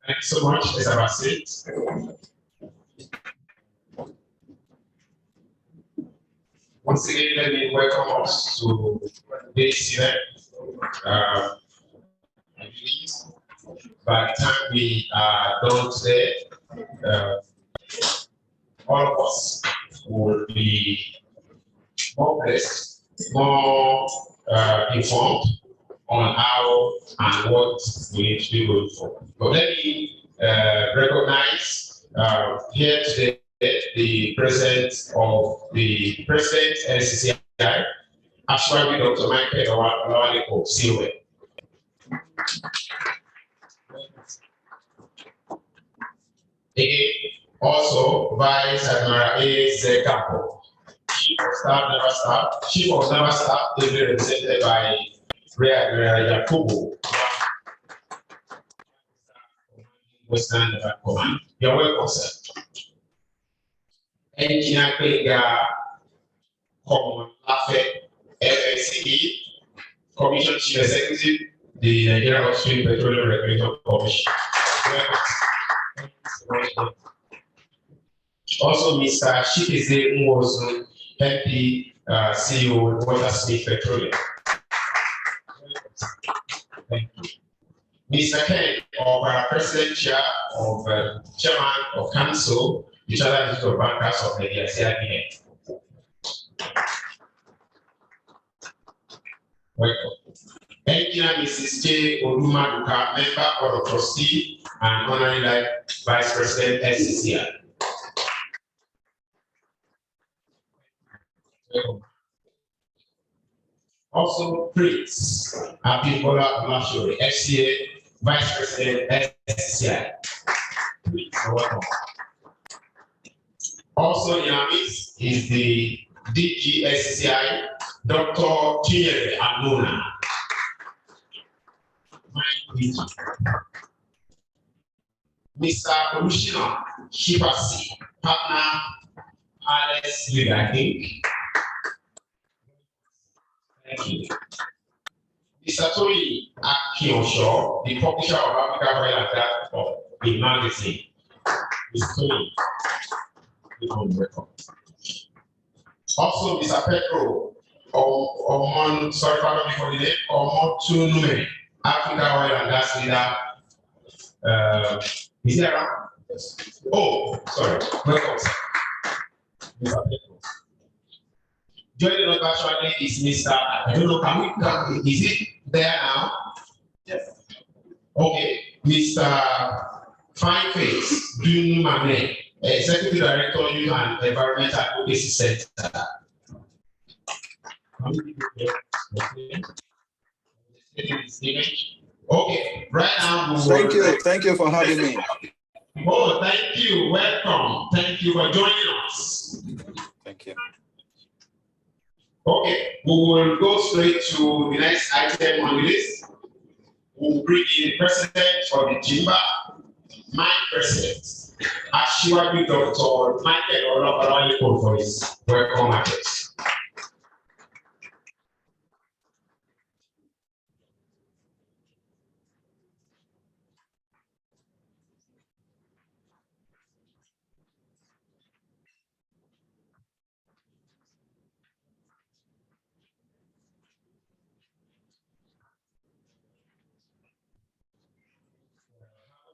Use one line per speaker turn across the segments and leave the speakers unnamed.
Thank you so much, Mr. Bassett. Once again, let me welcome us to this event. I believe by the time we are done today, all of us will be more blessed, more informed on how and what we need to be going for. But let me recognize here today the presence of the President Lcci, actually Dr. Michael Olawale Silwe. Also, Vice Admiral A. Capo, Chief of Staff, Naval Staff. Chief of Naval Staff is represented by Rear Admiral Yakubu, Western Naval Command. You're welcome, sir. Engineer Klinga, Common Lafayette, FSCE, Commission Chief Executive, the Nigerian Upstream Petroleum Regulatory Commission. Also, Mr. Shikize Nwosu, MP, CEO, Watersmith Petroleum. Thank you. Mr. Ken, our President Chair of Chairman of Council, the Chartered Institute of Bankers of Nigeria, CIBN. Welcome. Engineer Mrs. J. Olumaduka, Member of the Trustee and Honorary Vice President, SCCI. Also, Prince Abimbola Olashore, FCA Vice President, SCCI. Welcome. Also in our midst is the DG SCCI, Dr. Chinyere Amuna. Mr. Olushina Shipasi, partner Alex Leader, I think. Thank you. Mr. Tony Akiosho, the publisher of Africa Oil and Gas of the magazine. Mr. Tony, welcome. Also, Mr. Pedro, pardon me for the name, Omotunume, Africa Oil and Gas Leader. Is he around? Yes. Oh, sorry. Welcome, sir. Mr. Pedro. Joining us actually is Mr. I don't know, is it there now? Yes. Okay, Mr. Fine Face Dunumame, Executive Director, Youth and Environmental Advocacy Center. Okay, right now.
Thank you for having me.
Oh, thank you. Welcome. Thank you for joining us.
Thank you.
Okay, we will go straight to the next item on the list. We'll bring in the president for the chamber, my president, Ashwadu Dr. Michael Olawale for his welcome address.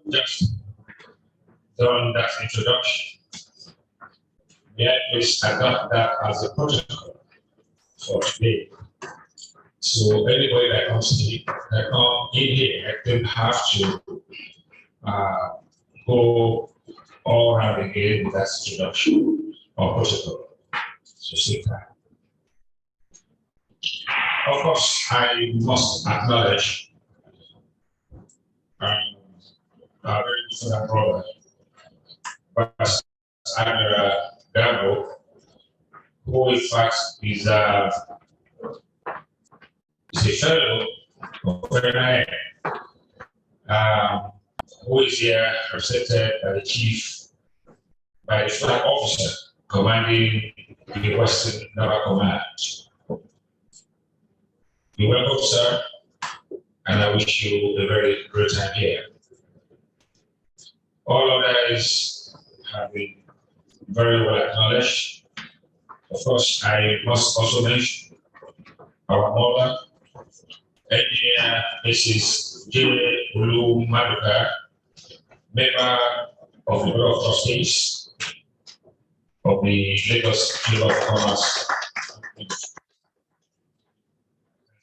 Just done that introduction. Yeah, please adopt that as a protocol for today. So anybody that comes in here, I don't have to go all around again with that introduction or protocol. So see that. Of course, I must acknowledge very different brother, but Admiral Gambo, who in fact is a fellow of FNI, who is here represented by the flag officer commanding the Western Naval Command. You're welcome, sir, and I wish you a very great time here. All others have been very well acknowledged. Of course, I must also mention our mother, Engineer Mrs. J. Ulu Maduka, member of the Board of Trustees of the Lagos Chamber of Commerce.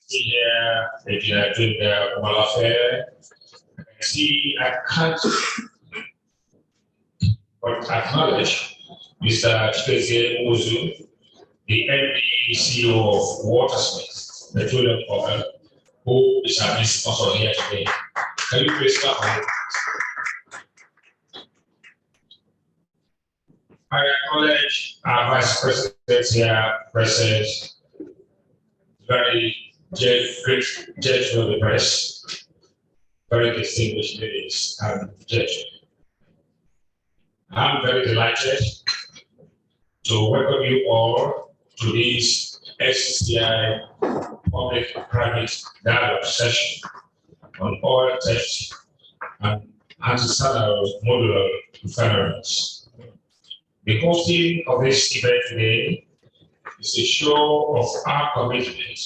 See here, if you are doing the welfare, see, I can't but acknowledge Mr. Chikezie Uzu, the MD CEO of Watersmith, Petroleum Oil, who is our sponsor here today. Can you please clap for him? I acknowledge our Vice President here, President, very great judge of the press, very distinguished ladies and judges. I'm very delighted to welcome you all to this SCI public-private dialogue session on oil theft and artisanal modular refineries. The hosting of this event today is a show of our commitment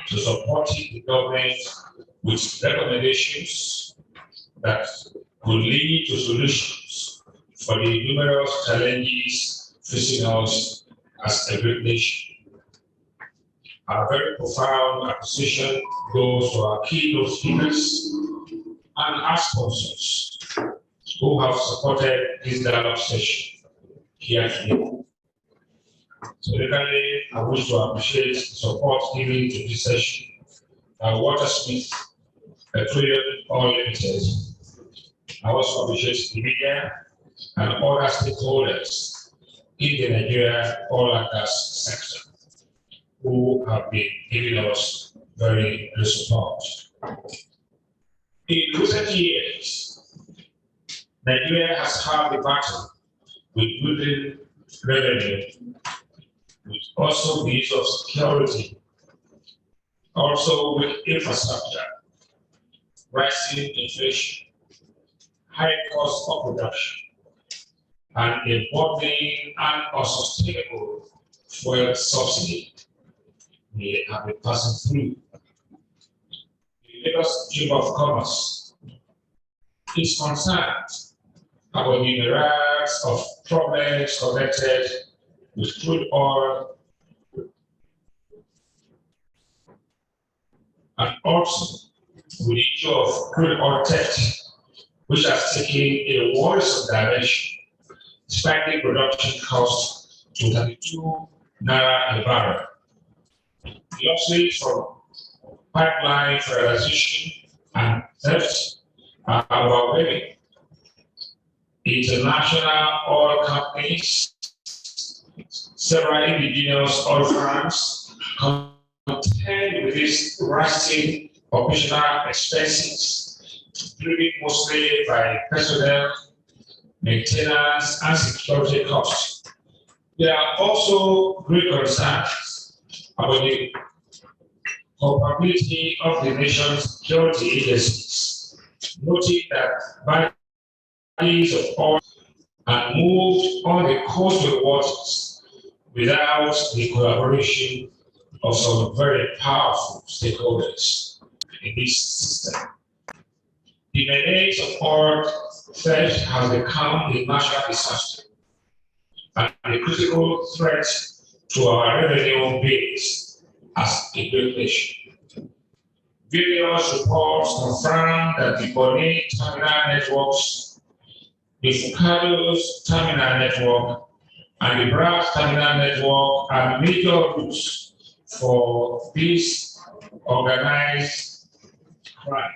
to supporting the government with recommendations that could lead to solutions for the numerous challenges facing us as a great nation. Our very profound appreciation goes to our keynote speakers and our sponsors who have supported this dialogue session here today. Secondly, I wish to appreciate the support given to this session by Watersmith Petroleum Oil Limited. I also appreciate the media and other stakeholders in the Nigeria oil and gas sector who have been giving us very good support. In recent years, Nigeria has had a battle with building revenue, with also the issue of security, also with infrastructure, rising inflation, high cost of production, and a bottling and unsustainable fuel subsidy we have been passing through. The Lagos Chamber of Commerce is concerned about the myriad of problems connected with crude oil and also with the issue of crude oil theft, which has taken a worrisome dimension, spiking production costs to 32 naira a barrel. Losses from pipeline federalization and theft are overwhelming. International oil companies, several indigenous oil farms contend with these rising operational expenses, driven mostly by personnel, maintenance, and security costs. There are also great concerns about the culpability of the nation's security agencies, noting that bodies of oil are moved on the coastal waters without the collaboration of some very powerful stakeholders in this system. The menace of oil theft has become a national disaster and a critical threat to our revenue base as a great nation. Various reports confirm that the Bonny terminal networks, the Fucados terminal network, and the Brass terminal network are major routes for this organized crime.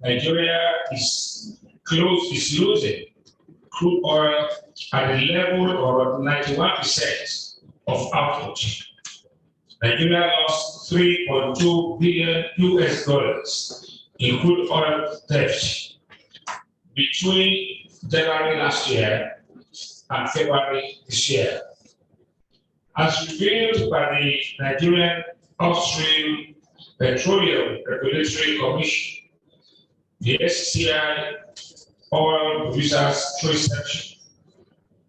Nigeria is losing crude oil at the level of 91% of output. Nigeria lost $3.2 billion in crude oil theft between January last year and February this year. As revealed by the Nigerian Upstream Petroleum Regulatory Commission, the SCI Oil Producers Trade Section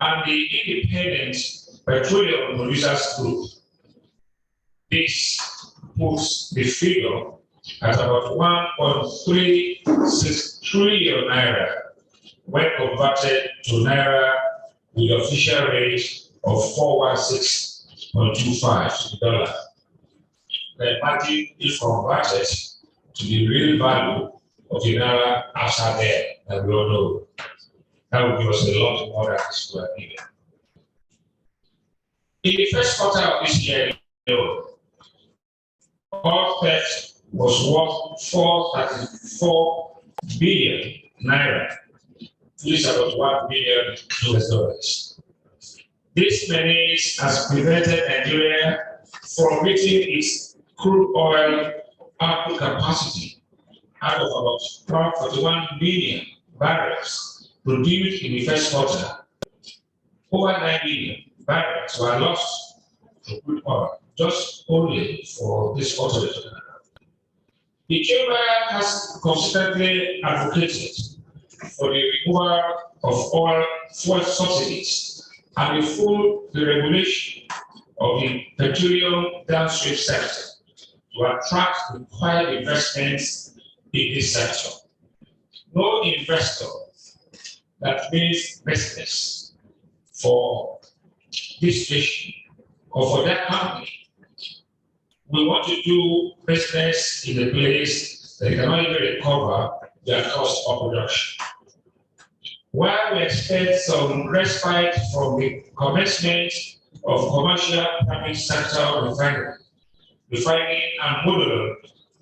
and the Independent Petroleum Producers Group. This puts the figure at about 1.36 trillion naira when converted to naira with the official rate of 416.25 dollars. Imagine if converted to the real value of the naira outside there that we all know. That would give us a lot more than this we are given. In the first quarter of this year, oil theft was worth 434 billion naira, which is about $1 billion. This menace has prevented Nigeria from meeting its crude oil output capacity out of about 41 billion barrels produced in the first quarter. Over 9 billion barrels were lost to crude oil just only for this quarter. The Chamber has consistently advocated for the removal of oil fuel subsidies and the full deregulation of the petroleum downstream sector to attract required investments in this sector. No investor that means business for this station or for that company will want to do business in a place that cannot even recover their cost of production. While we expect some respite from the commencement of commercial private sector refining and modular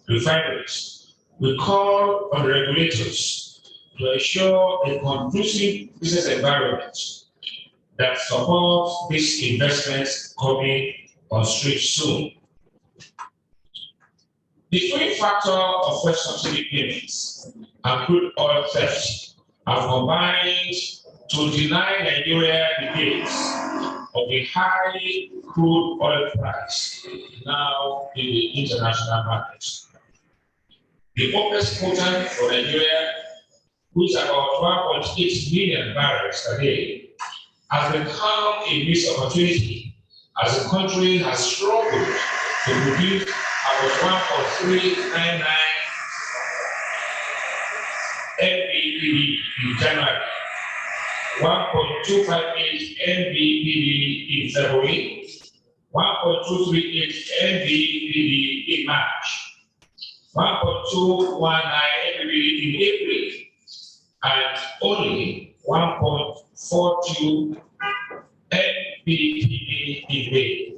refineries, we call on regulators to ensure a conducive business environment that supports these investments coming on stream soon. The swing factor of fuel subsidy payments and crude oil theft have combined to deny Nigeria the gains of the high crude oil price now in the international market. The OPEC quota for Nigeria, which is about 1.8 million barrels a day, has become a missed opportunity as the country has struggled to produce about 1.399 MBPD in January, 1.258 MBPD in February, 1.238 MBPD in March, 1.219 MBPD in April, and only 1.42 MBPD in May.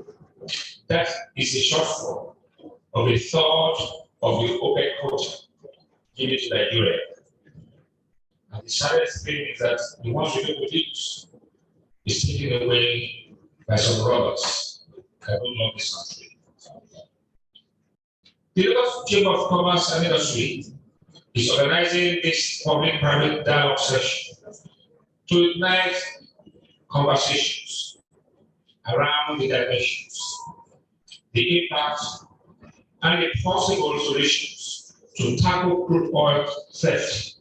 That is a shortfall of a third of the OPEC quota given to Nigeria. And the saddest thing is that the ones we don't produce is taken away by some robbers that don't love this country. The Lagos Chamber of Commerce and Industry is organizing this public-private dialogue session to ignite conversations around the dimensions, the impact, and the possible solutions to tackle crude oil theft.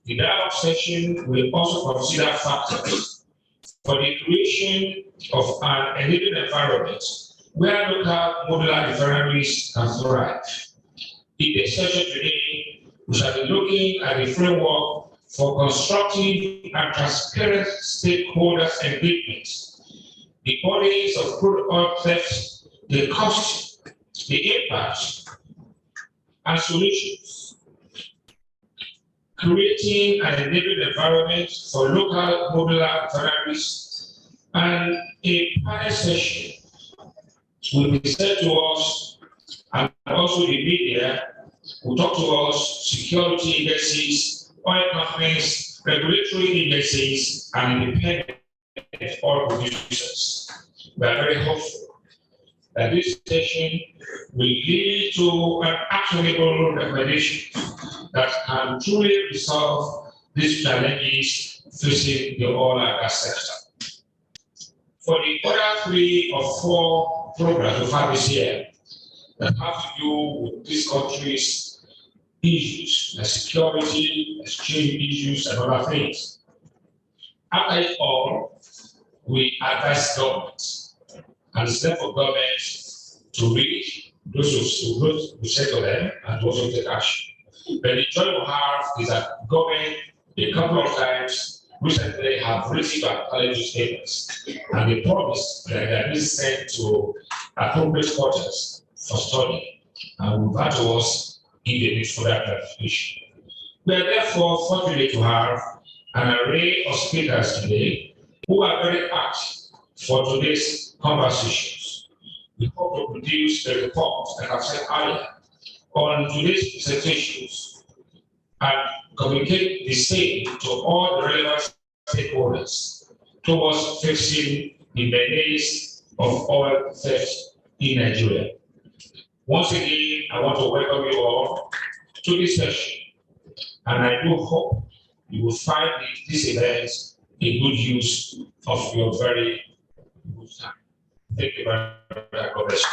The dialogue session will also consider factors for the creation of an enabling environment where local modular refineries can thrive. In this session today, we shall be looking at the framework for constructive and transparent stakeholders engagement, the bodies of crude oil theft, the cost, the impact, and solutions, creating an enabling environment for local modular refineries, and a panel session will be sent to us, and also the media will talk to us, security agencies, oil companies, regulatory agencies, and independent oil producers. We are very hopeful that this session will lead to an actionable recommendation that can truly resolve these challenges facing the oil and gas sector. For the other 3 or 4 programs we have this year that have to do with this country's issues like security, exchange issues, and other things. After it all, we advise governments and it's left for governments to reach those who settle them and also take action. But the joy we have is that government a couple of times recently have received apology statements and they promise that they are being sent to appropriate quarters for study and that was in the need for that clarification. We are therefore fortunate to have an array of speakers today who are very apt for today's conversations. We hope to produce a report, like I've said earlier, on today's presentations and communicate the same to all the relevant stakeholders towards fixing the menace of oil theft in Nigeria. Once again, I want to welcome you all to this session, and I do hope you will find this event a good use of your very good time. Thank you very much. God bless you.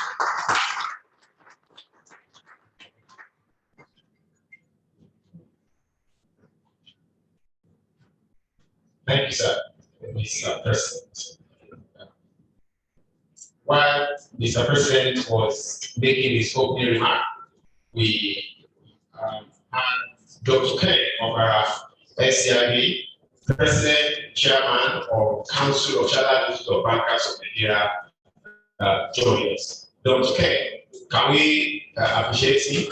Thank you, sir, Mr. President. While Mr. President was making his opening remark, we had Dr. Ken of our SCIB, President, Chairman of Council of Chartered Institute of Bankers of Nigeria, join us. Dr. Ken, can we appreciate him?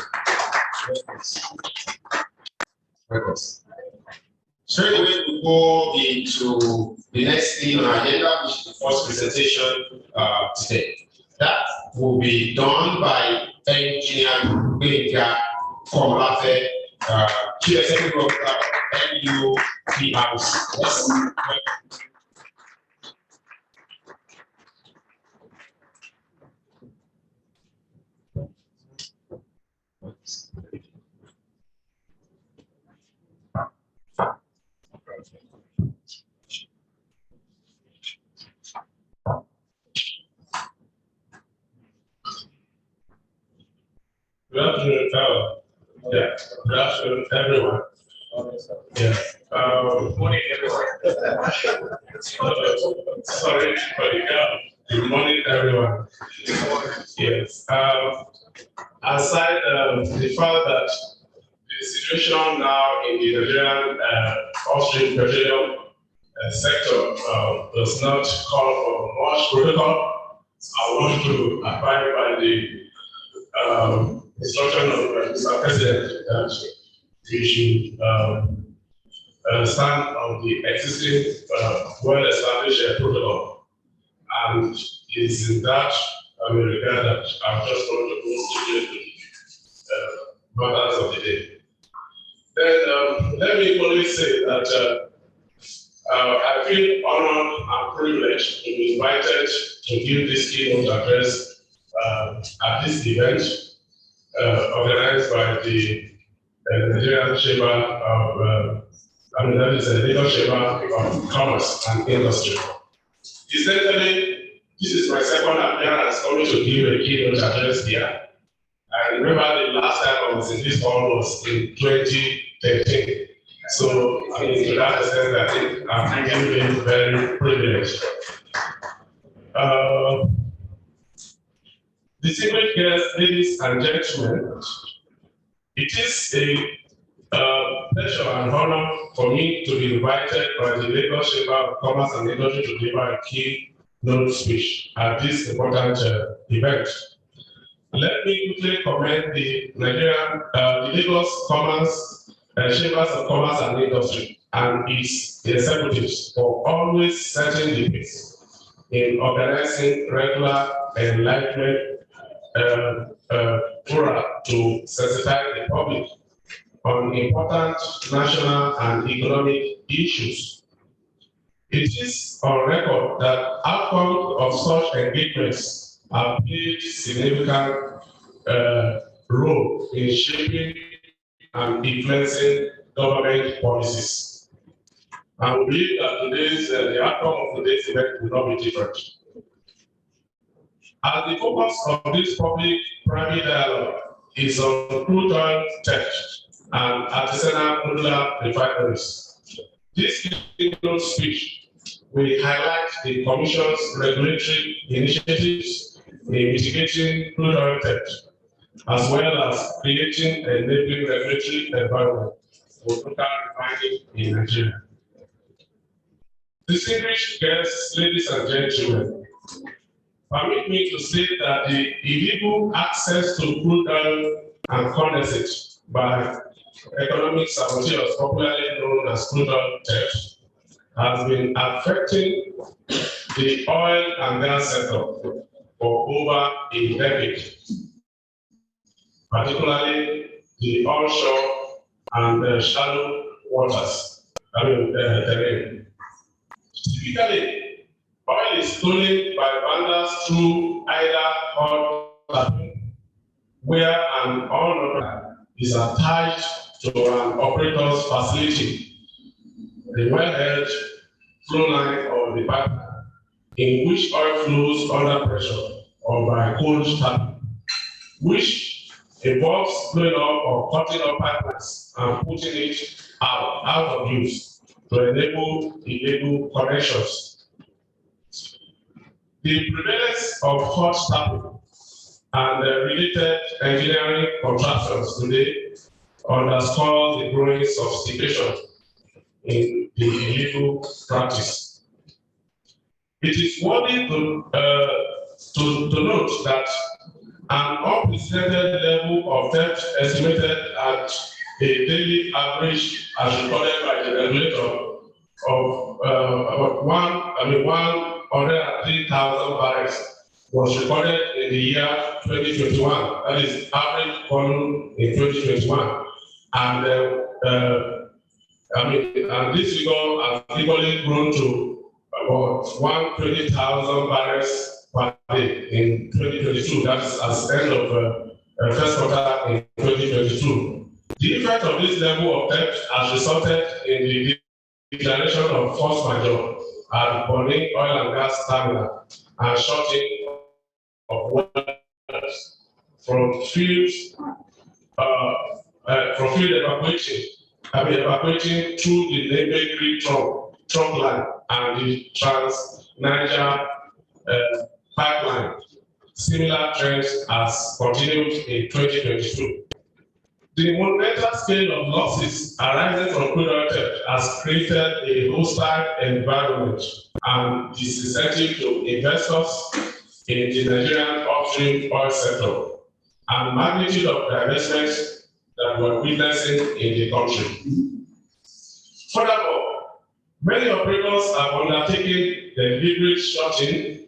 Straight away, we go into the next thing on our agenda, which is the first presentation today. That will be done by Engineer Benga Formulate, Chief Executive Officer of NUPRC. Yes. Good afternoon, good afternoon, everyone. Yeah. Good morning, everyone. Sorry for the gap. Good morning, everyone. Yes. Aside the fact that the situation now in the Nigerian upstream petroleum sector does not call for much protocol, I want to abide by the instruction of Mr. President that we should stand on the existing well-established protocol. And it's in that regard that I'm just going to go to the matters of the day. Then let me only say that I feel honored and privileged to be invited to give this keynote address at this event organized by the Nigerian Chamber of, that is the Lagos Chamber of Commerce and Industry. Incidentally, this is my second appearance coming to give a keynote address here. I remember the last time I was in this hall was in 2013. So, I mean, to that extent, I think I'm feeling very privileged. Distinguished guests, ladies and gentlemen, it is a pleasure and honor for me to be invited by the Lagos Chamber of Commerce and Industry to deliver a keynote speech at this important event. Let me quickly commend the Lagos Chambers of Commerce and Industry and its executives for always setting the pace in organizing regular enlightenment fora to sensitize the public on important national and economic issues. It is on record that outcomes of such engagements have played significant role in shaping and influencing government policies. I believe that today's the outcome of today's event will not be different. As the focus of this public-private dialogue is on crude oil theft and Artisanal Modular Refineries. This keynote speech will highlight the Commission's regulatory initiatives in mitigating crude oil theft, as well as creating a enabling regulatory environment for local refining in Nigeria. Distinguished guests, ladies and gentlemen, permit me to state that the illegal access to crude oil and condensate by economic saboteurs, popularly known as crude oil theft, has been affecting the oil and gas sector for over a decade, particularly the onshore and shallow waters, terrain. Typically, oil is stolen by vandals through either hot tapping, where an owner is attached to an operator's facility, the wellhead, flow line, or the pipeline, in which oil flows under pressure or by cold tapping, which involves blowing up or cutting up pipelines and putting it out of use to enable illegal connections. The prevalence of hot tapping and related engineering contractions today underscores the growing sophistication in the illegal practice. It is worthy to note that an unprecedented level of theft estimated at a daily average, as recorded by the regulator, of about 103,000 barrels was recorded in the year 2021. That is average volume in 2021, and and this figure has equally grown to about 120,000 barrels per day in 2022. That is as the end of first quarter in 2022. The effect of this level of theft has resulted in the declaration of force majeure at burning oil and gas terminal and shutting of wells from field evacuating through the Lcci trunk line and the Trans-Niger pipeline. Similar trends has continued in 2022. The monumental scale of losses arising from crude oil theft has created a hostile environment and disincentive to investors in the Nigerian upstream oil sector and magnitude of divestments that we're witnessing in the country. Furthermore, many operators have undertaken the deliberate shutting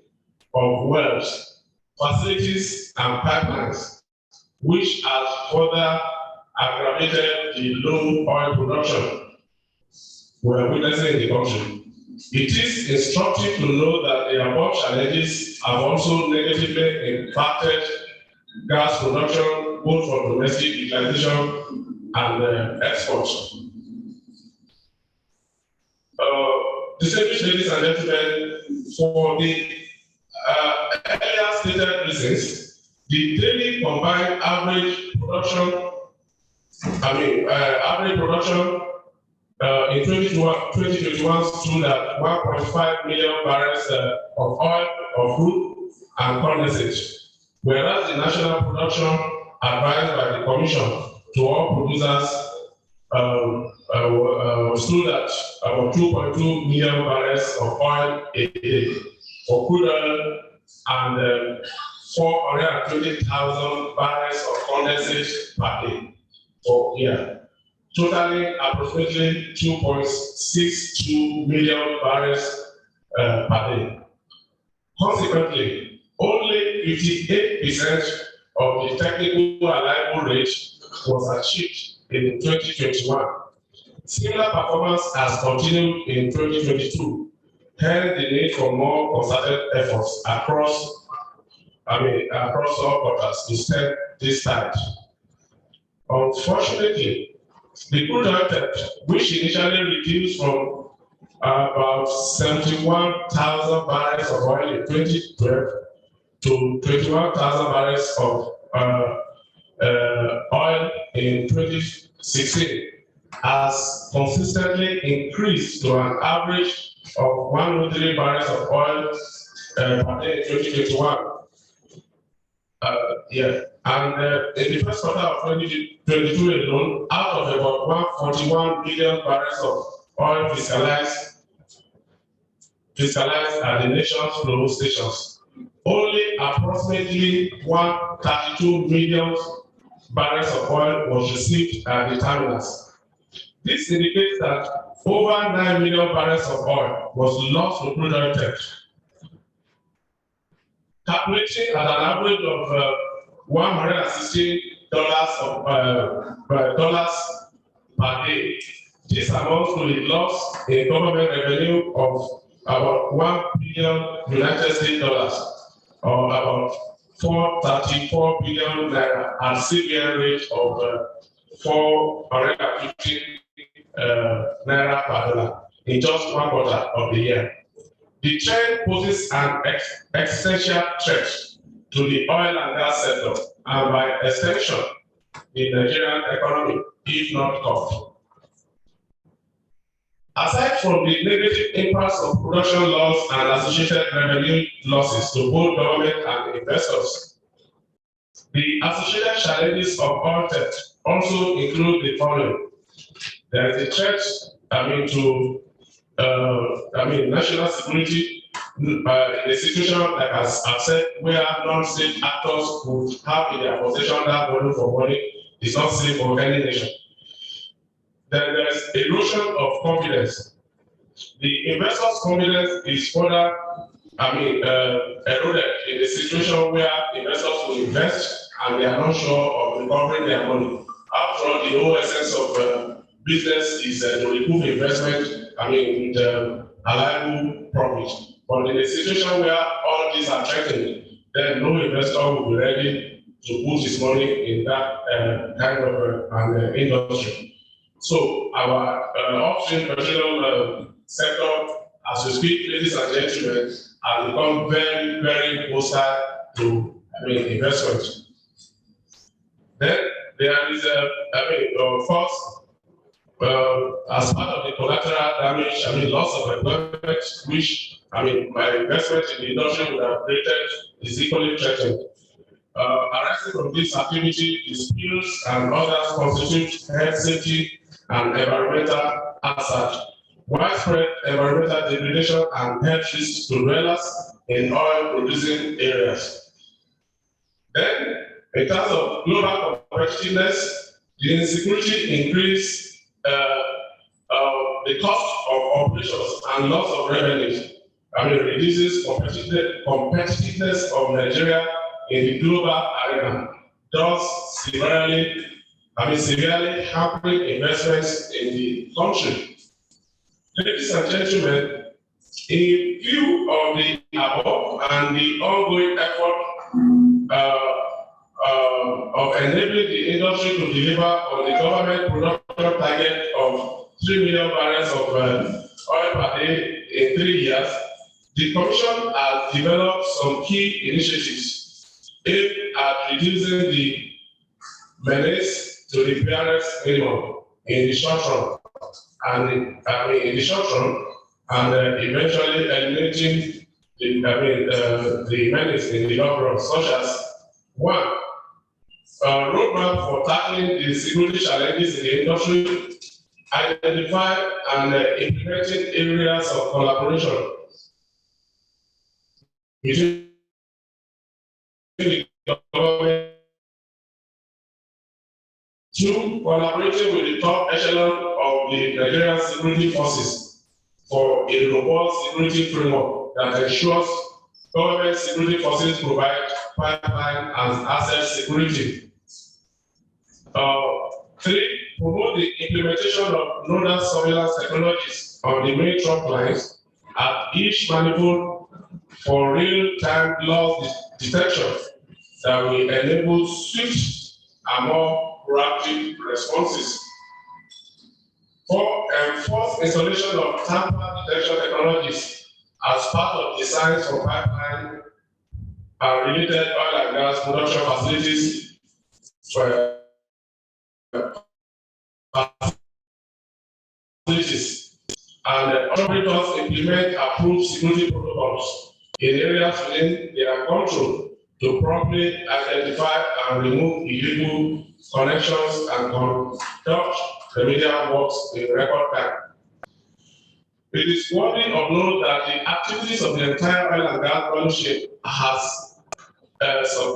of wells, facilities, and pipelines, which has further aggravated the low oil production we're witnessing in the country. It is instructive to know that the above challenges have also negatively impacted gas production, both for domestic utilization and exports. Distinguished ladies and gentlemen, for the earlier stated reasons, the daily combined average production in 2021 stood at 1.5 million barrels of oil, of crude, and condensate, whereas the national production advised by the Commission to all producers stood at about 2.2 million barrels of oil a day for crude oil and 420,000 barrels of condensate per day for year, totaling approximately 2.62 million barrels per day. Consequently, only 58% of the technical reliable rate was achieved in 2021. Similar performance has continued in 2022, hence the need for more concerted efforts across all quarters to stem this tide. Unfortunately, the crude oil theft, which initially reduced from about 71,000 barrels of oil in 2012 to 21,000 barrels of oil in 2017, 2016 has consistently increased to an average of 103 barrels of oil per day in 2021. And in the first quarter of 2022 alone, out of about 141 billion barrels of oil fiscalized at the nation's flow stations, only approximately 132 million barrels of oil was received at the terminals. This indicates that over 9 million barrels of oil was lost to crude oil theft. Calculating at an average of $116 per day, this amounts to the loss in government revenue of about $1 billion United States dollars, or about 434 billion naira at CBN rate of 450 naira per dollar in just 1 quarter of the year. The trend poses an existential threat to the oil and gas sector, and by extension, the Nigerian economy, if not caught. Aside from the negative impacts of production loss and associated revenue losses to both government and investors, the associated challenges of oil theft also include the following. There is a threat, to national security in a situation like as I've said, where non-state actors would have in their possession that money for money is not safe for any nation. Then there's erosion of confidence. The investors' confidence is further, eroded in a situation where investors will invest and they are not sure of recovering their money. After all, the whole essence of business is to recoup investment, with allowable profit. But in a situation where all these are threatened, then no investor will be ready to put his money in that kind of an industry. So our upstream petroleum sector, as we speak, ladies and gentlemen, has become very, very hostile to investment. Then there is first, as part of the collateral damage, loss of employment, which my investment in the industry would have created is equally threatened. Arising from this activity, the spills and others constitute health safety and environmental hazard, widespread environmental degradation and health risks to dwellers in oil-producing areas. Then, in terms of global competitiveness, the insecurity increase the cost of operations and loss of revenues. Reduces competitiveness of Nigeria in the global arena, thus severely hampering investments in the country. Ladies and gentlemen, in view of the above and the ongoing effort of enabling the industry to deliver on the government production target of 3 million barrels of oil per day in 3 years, the Commission has developed some key initiatives aimed at reducing the menace to the barrels minimum in the short run, and eventually eliminating the menace in the long run, such as 1. A roadmap for tackling the security challenges in the industry, identify and implementing areas of collaboration between the government. 2. Collaborating with the top echelon of the Nigerian security forces for a robust security framework that ensures government security forces provide pipeline and asset security. 3. Promote the implementation of nodal surveillance technologies on the main trunk lines at each manifold for real-time loss detection that will enable swift and more proactive responses. 4. Enforce installation of tamper detection technologies as part of designs for pipeline and related oil and gas production facilities for facilities, and operators implement approved security protocols in areas within their control to properly identify and remove illegal connections and conduct remedial works in record time. It is worthy of note that the activities of the entire oil and gas value chain has some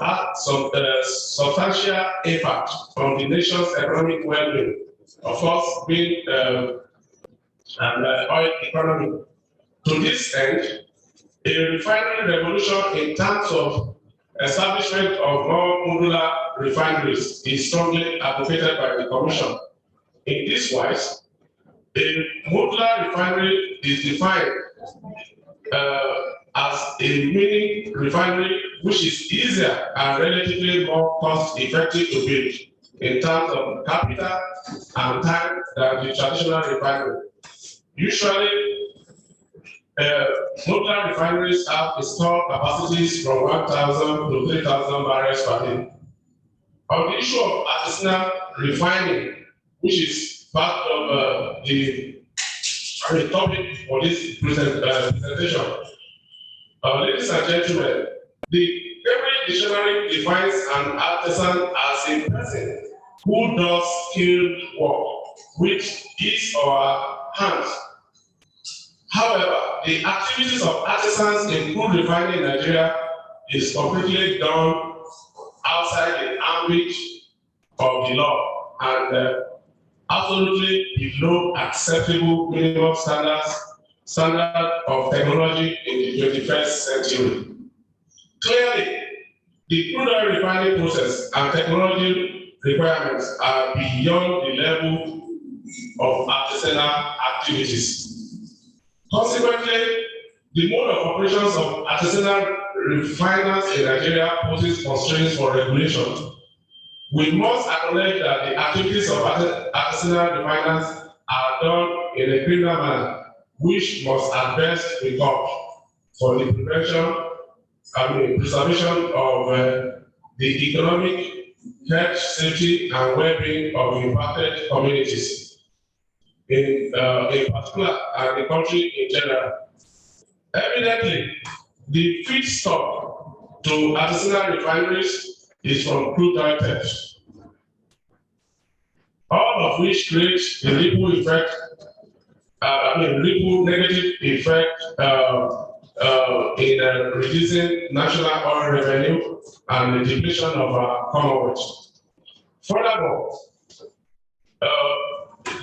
substantial impact on the nation's economic well-being, of course, being an oil economy. To this end, a refinery revolution in terms of establishment of more modular refineries is strongly advocated by the Commission. In this wise, a modular refinery is defined as a mini refinery which is easier and relatively more cost-effective to build in terms of capital and time than the traditional refinery. Usually, modular refineries have installed capacities from 1,000 to 3,000 barrels per day. On the issue of artisanal refining, which is part of the topic for this presentation, ladies and gentlemen, the Cambridge Dictionary defines an artisan as a person who does skilled work with his or her hands. However, the activities of artisans in crude refining in Nigeria is completely done outside the ambit of the law and absolutely below acceptable minimum standard of technology in the 21st century. Clearly, the crude oil refining process and technology requirements are beyond the level of artisanal activities. Consequently, the mode of operations of artisanal refiners in Nigeria poses constraints for regulation. We must acknowledge that the activities of artisanal refiners are done in a criminal manner, which must at best be curbed for the preservation of the economic, health, safety, and well-being of impacted communities, in particular, and the country in general. Evidently, the feedstock to artisanal refineries is from crude oil theft, all of which creates a ripple effect, ripple negative effect in reducing national oil revenue and the depletion of our commonwealth. Furthermore,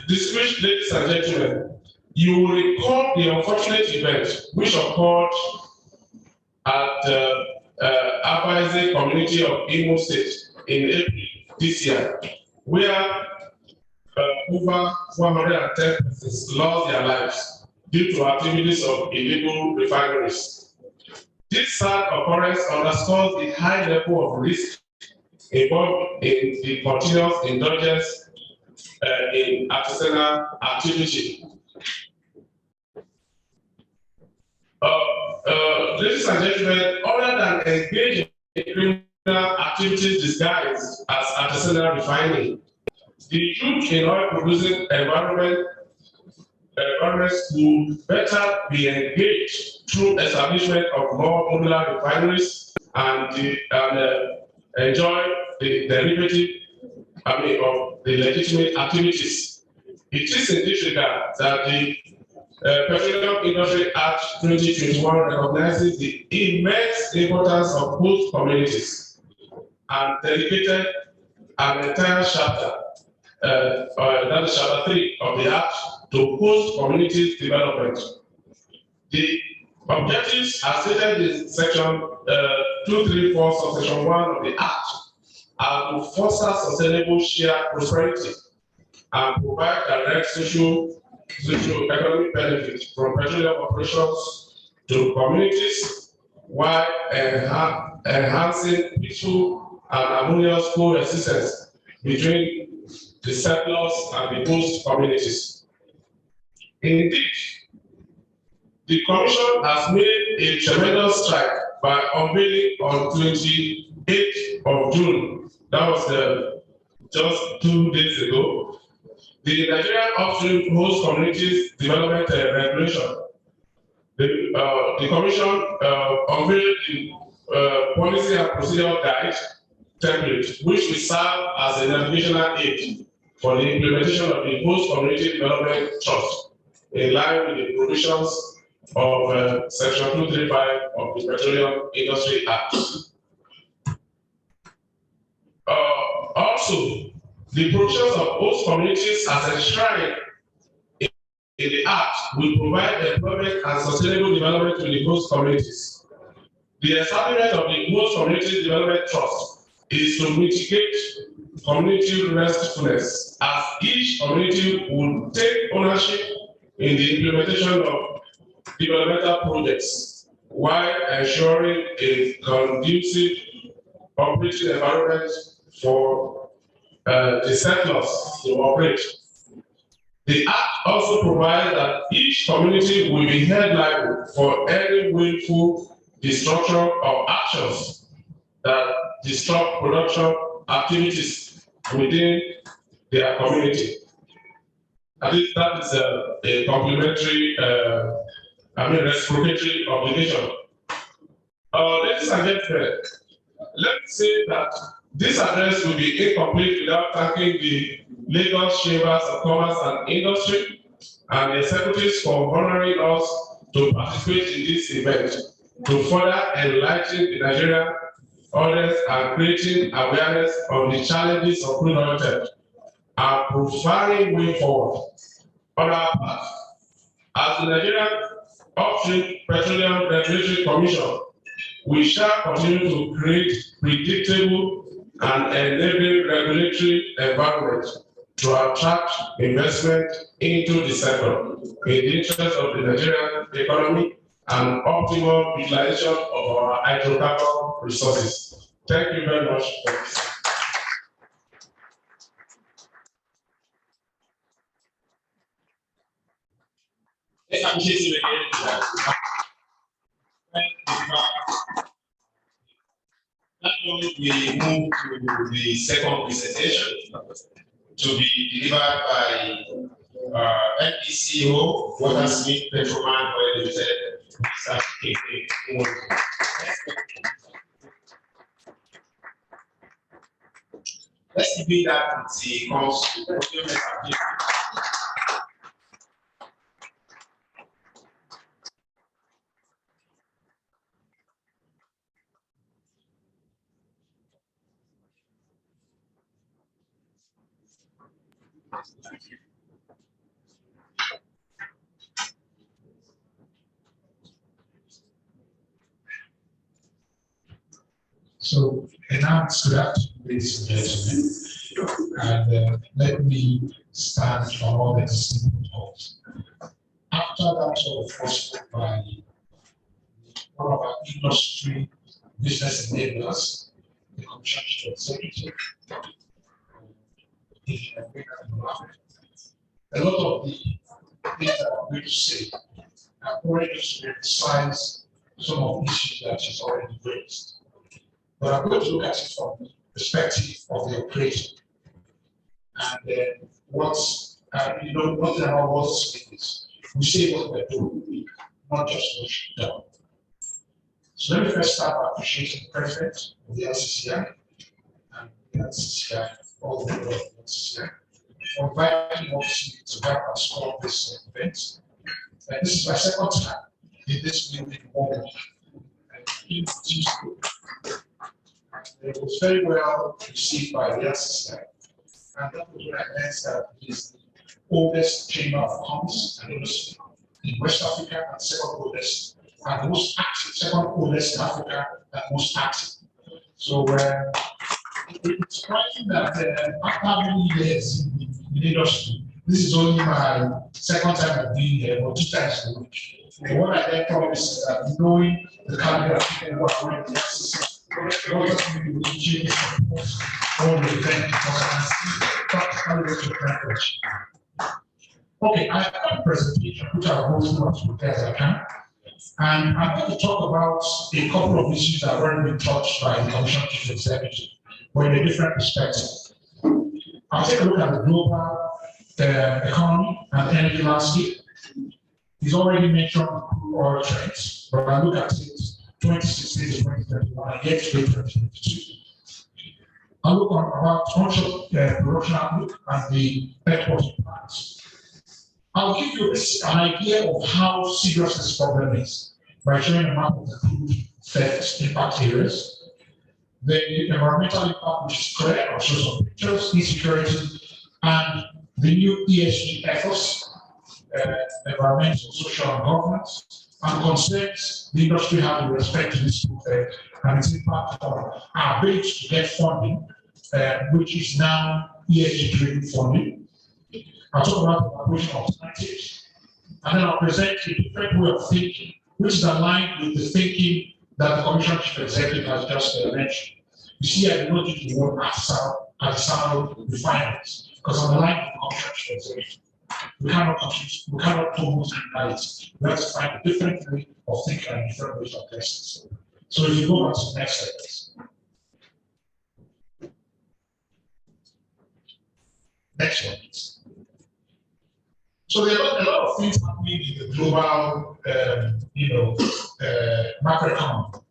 distinguished ladies and gentlemen, you will recall the unfortunate event which occurred at the Abaise community of Imo State in April this year, where over 110 persons lost their lives due to activities of illegal refineries. This sad occurrence underscores the high level of risk involved in the continuous indulgence in artisanal activity. Ladies and gentlemen, other than engaging in criminal activities disguised as artisanal refining, the youth in oil producing environments could better be engaged through establishment of more modular refineries and enjoy the derivative of the legitimate activities. It is in this regard that the Petroleum Industry Act 2021 recognizes the immense importance of host communities and dedicated an entire chapter, that is chapter 3 of the Act, to host communities development. The objectives are stated in section 234, subsection 1 of the Act, are to foster sustainable shared prosperity and provide direct socio-economic benefits from petroleum operations to communities while enhancing peaceful and harmonious coexistence between the settlers and the host communities. Indeed, the Commission has made a tremendous stride by unveiling on 28th of June, that was just 2 days ago, The Nigerian Upstream Host Communities Development Regulation. The Commission unveiled the policy and procedural guide template, which will serve as a navigational aid for the implementation of the Host Community Development Trust in line with the provisions of Section 235 of the Petroleum Industry Act. Also, the provisions of host communities as enshrined in the Act will provide employment and sustainable development to the host communities. The establishment of the Host Community Development Trust is to mitigate community restfulness, as each community will take ownership in the implementation of developmental projects while ensuring a conducive operating environment for the settlers to operate. The Act also provides that each community will be held liable for any willful destruction of actions that disrupt production activities within their community. At least that is a complementary, reciprocatory obligation. Ladies and gentlemen, let me say that this address will be incomplete without thanking the Lagos Chambers of Commerce and Industry and the executives for honoring us to participate in this event to further enlighten the Nigerian audience and creating awareness on the challenges of crude oil theft and providing way forward. On our part, as the Nigerian Upstream Petroleum Regulatory Commission, we shall continue to create predictable and enabling regulatory environment to attract investment into the sector in the interest of the Nigerian economy and optimal utilization of our hydrocarbon resources. Thank you very much for this.
We move to the second presentation to be delivered by NPCO, Water Smith Petroman Oil Limited, Mr. Keke. Let's begin that with the procurement activity.
So, announce that, ladies and gentlemen, and let me stand on all the existing protocols. After that sort of was by one of our industry business enablers, the Commission Executive, a lot of the things that I'm going to say are already just to emphasize some of the issues that is already raised. But I'm going to look at it from the perspective of the operation. And then what's, one thing about what is, we say what we're doing, not just what we've done. So let me first start by appreciating the president of the LCCI and the LCCI, all the people of the LCCI, for inviting us to help us call this event. And this is my second time in this building moment. It was very well received by the LCCI, and that was what I meant that it is the oldest chamber of commerce and industry in West Africa, and second oldest, and the most active, second oldest in Africa, and most active. So it's surprising that after many years in the industry, this is only my second time of being here, but 2 times a week. And what I then promise is that knowing the caliber of people who are going to the LCCI, what does mean we change all the event because I can see practically what you're trying to achieve. Okay, I have a presentation which I'll go through as quickly as I can. And I'm going to talk about a couple of issues that have already been touched by the Commission Chief Executive, but in a different perspective. I'll take a look at the global economy and energy landscape. He's already mentioned crude oil trends, but I look at it 2016 to 2021 and yet to 2022. I look on about onshore production outlook and the exporting plans. I'll give you an idea of how serious this problem is by showing a map of the crude theft impact areas. The environmental impact, which is clear, I'll show some pictures, insecurity, and the new ESG efforts, environmental, social, and governance, and concerns the industry has with respect to this crude theft and its impact on our ability to get funding, which is now ESG-driven funding. I'll talk about the evaluation of alternatives, and then I'll present a different way of thinking, which is aligned with the thinking that the Commission Chief Executive has just mentioned. You see, I did not use the word artisanal refineries, because I'm aligned with the Commission Chief Executive. We cannot promote criminality. We have to find a different way of thinking and different ways of addressing it. So if you go on to the next slide. Next one, please. So there are a lot of things happening in the global, macroeconomy.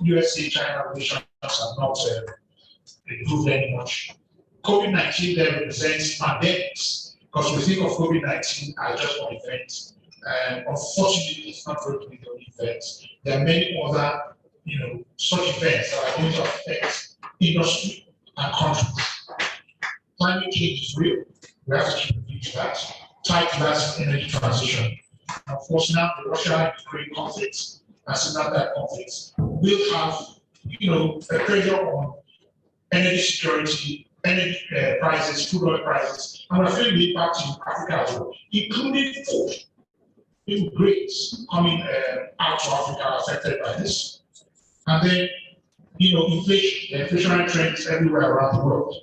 USA, China relations have not improved very much. COVID-19 then represents pandemics, because we think of COVID-19 as just one event. Unfortunately, it's not going to be the only event. There are many other, such events that are going to affect industry and countries. Climate change is real. We have to keep looking to that. Tied to that energy transition. And of course, now the Russia-Ukraine conflict and similar type conflicts will have, a pressure on energy security, energy prices, crude oil prices, and we're feeling the impact in Africa as well, including food, even grades coming out to Africa affected by this. And then, inflation, the inflationary trends everywhere around the world.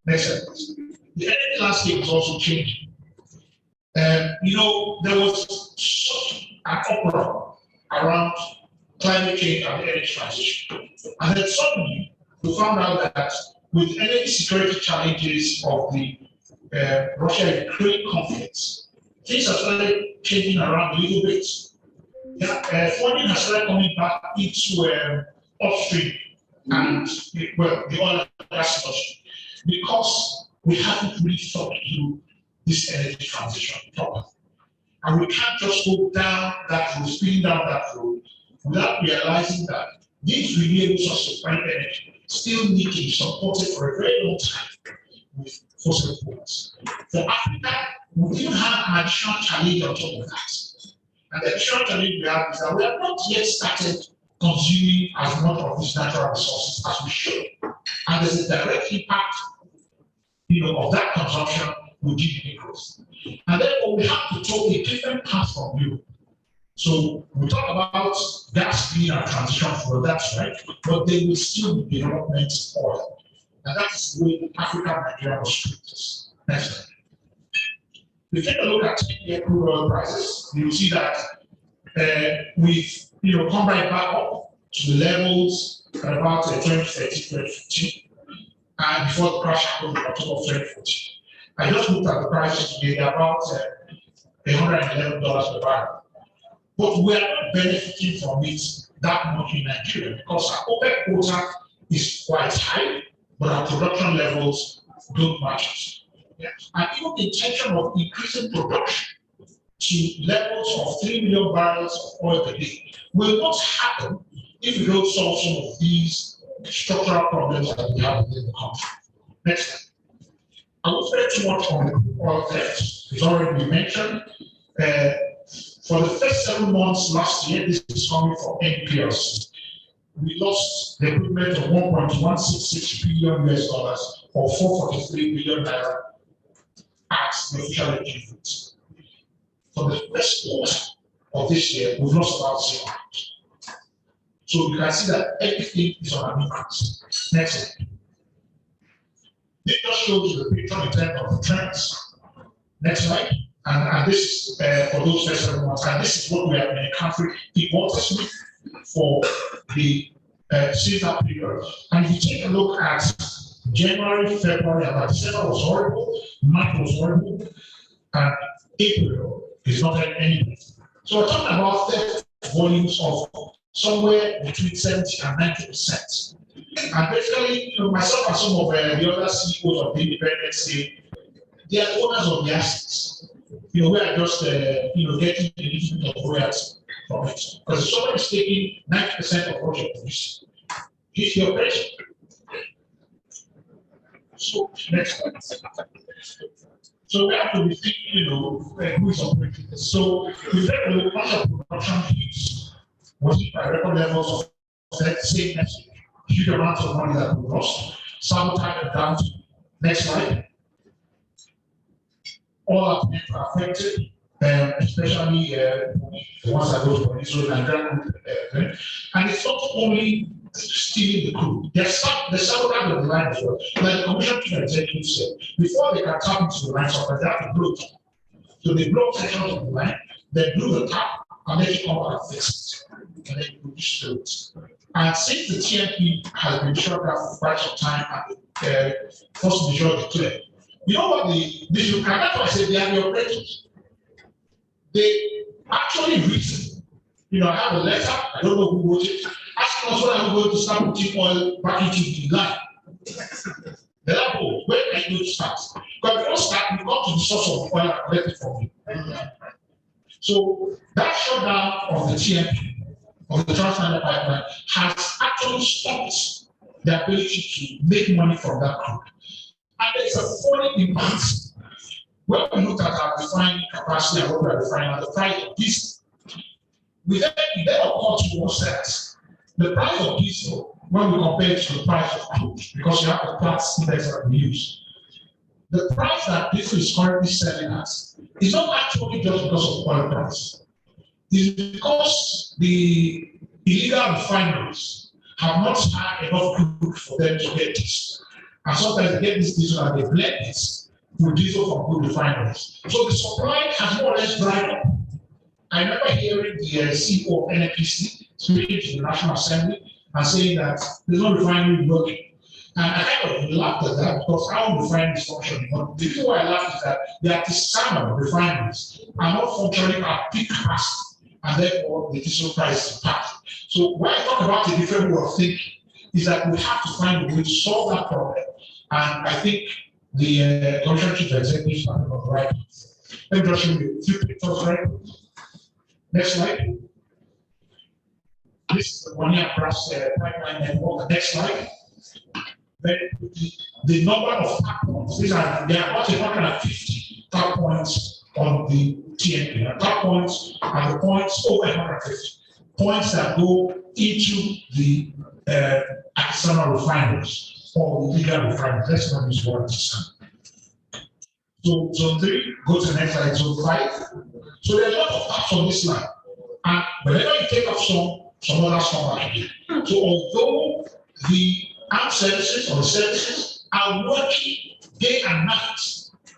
Next slide, please. The energy landscape is also changing. There was such an uproar around climate change and the energy transition. And then suddenly, we found out that with energy security challenges of the Russia-Ukraine conflicts, things have started changing around a little bit. Funding has started coming back into upstream and, the oil and gas industry, because we haven't really thought through this energy transition properly. And we can't just go down that road, speeding down that road, without realizing that these renewable sources of energy still need to be supported for a very long time with fossil fuels. For Africa, we even have an additional challenge on top of that. And the additional challenge we have is that we have not yet started consuming as much of these natural resources as we should. And there's a direct impact of that consumption with GDP growth. And therefore, we have to talk a different path from you. So we talk about gas being a transition fuel, that's right, but there will still be development oil. And that's the way Africa and Nigeria was treated. Next slide. If you take a look at 10-year crude oil prices, you will see that we've come right back up to the levels at about 2013, 2015. And before the crash happened in October of 2014. I just looked at the prices today, they're about $111 per barrel. But we are not benefiting from it that much in Nigeria because our OPEC quota is quite high, but our production levels don't match it. Yeah. And even the intention of increasing production to levels of 3 million barrels of oil per day will not happen if we don't solve some of these structural problems that we have within the country. Next slide. I won't spend too much on the oil theft. It's already been mentioned. For the first 7 months last year, this is coming from NPLC. We lost the equivalent of $1.166 billion US or 443 billion naira at the official exchange rate. For the first quarter of this year, we've lost about 0. So you can see that everything is on an increase. Next slide. This just shows you the picture in terms of the trends. Next slide. And this is for those first 7 months. And this is what we have been encountering importantly for the since that period. And if you take a look at January, February, about December was horrible, March was horrible, and April is not any. So we're talking about theft volumes of somewhere between 70 and 90%. And basically, myself and some of the other CEOs of the independent say they are the owners of the assets. We are just getting a little bit of royalty from it. Because if someone is taking 90% of what you're producing, it's your operation. So next one. So we have to be thinking, who is operating this. So we have to look at the production hits. Was it by record levels of that same message? Huge amounts of money that we lost. Sabotage and down. Next slide. All our plants are affected, especially the ones that go to Israel and Nigeria. And it's not only stealing the crude. There's sabotage of the line as well. Like the Commission Chief Executive said, before they can tap into the line supply, they have to blow it. So they blow sections of the line, then blow the tap, and then you come out and fix it. And then you produce it. And since the TMP has been shut down for quite some time and the force majeure declared, you know what this and that's why I said they are the operators. They actually reason. I have a letter, I don't know who wrote it, asking us when I'm going to start putting oil back into the line. The lab, where are you going to start? Because if you don't start, you come to the source of oil and collect it from you. So that shutdown of the TMP, of the Trans-Niger Pipeline, has actually stopped the ability to make money from that crude. And there's a funny impact. When we look at our refining capacity and what we are refining at the price of diesel, we then occur to ourselves the price of diesel when we compare it to the price of crude, because you have the Platts index that we use. The price that diesel is currently selling at is not actually just because of oil price. It's because the illegal refineries have not had enough crude for them to get diesel. And sometimes they get this diesel and they blend it with diesel from good refineries. So the supply has more or less dried up. I remember hearing the CEO of NNPC speaking to the National Assembly and saying that there's no refinery working. And I kind of laughed at that because our refinery is functioning. But the reason why I laughed is that the artisanal refineries are not functioning at peak capacity, and therefore the diesel price is passed. So when I talk about a different way of thinking, is that we have to find a way to solve that problem. And I think the Commission Chief Executive is on the right. Let me just show you a few pictures, right? Next slide. This is the one-year grass pipeline network. Next slide. The number of tap points, there are about 150 tap points on the TNP. Tap points are the points over 150. Points that go into the artisanal refineries or illegal refineries. Let's not use one artisanal. So zone 3, go to the next slide, zone 5. So there are a lot of taps on this line. And whenever you take off some others come back again. So although the armed services or the services are working day and night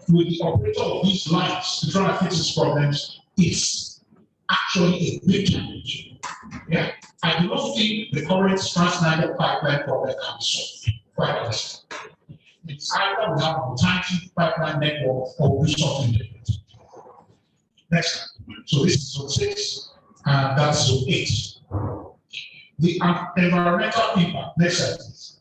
with the operator of these lines to try to fix these problems, it's actually a big challenge. Yeah, I do not think the current Trans-Niger Pipeline problem can be solved. Quite honestly, it's either we have an alternative pipeline network or we do something different. Next slide. So this is zone 6, and that's zone 8. The environmental impact. Next slide, please.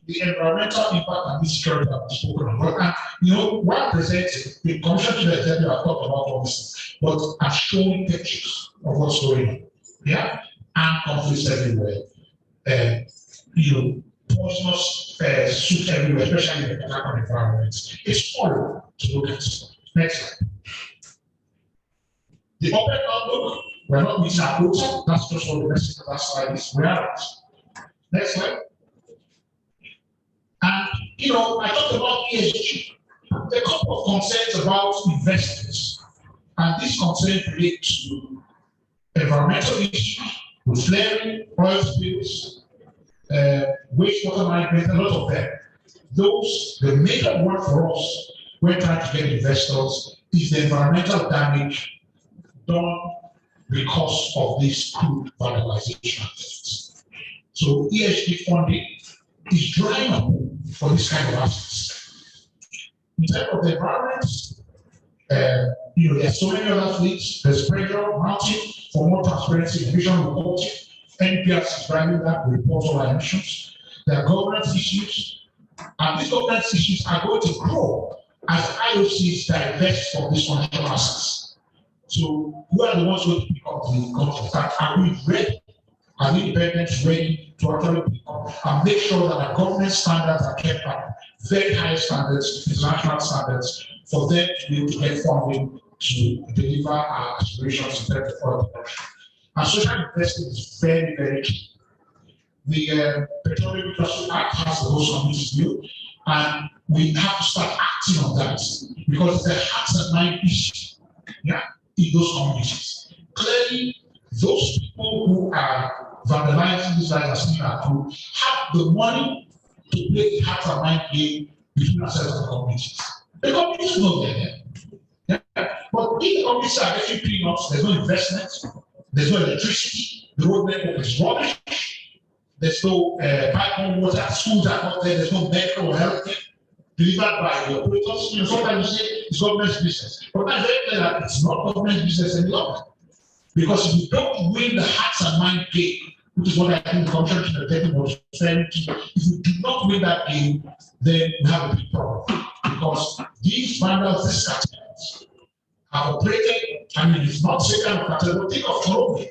The environmental impact and security I've spoken about. And while presenting, the Commission to the Executive have talked about all this, but I've shown pictures of what's going on. Yeah, and conflicts everywhere. Poisonous soup everywhere, especially in the Patagon environment. It's horrible to look at. Next slide. The open outlook, we're not meeting our quota. That's just what the message of that slide is. We are not. Next slide. And I talked about ESG. There are a couple of concerns about investments, and these concerns relate to environmental issues, with flaring, oil spills, wastewater management, a lot of them. The major one for us when trying to get investors is the environmental damage done because of these crude vandalization activities. So ESG funding is drying up for this kind of assets. In terms of the environment, there are so many other fleets. There's pressure mounting for more transparency, emission reporting. NPS is driving that report on emissions. There are governance issues, and these governance issues are going to grow as IOCs divest from these functional assets. So, who are the ones going to pick up the contract? Are we ready? Are the independents ready to actually pick up and make sure that our governance standards are kept up, very high standards, international standards, for them to be able to get funding to deliver our aspirations in terms of oil production? And social investing is very, very key. The Petroleum Industry Act has the host communities bill, and we have to start acting on that because it's a heart and mind issue in those communities. Clearly, those people who are vandalizing these lands as Crude have the money to play the heart and mind game between ourselves and the communities. The communities know they're there. But if the communities are getting peanuts, there's no investment, there's no electricity, the road network is rubbish, there's no pipeline water, schools are not there, there's no medical or health care delivered by the operators. Sometimes you say it's government's business. But that's very clear that it's not government's business any longer. Because if you don't win the hearts and mind game, which is what I think the Commission should have was referring to, if you do not win that game, then we have a big problem. Because these vandals, these cartels, have operated, it's not second of cartel, but think of Colombia.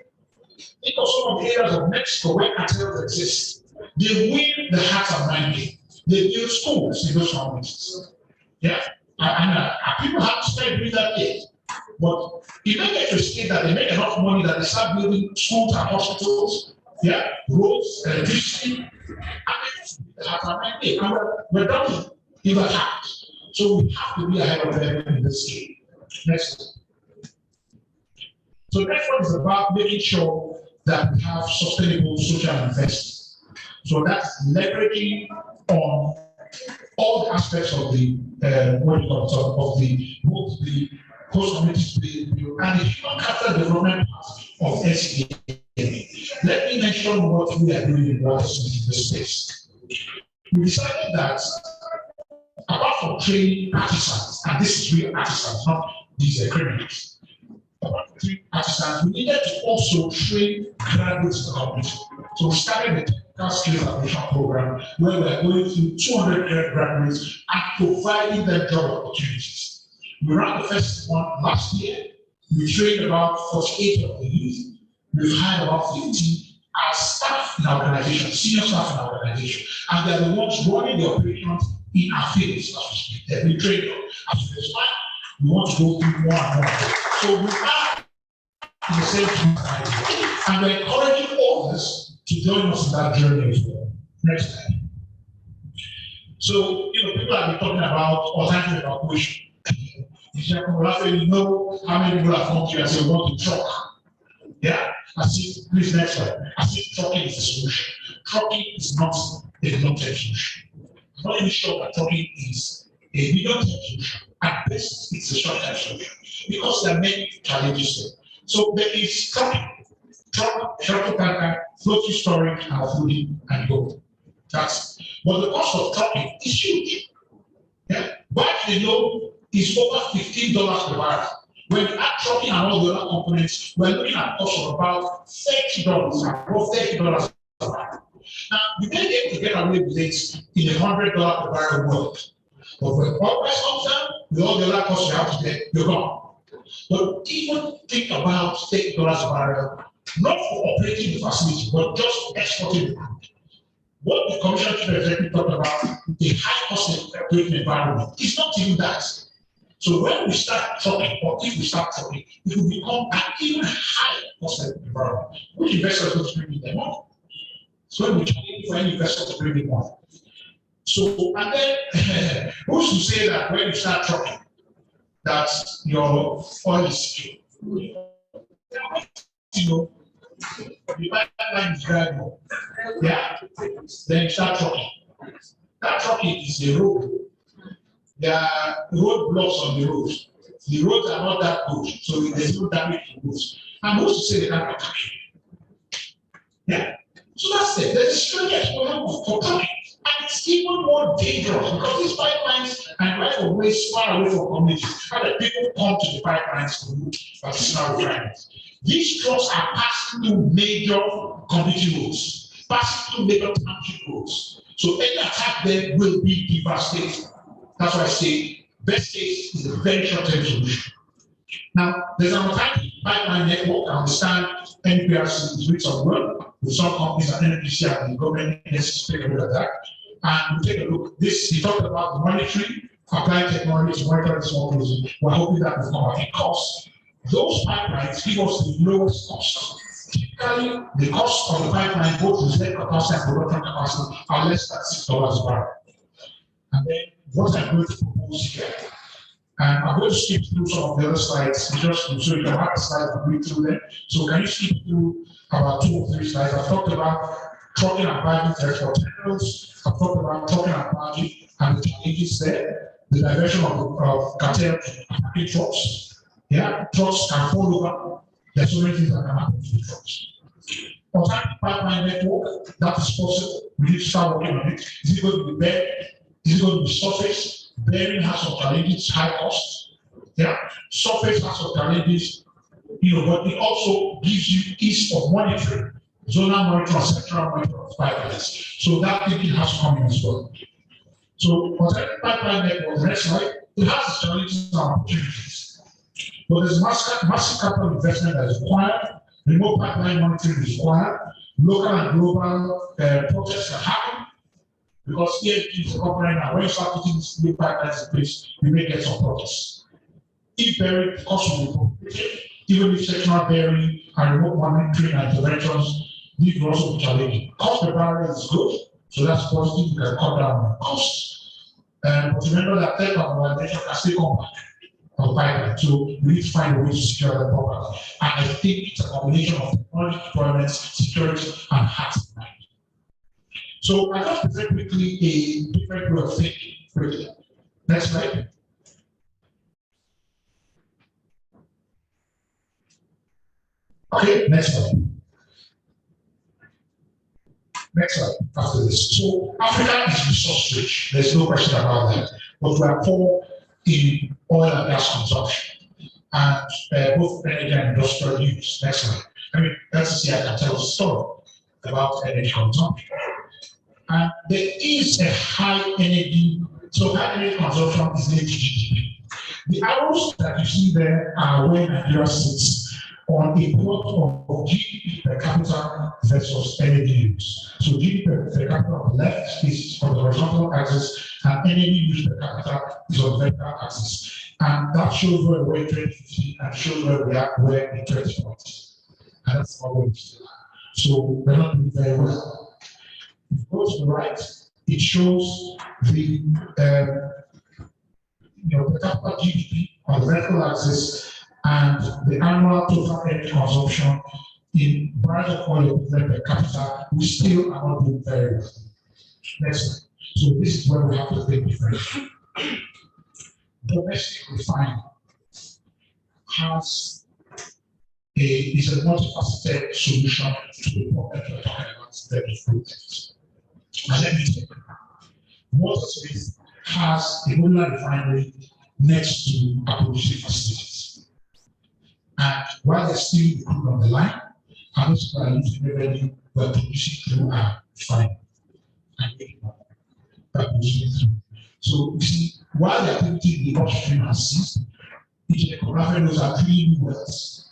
Think of some of the areas of Mexico where cartels exist. They win the hearts and mind game. They build schools in those communities. And people have to start doing that yet. But if they get to a state that they make enough money that they start building schools and hospitals, roads, electricity, and we're done if that happens. So we have to be ahead of them in this game. Next one. So next one is about making sure that we have sustainable social investing. So that's leveraging on all aspects of the both the host communities and the human capital development of SCA. Let me mention what we are doing in this space. We decided that apart from training artisans, and this is real artisans, not these criminals, apart from training artisans, we needed to also train graduates in the community. So we started the technical skills acquisition program where we are going through 200 graduates and providing them job opportunities. We ran the first one last year. We trained about 48 of the youth. We've hired about 50 as staff in our organization, senior staff in our organization, and they're the ones running the operations in our fields. They've been trained on. As we expand, we want to go through more and more. So we are in the same time, and we're encouraging others to join us in that journey as well. Next slide. So, people have been talking about alternative evacuation. You know how many people have come to you and say, we want to truck. I see, please next slide. I see trucking is the solution. Trucking is not a long-term solution. I'm not even sure that trucking is a medium-term solution. At best, it's a short-term solution because there are many challenges there. So there is trucking, shuttle tanker, floating storage, and offloading and go. But the cost of trucking is huge. But is over $15 per barrel. When you add trucking and all the other components, we're looking at a cost of about $30, above $30 per barrel. Now, we may be able to get away with it in a $100 per barrel world. But when oil price comes down, with all the other costs you have to get, you're gone. But even think about $30 per barrel, not for operating the facility, but just exporting the crude. What the Commission Chief Executive talked about, the high cost operating environment, is not even that. So when we start trucking, or if we start trucking, it will become an even higher cost environment, which investors don't bring in their money. So we challenge for any investor to bring in money. So, and then, who's to say that when you start trucking, that your oil is secure? The pipeline is very low. Then you start trucking. That trucking is a road. There are roadblocks on the roads. The roads are not that good, so there's no damage to roads. And who's to say they can't attack you? So that's it. There's a strange explanation for trucking. And it's even more dangerous because these pipelines are right away far away from communities. How the people come to the pipelines to look at artisanal refineries. These trucks are passing through major community roads, passing through major township roads. So any attack there will be devastating. That's why I say best case is a very short-term solution. Now, there's an alternative pipeline network. I understand NPRC is doing some work with some companies and NPC and the government needs to take a look at that. And we take a look. This, he talked about the monitoring, applying technology to monitor this more closely. We're hoping that will come at a cost. Those pipelines give us the lowest cost. Typically, the cost of the pipeline, both the net capacity and production capacity, are less than $6 a barrel. And then what I'm going to propose here, and I'm going to skip through some of the other slides, just so you can have the slides and read through them. So can you skip through about 2 or 3 slides? I've talked about trucking and bagging transport terminals. I've talked about trucking and bagging and the challenges there, the diversion of cartel packing trucks. Yeah, trucks can fall over. There's so many things that can happen to the trucks. Alternative pipeline network, that is possible. We need to start working on it. Is it going to be buried? Is it going to be surface? Bearing has some challenges, high cost. Yeah, surface has some challenges, but it also gives you ease of monitoring, zonal monitoring, central monitoring of pipelines. So that thinking has to come in as well. So alternative pipeline network, the next slide, it has its challenges and opportunities. But there's massive capital investment that is required, remote pipeline monitoring is required, local and global projects can happen, because EFP is operating, and when you start putting these new pipelines in place, you may get some projects. If buried, the cost will be complicated, even if sectional burying and remote monitoring and interventions, these will also be challenging. Cost per barrel is good, so that's positive, you can cut down on costs. But remember that tech organization can still come back on the pipeline, so we need to find a way to secure the properly. And I think it's a combination of technology deployment, security, and heart and mind. So I just present quickly a different way of thinking. Next slide. Okay, next slide. Next slide after this. So Africa is resource rich. There's no question about that. But we are poor in oil and gas consumption and both energy and industrial use. Next slide. I mean, Lcci can tell a story about energy consumption. And there is a high energy, so high energy consumption is linked to GDP. The arrows that you see there are where Nigeria sits on a plot of GDP per capita versus energy use. So GDP per capita on the left is on the horizontal axis, and energy use per capita is on the vertical axis. And that shows where we were in 2050 and shows where we are in 2040. And that's how we still are. So we're not doing very well. If you go to the right, it shows the per capita GDP on the vertical axis and the annual total energy consumption in barrels of oil equivalent per capita. We still are not doing very well. Next slide. So this is where we have to think differently. Domestic refining is a multifaceted solution to the problem we're talking about instead of projects. And let me tell you, Waterspace has a modular refinery next to a producing facilities. And while there's still the crude on the line, and those are using revenue, we're producing through our refinery and making money by producing through. So you see, while the activity in the upstream has ceased, the refineries are drilling wells.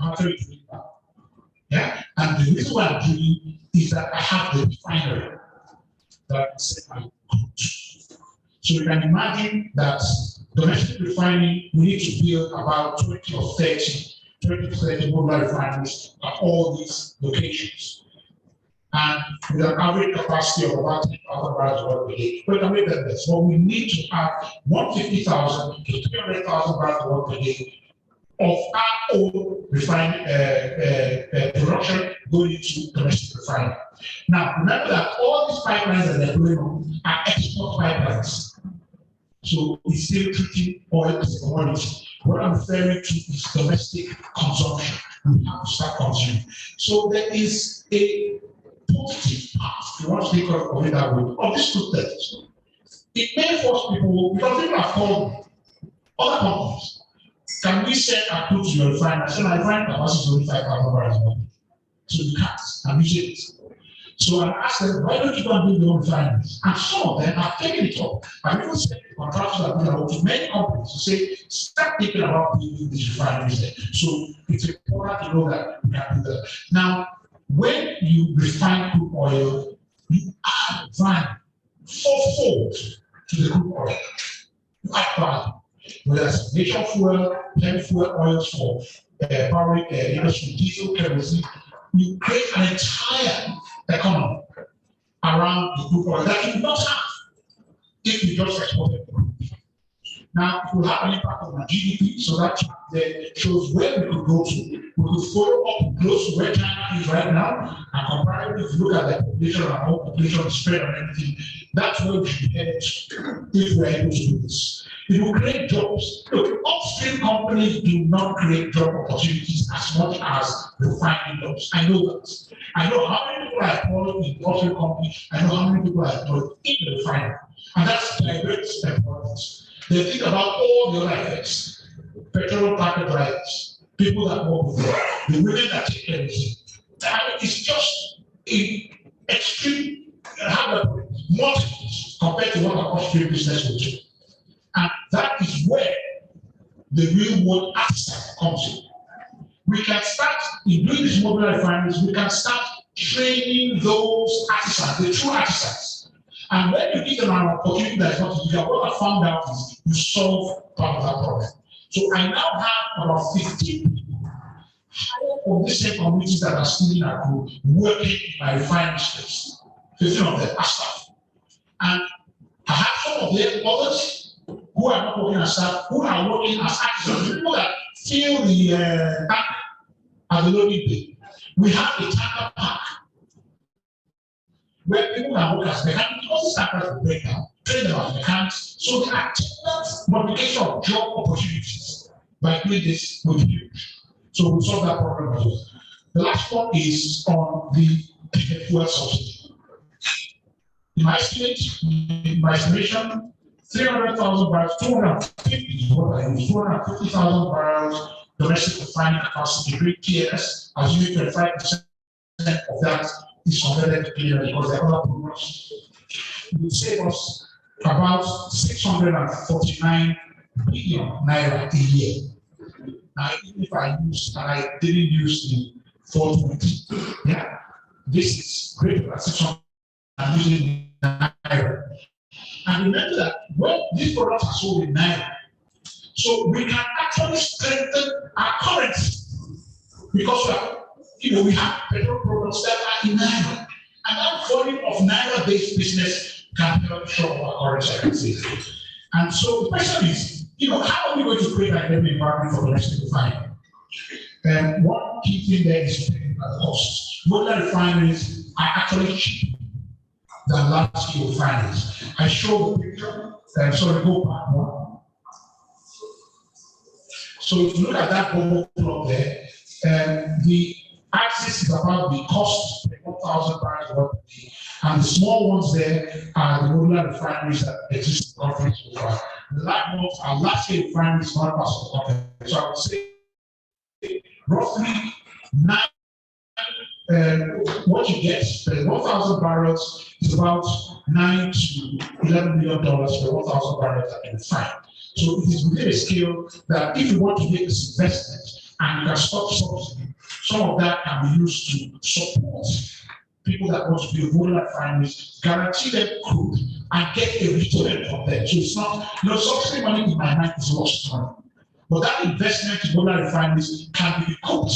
After it drilling back. Yeah, and the reason why I'm drilling is that I have the refinery that is set my crude. So you can imagine that domestic refining, we need to build about 20 to 30 modular refineries at all these locations. And with an average capacity of about 10,000 barrels of oil per day. We can make that less. But we need to have 150,000 to 300,000 barrels of oil per day of our own refining production going into domestic refining. Now, remember that all these pipelines that they're going on are export pipelines. So it's still treating oil as a commodity. What I'm referring to is domestic consumption. We have to start consuming. So there is a positive part, if you want to think of it that way, of this two things. It may force people, because people have called other companies, can we send our crude to your refinery? I said, my refinery capacity is only 5,000 barrels a month. So you can't, and you it. So I asked them, why don't you go and build your own refineries? And some of them have taken it up. I've even sent contractors that go to many companies to say, start thinking about building these refineries there. So it's important to know that we can do that. Now, when you refine crude oil, you add value fourfold to the crude oil. You add value. Whether it's natural fuel, heavy fuel oils for powering industry, diesel, kerosene, you create an entire economy around the crude oil that you do not have if you just exported the crude. Now, it will have an impact on our GDP, so that shows where we could go to. We could follow up close to where China is right now, and comparatively, if you look at the population and how population is spread and everything, that's where we should be headed if we're able to do this. It will create jobs. Look, upstream companies do not create job opportunities as much as refining jobs. I know that. I know how many people are employed in the upstream company. I know how many people are employed in the refinery. And that's direct employment. They think about all the other effects. Petrol tanker drivers, people that work with them, the women that take care of it. It's just an extreme, multiples compared to what our upstream business will do. And that is where the real world artisan comes in. We can start, in doing these modular refineries, we can start training those artisans, the true artisans. And when you give them an opportunity that is not to do that, what I found out is you solve part of that problem. So I now have about 15 people hired from the same communities that are still in our group working in my refinery space. 15 of them are staff. And I have some of them others who are not working as staff, who are working as artisans, people that fill the tank at the loading bay. We have a tanker park where people are working as mechanics, because the tankers will break down, train them as mechanics. So the attendant multiplication of job opportunities by doing this will be huge. So we'll solve that problem as well. The last one is on the fuel subsidy. In my estimation, 300,000 barrels, 250 is what I use, 250,000 barrels domestic refining capacity, great TS, assuming 25% of that is converted to cleaner because there are other programs. It will save us about 649 billion naira a year. Now, even if I use, and I didn't use the 420, yeah, this is greater than 600, I'm using naira. And remember that when these products are sold in naira, so we can actually strengthen our currency because we have petrol products that are in naira, and that volume of naira-based business can help show our currency. And so the question is, how are we going to create an economic environment for domestic refining? And one key thing there is to think about costs. Modular refineries are actually cheaper than large-scale refineries. I show the picture. Go back one. So if you look at that bubble plot there, the axis is about the cost per 1,000 barrels per day, and the small ones there are the modular refineries that exist in the country so far. The large ones are large-scale refineries, not parts of the country. So I would say roughly what you get per 1,000 barrels is about $9 to $11 million per 1,000 barrels that you refine. So it is within a scale that if you want to make this investment and you can stop subsidy, some of that can be used to support people that want to build modular refineries, guarantee them crude, and get a return from them. So it's not, subsidy money in my mind is lost money. But that investment in modular refineries can be recouped.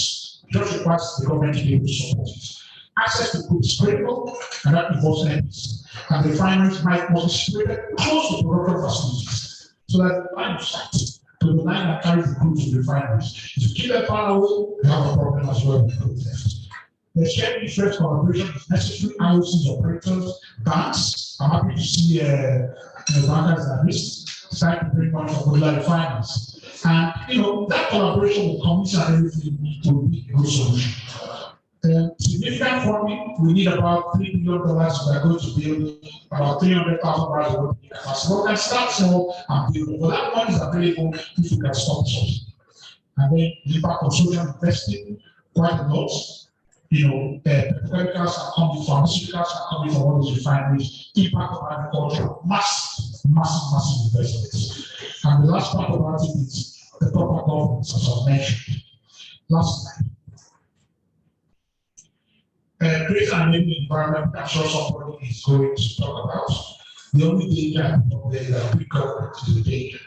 Just requires the government to be able to support it. Access to crude is critical, and that involves energy. And the refineries must be situated close to production facilities, so that the line of sight to the line that carries the crude to the refineries. If you keep that far away, you have a problem as well with crude theft. The shared interest collaboration is necessary. IOC's operators, banks. I'm happy to see bankers like this start to bring money for modular refineries. And that collaboration with commission and everything will be a good solution. Significant 2040, we need about $3 billion. We are going to build about 300,000 barrels of oil capacity. We can start small and build. But that money is available if we can stop something. And then the impact of social investing, quite a lot. Petrochemicals are coming, pharmaceuticals are coming from all those refineries, impact of agriculture, massive investments. And the last part about it is the proper governance, as I mentioned. Last slide. Great and enabling environment, I'm sure somebody is going to talk about. The only danger of the big government is the danger,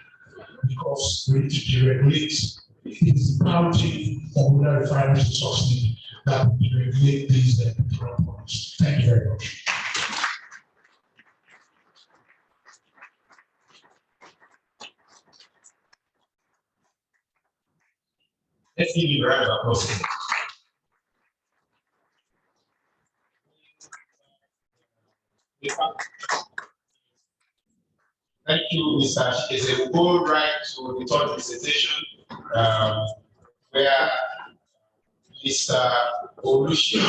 because we need to deregulate. It is imperative for Modular Refineries to succeed that we regulate these different points. Thank you very much.
Let's give you a round of applause. Thank you, Mr. Shikese. We'll go right to the third presentation, where Mr. Olushi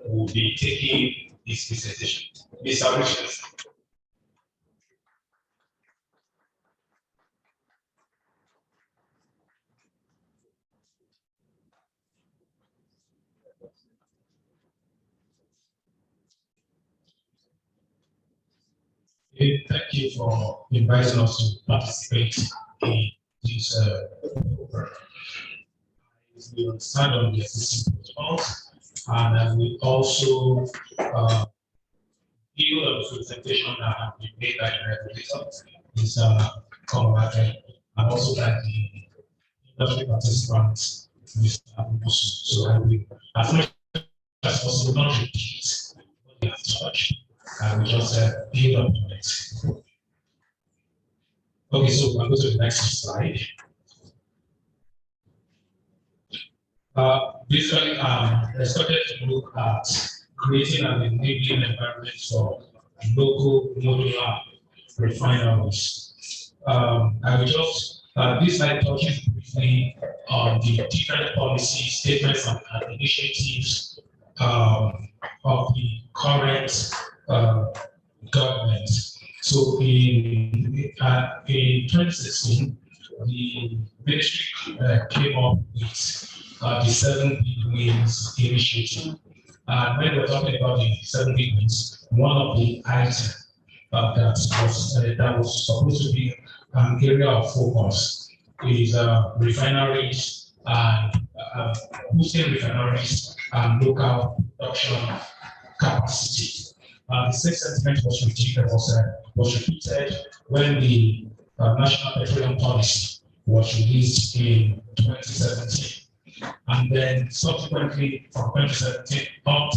will be taking this presentation. Mr. Olushi. Thank you for inviting us to participate in this program. We will stand on the existing protocols, and I will also build on the presentation that have been made by the regulator, Mr. Komabake, and also by the industry participants, Mr. Abubusu. So I will, as much as possible, not repeat what they have touched. I will just build up on it. Okay, so I'll go to the next slide. Basically, I started to look at creating an enabling environment for local modular refineries. I will just, this slide touches briefly on the different policy statements and initiatives of the current government. So in 2016, the ministry came up with the 7 big wins initiative. And when we're talking about the 7 big wins, one of the items that was supposed to be an area of focus is refineries and boosting refineries and local production capacity. The same sentiment was repeated when the National Petroleum Policy was released in 2017. And then subsequently from 2017 on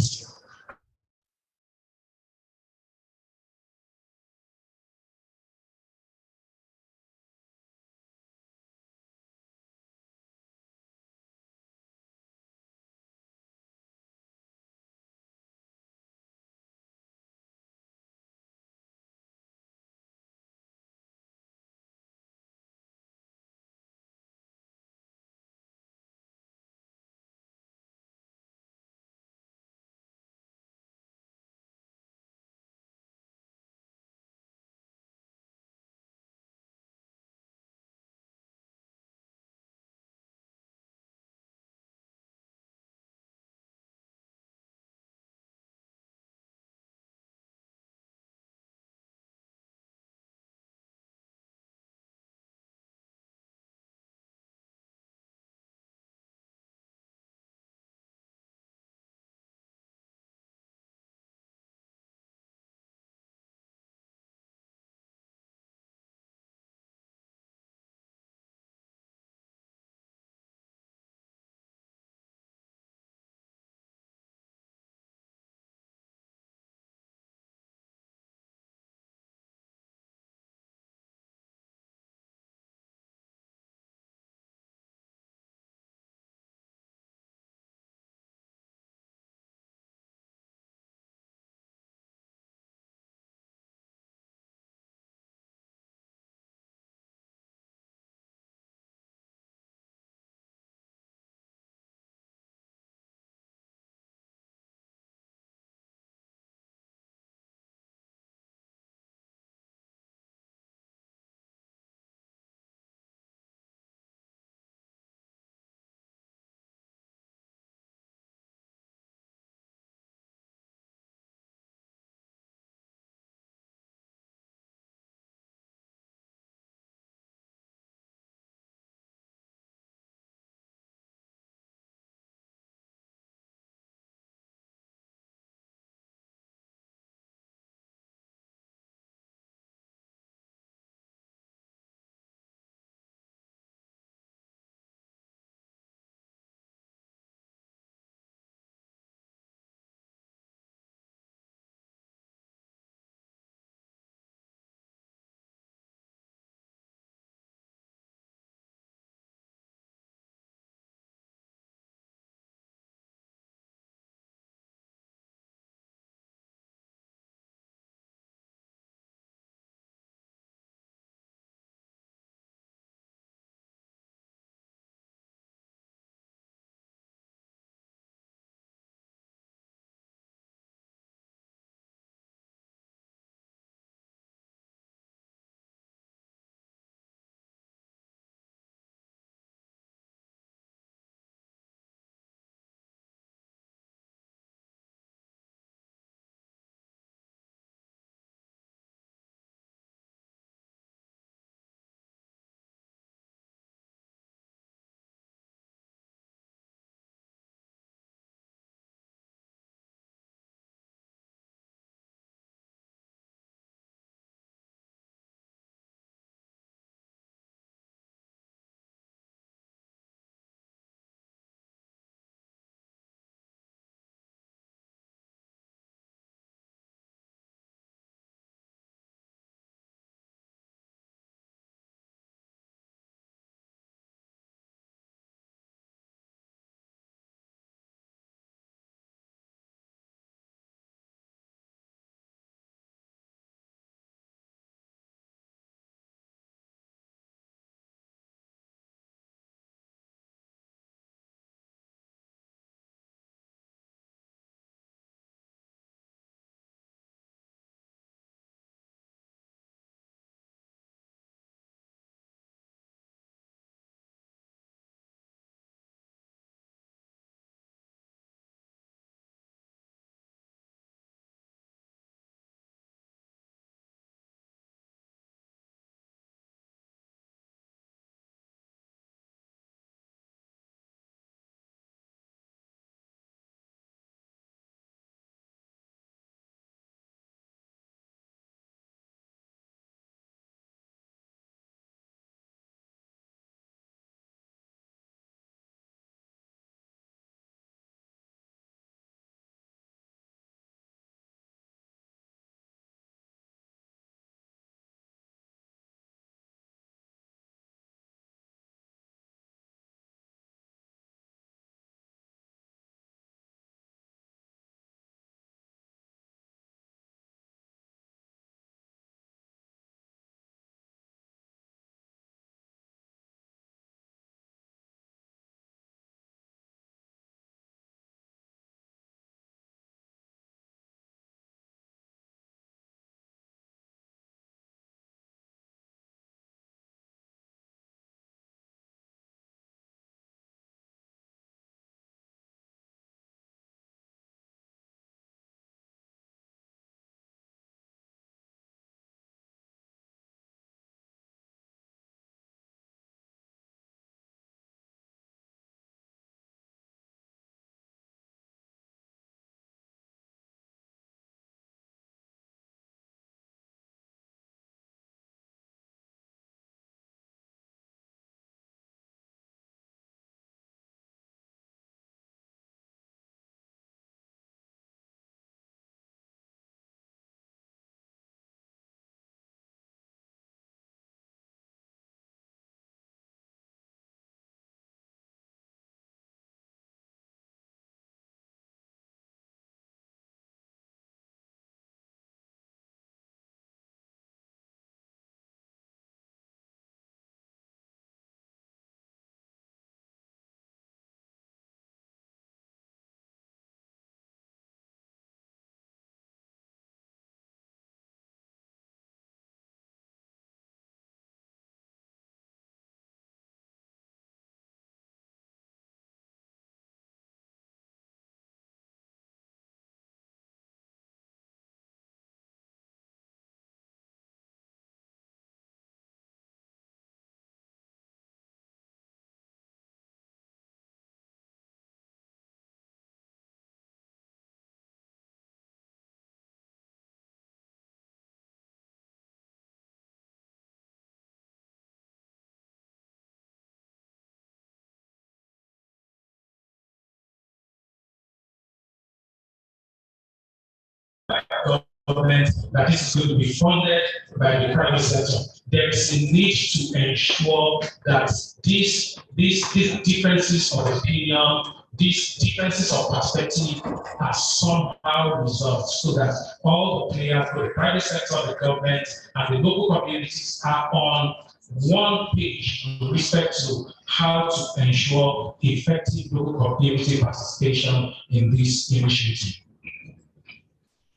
government, that this is going to be funded by the private sector. There is a need to ensure that these differences of opinion, these differences of perspective are somehow resolved so that all the players, the private sector, the government, and the local communities are on one page with respect to how to ensure effective local community participation in this initiative.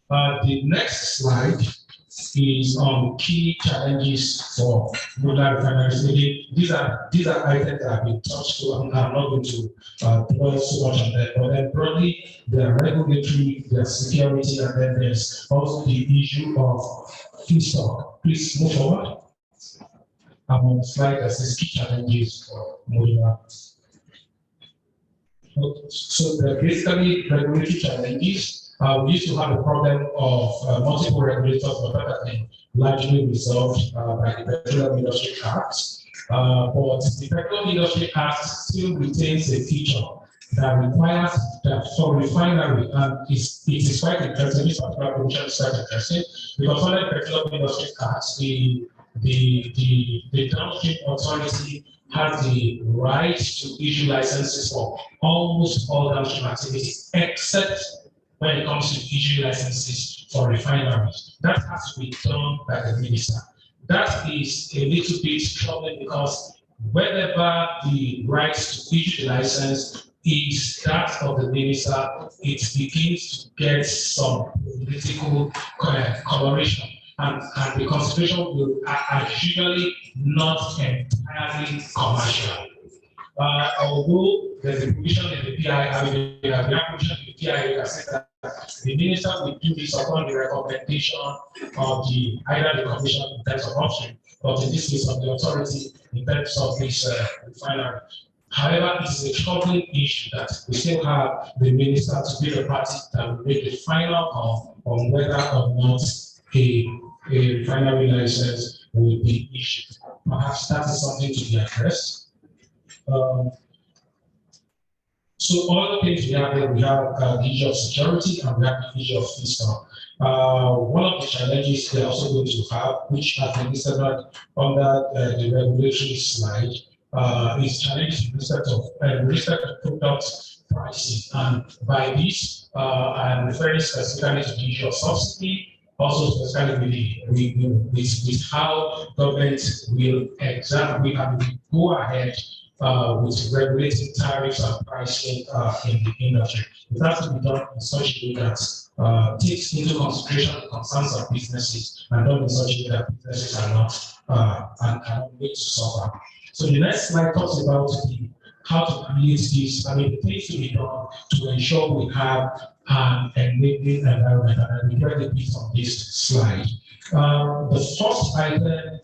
The next slide is on key challenges for modular refineries. These are items that have been touched on. I'm not going to dwell so much on that, but then broadly, there are regulatory, there's security, and then there's also the issue of feedstock. Please move forward. I'm on the slide that says key challenges for modular. So there are basically regulatory challenges. We used to have a problem of multiple regulators, but that has been largely resolved by the Petroleum Industry Act. But the Petroleum Industry Act still retains a feature that requires that for refinery, and it is quite interesting, this particular provision is quite interesting, because under the Petroleum Industry Act, the downstream authority has the right to issue licenses for almost all downstream activities, except when it comes to issuing licenses for refineries. That has to be done by the minister. That is a little bit troubling because whenever the right to issue the license is that of the minister, it begins to get some political coloration. And the consideration are usually not entirely commercial. Although there's a provision in the PI, the provision in the PI that says that the minister will do this upon the recommendation of either the commission in terms of option, but in this case of the authority in terms of this refinery. However, it is a troubling issue that we still have the minister to be the party that will make the final call on whether or not a refinery license will be issued. Perhaps that is something to be addressed. So all the things we have there, we have the issue of security and we have the issue of fiscal. One of the challenges they're also going to have, which has been listed under the regulatory slide, is challenges with respect to product pricing. And by this, I'm referring specifically to the issue of subsidy, also specifically with how government will go ahead with regulating tariffs and pricing in the industry. It has to be done in such a way that takes into consideration the concerns of businesses and done in such a way that businesses are not made to suffer. So the next slide talks about how to create this. I mean, the things to be done to ensure we have an enabling environment, and I will get a piece on this slide. The first item,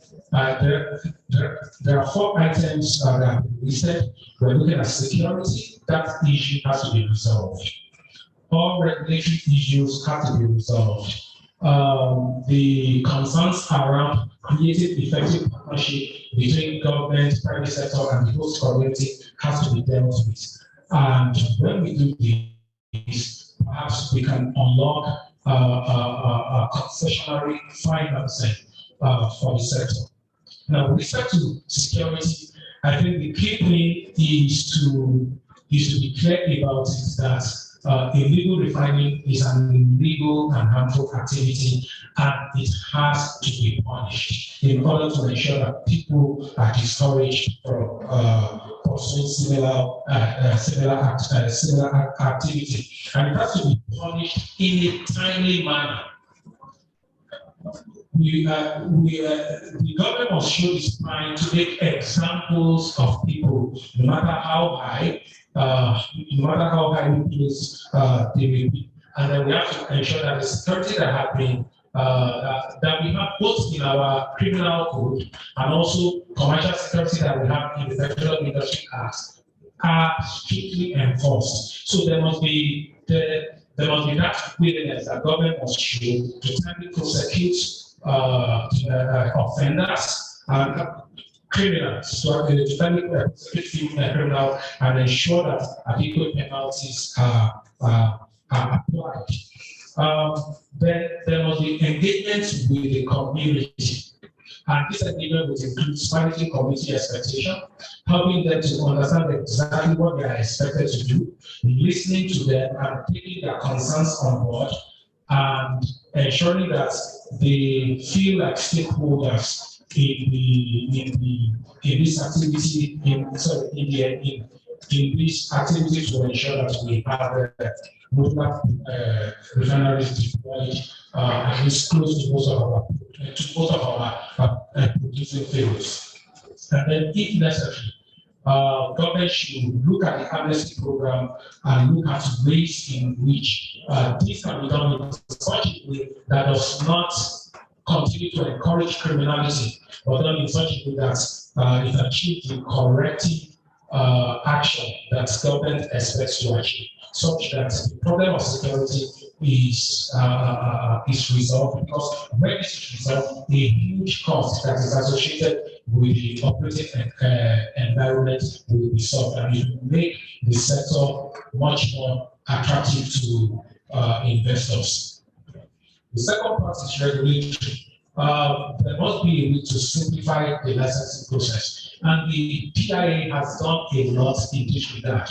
there are 4 items that have been listed. We're looking at security. That issue has to be resolved. All regulatory issues have to be resolved. The concerns around creating effective partnership between government, private sector, and the host community has to be dealt with. And when we do this, perhaps we can unlock a concessionary financing for the sector. Now, with respect to security, I think the key thing is to be clear about it that illegal refining is an illegal and harmful activity, and it has to be punished in order to ensure that people are discouraged from pursuing similar activity, and it has to be punished in a timely manner. The government must show its mind to make examples of people, no matter how high we place they may be. And then we have to ensure that the security that have been that we have both in our criminal code and also commercial security that we have in the Petroleum Industry Act are strictly enforced. So there must be that willingness that government must show to timely prosecute offenders and criminals, to timely prosecute criminals and ensure that adequate penalties are applied. Then with the community. And this agreement would include managing community expectation, helping them to understand exactly what they are expected to do, listening to them and taking their concerns on board, and ensuring that they feel like stakeholders in this activity, in this activity to ensure that we have modular refineries deployed and it's close to most of our producing fields. And then, if necessary, government should look at the amnesty program and look at ways in which this can be done in such a way that does not continue to encourage criminality, but done in such a way that it achieves the corrective action that government expects to achieve, such that the problem of security is resolved, because when it is resolved, a huge cost that is associated with the operating environment will be solved, and it will make the sector much more attractive to investors. The second part is regulatory. There must be a way to simplify the licensing process, and the PIA has done a lot in this regard.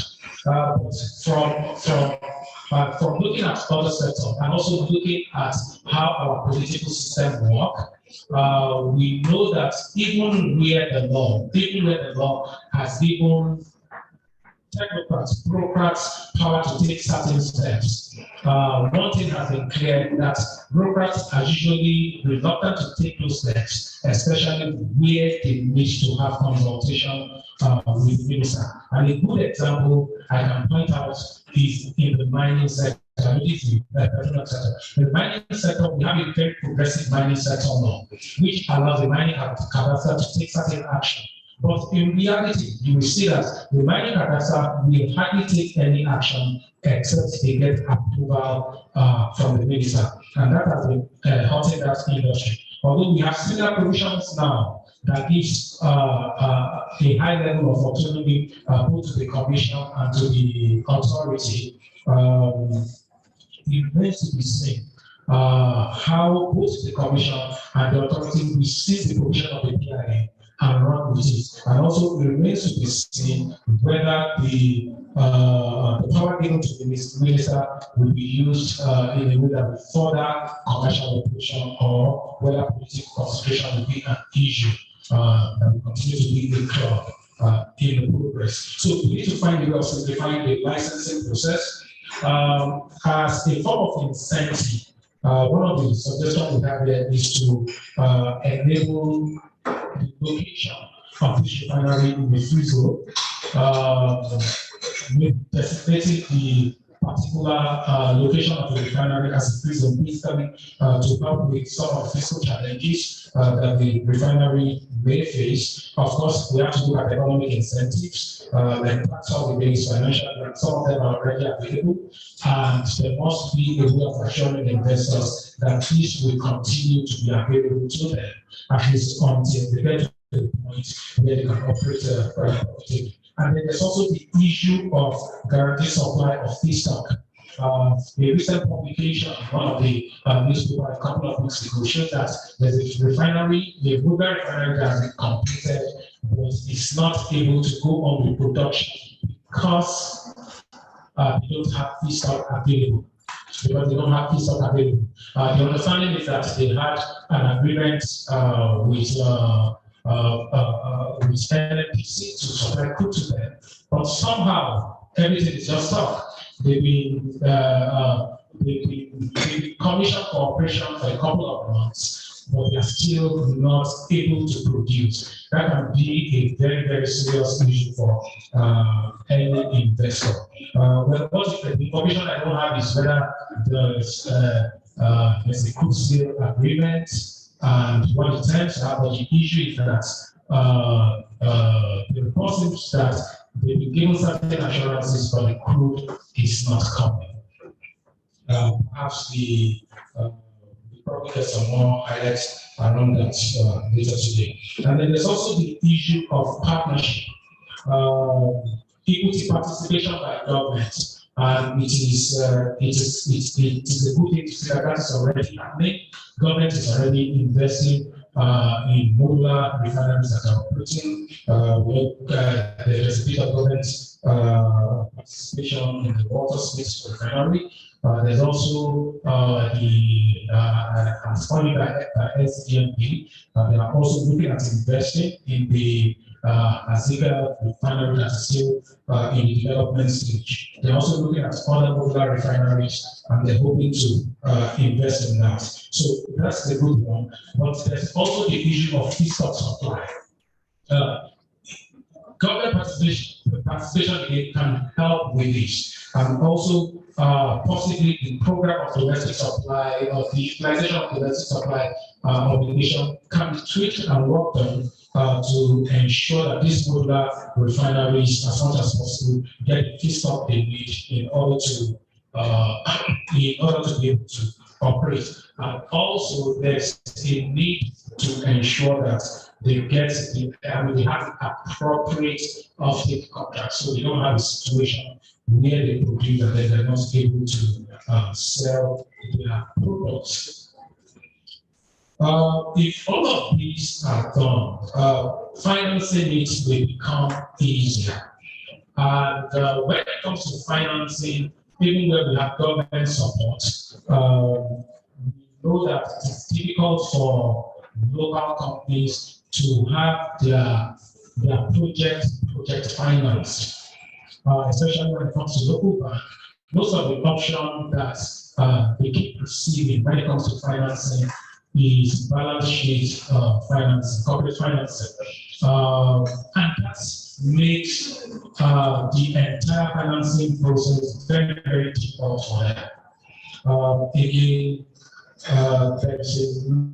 But from looking at other sectors and also looking at how our political system works, we know that even where the law has given technocrats, bureaucrats power to take certain steps, one thing has been clear, that bureaucrats are usually reluctant to take those steps, especially where they need to have consultation with the minister. And a good example I can point out is in the mining sector. In the mining sector, we have a very progressive mining sector law, which allows the mining cadastre to take certain action. But in reality, you will see that the mining cadastre will hardly take any action except they get approval from the minister. And that has been hurting that industry. Although we have similar provisions now that gives a high level of autonomy both to the commission and to the authority, it remains to be seen how both the commission and the authority will seize the provision of the PIA and run with it. And also it remains to be seen whether the power given to the minister will be used in a way that will further commercial operation, or whether political consideration will be an issue that will continue to be a club in the progress. So we need to find a way of simplifying the licensing process as a form of incentive. One of the suggestions we have here is to enable the location of this refinery in the free zone, designating the particular location of the refinery as a free zone, basically to help with some of the fiscal challenges that the refinery may face. Of course, we have to look at economic incentives, like tax holidays, financial grants. Some of them are already available, and there must be a way of assuring investors that this will continue to be available to them, at least until they get to the point where they can operate profitably. And then there's also the issue of guaranteed supply of feedstock. A recent publication, one of the newspapers a couple of weeks ago, showed that there's a refinery, the Modular Refinery that has been completed, but it's not able to go on with production because they don't have feedstock available. Because they don't have feedstock available. The understanding is that they had an agreement with NNPC to supply crude to them, but somehow everything is just stuck. They've been commissioned for operation for a couple of months, but they are still not able to produce. That can be a very, very serious issue for any investor. Well, the information I don't have is whether there's a crude sale agreement and what it terms are, but the issue is that the report seems that they've been given certain assurances, but the crude is not coming. Perhaps we probably get some more highlights around that later today. And then there's also the issue of partnership, equity participation by government. And it is a good thing to see that is already happening. Government is already investing in modular refineries that are operating. There is a bit of government participation in the water space refinery. There's also as funded by SDMP. They are also looking at investing in the Azika refinery that is still in the development stage. They're also looking at other modular refineries, and they're hoping to invest in that. So that's the good one. But there's also the issue of feedstock supply. Government participation can help with this, and also possibly the program of domestic supply or the utilization of domestic supply obligation can be tweaked and worked on to ensure that these modular refineries, as much as possible, get the feedstock they need in order to be able to operate. And also, there's a need to ensure that they have appropriate offtake contracts, so they don't have a situation where they produce and then they're not able to sell their products. If all of these are done, financing it will become easier. And when it comes to financing, even where we have government support, we know that it's difficult for local companies to have their project financed, especially when it comes to local bank. Most of the options that they keep receiving when it comes to financing is balance sheet financing, corporate financing, and that makes the entire financing process very, very difficult for them. Again, there's a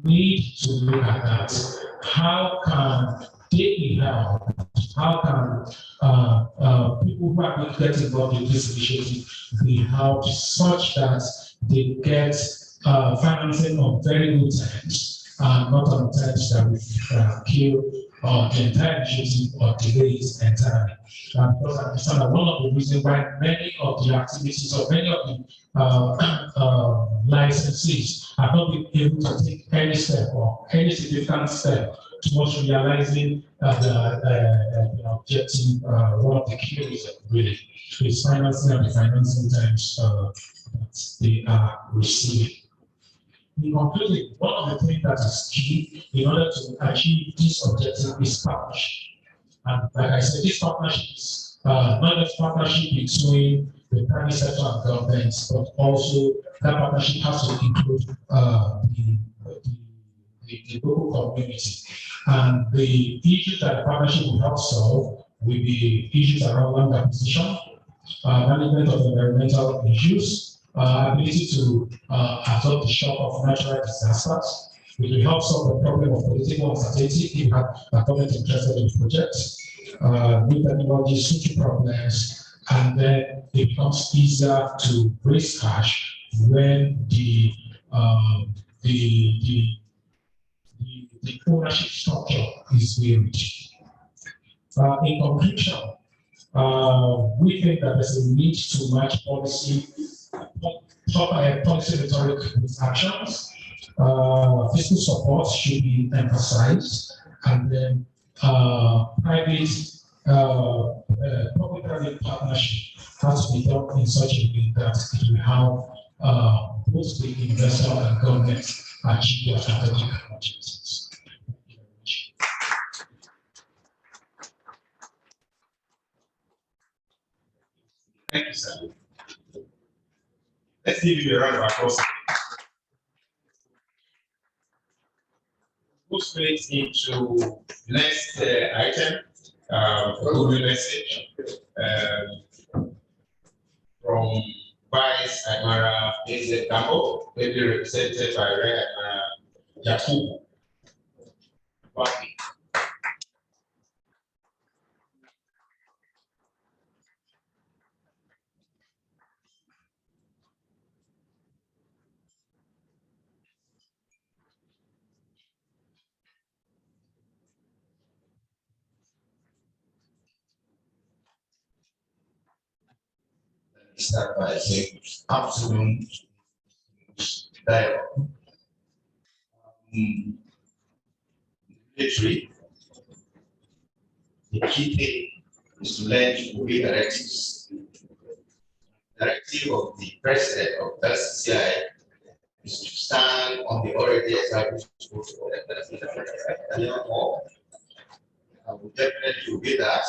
need to look at that. How can they be helped? How can people who are going to get involved in this initiative be helped such that they get financing on very good terms, not on terms that will kill the entire initiative or delay it entirely? Because I understand that one of the reasons why many of the activities or many of the licensees have not been able to take any step or any significant step towards realizing the objective, one of the key reasons really is financing and the financing terms that they are receiving. In conclusion, one of the things that is key in order to achieve this objective is partnership. And like I said, this partnership is not just partnership between the private sector and governments, but also that partnership has to include the local community. And the issues that the partnership will help solve will be issues around land acquisition, management of environmental issues, ability to absorb the shock of natural disasters. It will help solve the problem of political uncertainty if you have a government interested in projects, new technology, switching problems, and then it becomes easier to raise cash when the ownership structure is varied. In conclusion, we think that there's a need to match policy rhetoric with actions. Fiscal support should be emphasized, and then public-private partnership has to be done in such a way that it will help both the investor and government achieve their strategic objectives.
Thank you, sir. Let's give you a round of applause. Go straight into next item, good message from Vice Admiral AZ Tambo, represented by Rear Admiral Yakubu. start by saying afternoon dialogue. Literally, the key thing is to learn to obey directives. Directive of the president of Lcci is to stand on the already established protocol. Therefore, I will definitely obey that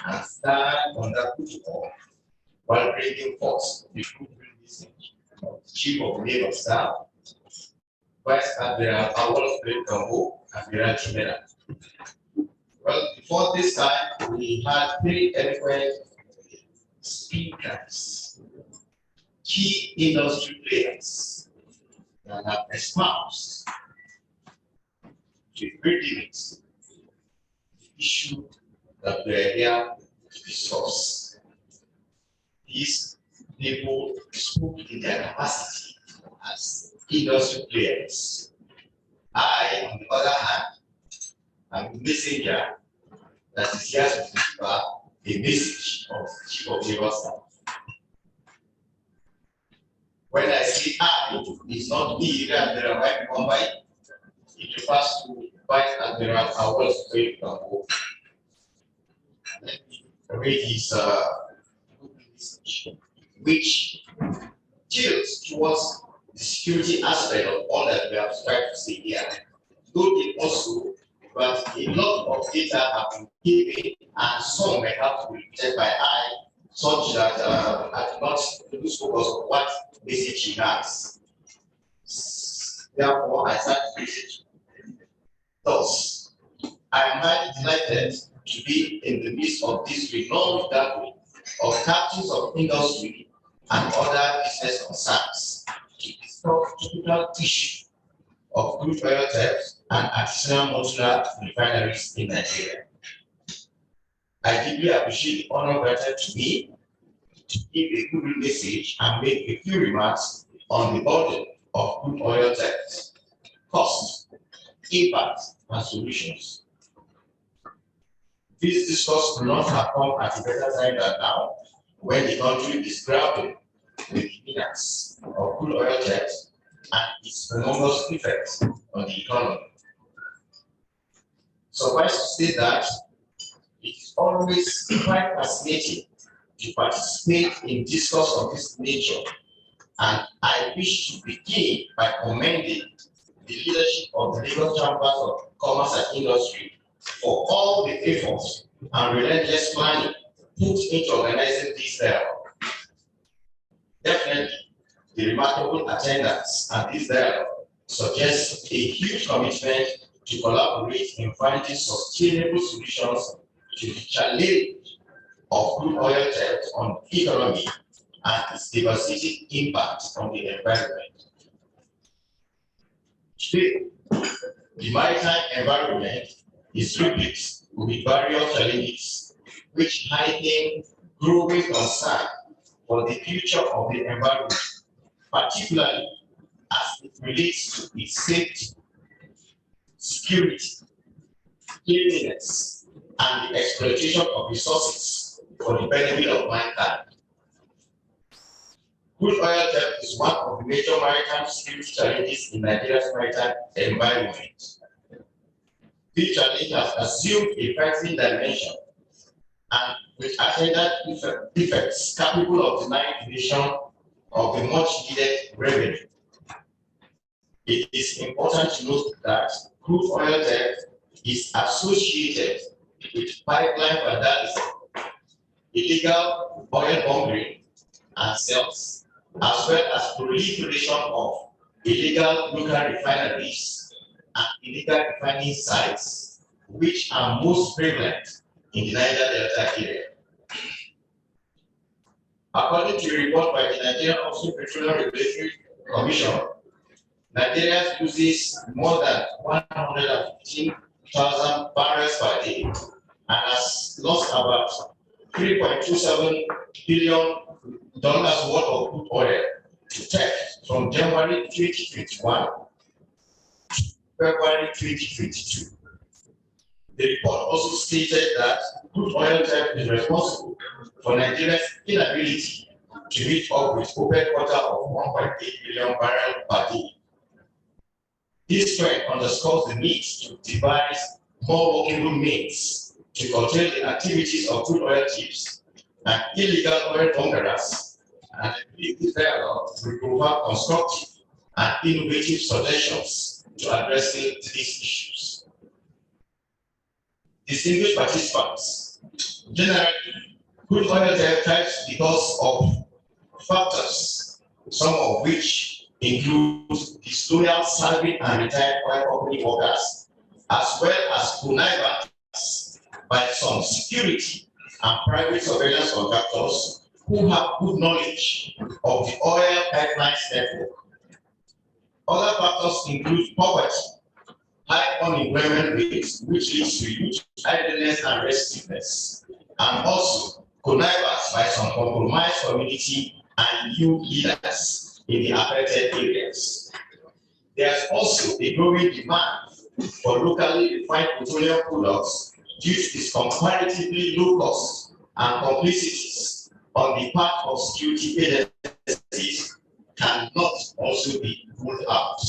and stand on that protocol while bringing forth the full message of the Chief of Naval Staff, Vice Admiral Awol Gambo, and Admiral Chimera. Well, before this time, we had very eloquent speakers, key industry players that have espoused to great limits the issue that we are here to discuss. These people spoke in their capacity as industry players. I, on the other hand, am a messenger that is here to deliver a message of the Chief of Naval Staff. When I say I, it's not me, Admiral Mike Bombay. It refers to Vice Admiral Awol Gambo. Let me read his message, which tilts towards the security aspect of all that we have tried to say here. Though it also, but a lot of data have been given, and some may have to be repeated by I, such that I do not lose focus on what message he has. Therefore, I start the message. Thus, I am highly delighted to be in the midst of this renowned gathering of captains of industry and other business concerns to discuss the total issue of crude oil theft and artisanal modular refineries in Nigeria. I deeply appreciate the honor granted to me to give a good message and make a few remarks on the burden of crude oil theft, costs, impact, and solutions. This discourse could not have come at a better time than now, when the country is grappling with the menace of crude oil theft and its enormous effects on the economy. Suffice to say that it is always quite fascinating to participate in discourse of this nature, and I wish to begin by commending the leadership of the Lagos Chambers of Commerce and Industry for all the efforts and relentless planning put into organizing this dialogue. Definitely, the remarkable attendance at this dialogue suggests a huge commitment to collaborate in finding sustainable solutions to the challenge of crude oil theft on the economy and its devastating impact on the environment. Today, the maritime environment is riddled with various challenges which heighten growing concern for the future of the environment, particularly as it relates to its safety, security, cleanliness, and the exploitation of resources for the benefit of mankind. Crude oil theft is one of the major maritime security challenges in Nigeria's maritime environment. This challenge has assumed a frightening dimension, and with attendant effects capable of denying the nation of the much needed revenue. It is important to note that crude oil theft is associated with pipeline vandalism, illegal oil bunkering and sales, as well as proliferation of illegal local refineries and illegal refining sites, which are most prevalent in the Niger Delta area. According to a report by the Nigerian Upstream Petroleum Regulatory Commission, Nigeria uses more than 115,000 barrels per day and has lost about $3.27 billion worth of crude oil to theft from January 2021 to February 2022. The report also stated that crude oil theft is responsible for Nigeria's inability to meet up with OPEC quota of 1.8 million barrels per day. This trend underscores the need to devise more workable means to control the activities of crude oil thieves and illegal oil bunkerers, and the dialogue will provide constructive and innovative solutions to addressing these issues. Distinguished participants, generally, crude oil thefts because of factors, some of which include disloyal salaried and retired oil company workers, as well as connivance by some security and private surveillance contractors who have good knowledge of the oil pipelines network. Other factors include poverty, high unemployment rates, which leads to youth idleness and restlessness, and also connivance by some compromised community and new leaders in the affected areas. There's also a growing demand for locally refined petroleum products due to its comparatively low cost and complicities on the part of security agencies cannot also be ruled out.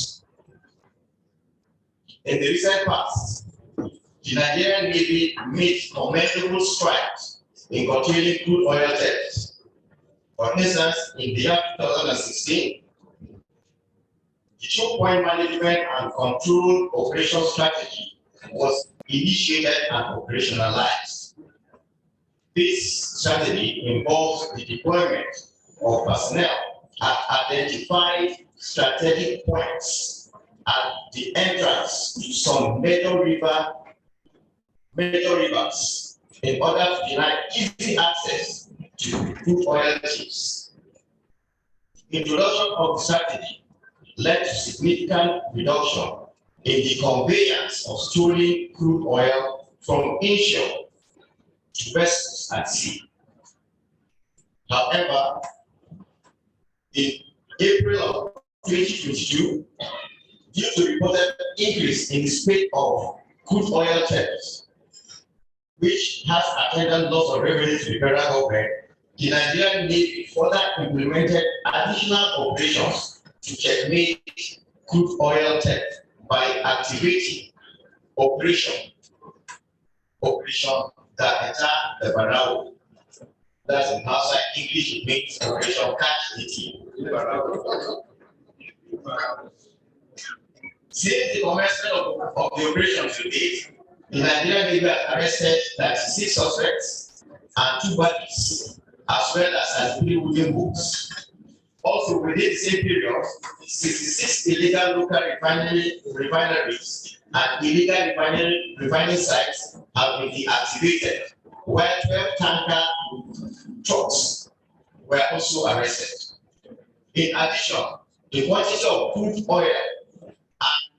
In the recent past, the Nigerian Navy made commendable strides in containing crude oil theft. For instance, in the year 2016, the 2-point management and control operation strategy was initiated and operationalized. This strategy involves the deployment of personnel at identified strategic points at the entrance to some major rivers in order to deny easy access to crude oil ships. Introduction of the strategy led to significant reduction in the conveyance of stolen crude oil from inshore to vessels at sea. However, in April of 2022, due to reported increase in the spate of crude oil theft, which has attendant loss of revenue to the federal government, the Nigerian Navy further implemented additional operations to checkmate crude oil theft by activating Operation Daketa the Barao. That's in outside English, it means Operation Catch the Thief. Since the commencement of the operation to date, the Nigerian Navy has arrested 36 suspects and 2 bodies, as well as 3 wooden boats. Also, within the same period, 66 illegal local refineries and illegal refining sites have been deactivated, while 12 tanker trucks were also arrested. In addition, the quantity of crude oil and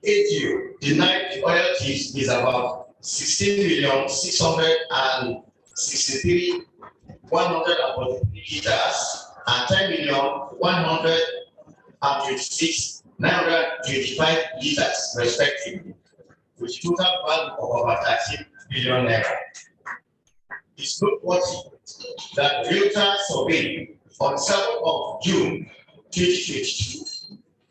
AGO denied the oil thieves is about 16,663,143 liters and 10,126,925 liters, respectively, with total value of over 13 billion naira. It's noteworthy that Reuters survey on 7th of June 2022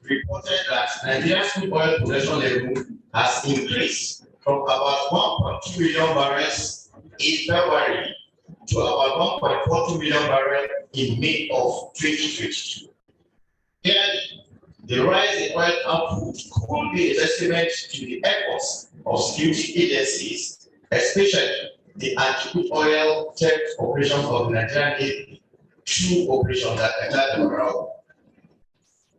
reported that Nigeria's crude oil production level has increased from about 1.2 million barrels in February to about 1.42 million barrels in May of 2022. Clearly, the rise in oil output could be a testament to the efforts of security agencies, especially the anti-crude oil theft operations of the Nigerian Navy through Operation Daketa the Barao.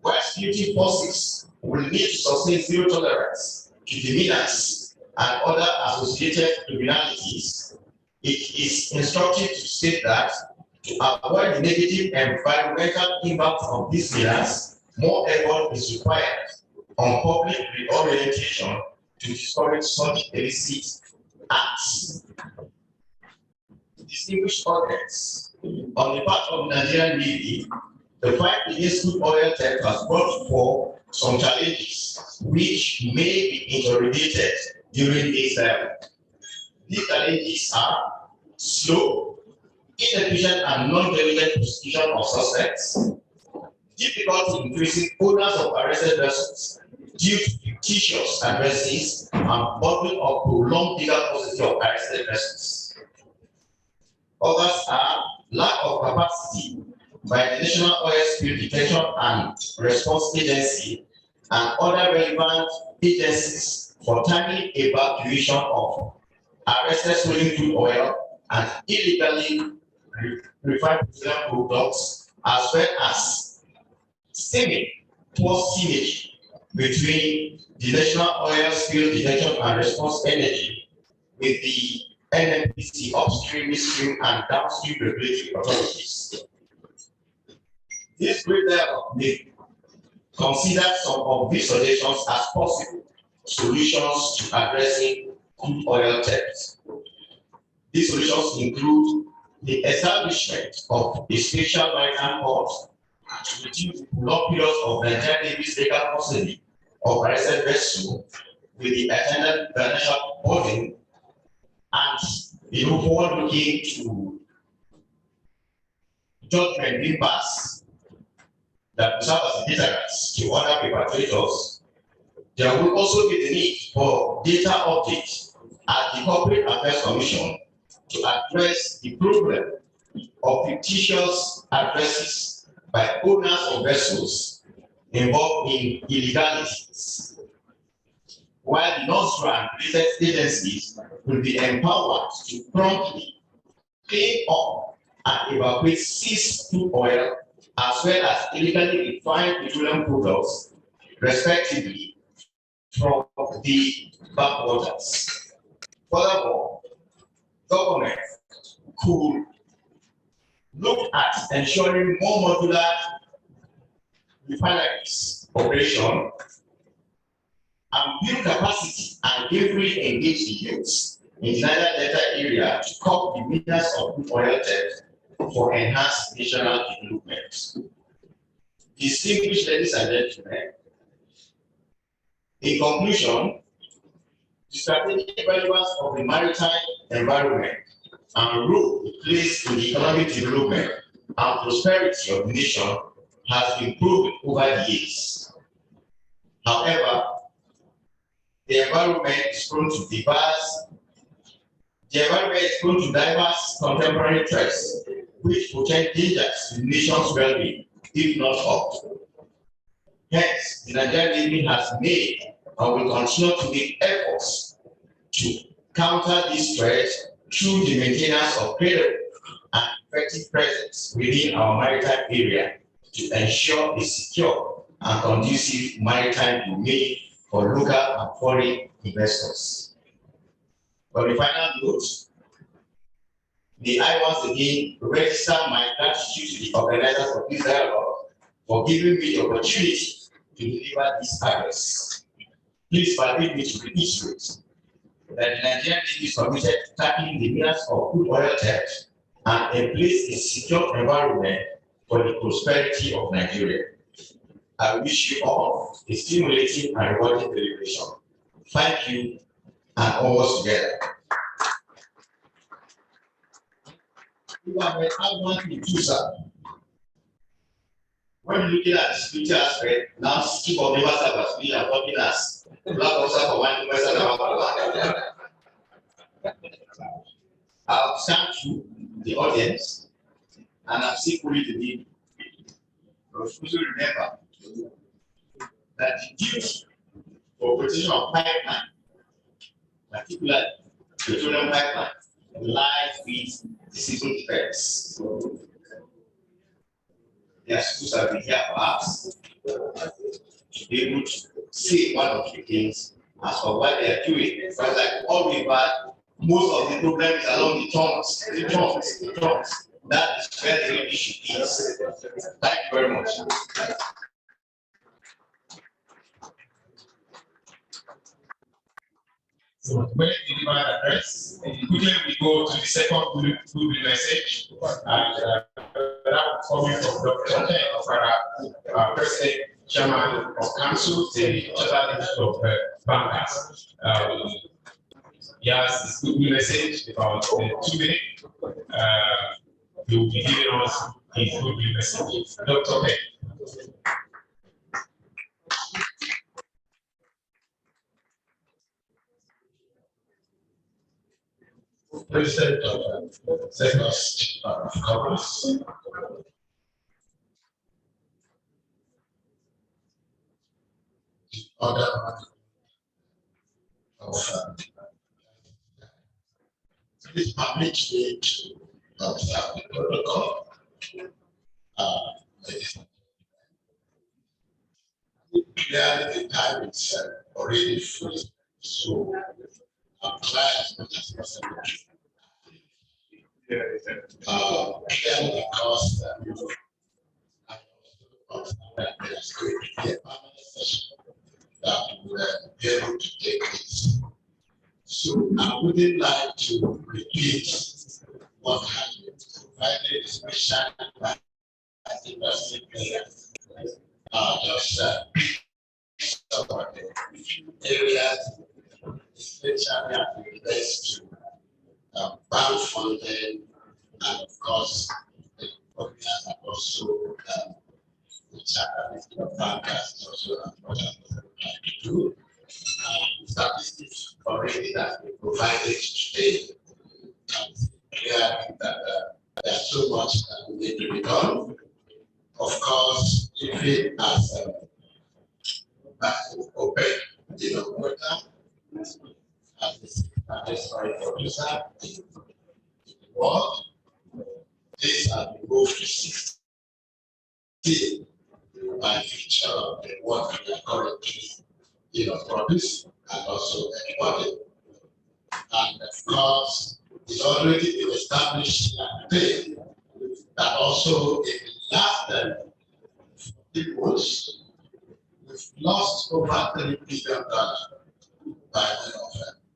While security forces will need to sustain zero tolerance to demeanors and other associated criminalities, it is instructive to state that to avoid the negative environmental impact of these measures, more effort is required on public reorientation to discourage such illicit acts. Distinguished audience, on the part of the Nigerian Navy, the fight against crude oil theft has brought forth some challenges which may be interrogated during this dialogue. These challenges are slow inefficient and non-diligent prosecution of suspects, difficulty in tracing owners of arrested vessels due to fictitious addresses and bottling of prolonged legal custody of arrested vessels. Others are lack of capacity by the National Oil Spill Detection and Response Agency and other relevant agencies for timely evacuation of arrested stolen crude oil and illegally refined petroleum products, as well as stemming poor synergy between the National Oil Spill Detection and Response Energy with the NNPC upstream, midstream, and downstream regulatory authorities. This group level may consider some of these suggestions as possible solutions to addressing crude oil theft. These solutions include the establishment of a special maritime court to reduce the long periods of Nigerian Navy's legal custody of arrested vessels with the attendant financial burden and forward looking to judgment being passed that will serve as a deterrent to other perpetrators. There will also be the need for data updates at the Corporate Affairs Commission to address the problem of fictitious addresses by owners of vessels involved in illegalities, while the non-strand related agencies will be empowered to promptly clean up and evacuate seized crude oil as well as illegally refined petroleum products, respectively, from the backwaters. Furthermore, government could look at ensuring more modular refineries operation and build capacity and gainfully engage the youths in the Niger Delta area to curb the menace of crude oil theft for enhanced national development. Distinguished ladies and gentlemen, in conclusion, the strategic relevance of the maritime environment and role it plays in the economic development and prosperity of the nation has been proven over the years. However, the environment is prone to diverse contemporary threats, which portend dangers to the nation's well-being, if not helped. Hence, the Nigerian Navy has made and will continue to make efforts to counter these threats through the maintenance of credible and effective presence within our maritime area to ensure a secure and conducive maritime domain for local and foreign investors. On the final note, may I once again register my gratitude to the organizers of this dialogue for giving me the opportunity to deliver this address. Please permit me to reiterate that the Nigerian Navy is committed to tackling the menace of crude oil theft and embrace a secure environment for the prosperity of Nigeria. I wish you all a stimulating and rewarding celebration. Thank you, and almost together. If I may add one thing too, sir. When looking at the security aspect, now chief of naval service, we are working as black officer for one person. I've sat through the audience and I've seen fully the need. But also remember that the duty for protection of pipeline, particularly petroleum pipeline, lies with the civil defense. They are supposed to have been here for us to be able to say one of the things as for what they are doing. It's like all we've had, most of the problem is along the trunks. That is where the real issue is. Thank you very much.
So when you deliver the address, quickly we go to the second good message, and that was coming from Dr. Okara, President, Chairman of Council, the Chartered of Bankers. Yes, this good message about 2 minutes. he will be giving us his opening message. Dr. Beck.
President of Lagos Chamber of Commerce. Other of please permit me to observe the protocol. Clearly, the time is already full, so I'm glad as possible. Clearly, because there's going to be a permanent session that will be able to take place. So I wouldn't like to repeat what has been provided, especially by the industry players. Just some of the areas, especially as it relates to bank funding, and of course, the programs are also which are bankers also important to do. Statistics already that we provided today, clear that there's so much that we need to be done. Of course, if it as open, quota, as the producer in the world, these are moved to 60 by feature of what we are currently producing and also exporting. And of course, it's already been established today that also in the last 15 months, we've lost over $3 billion by way of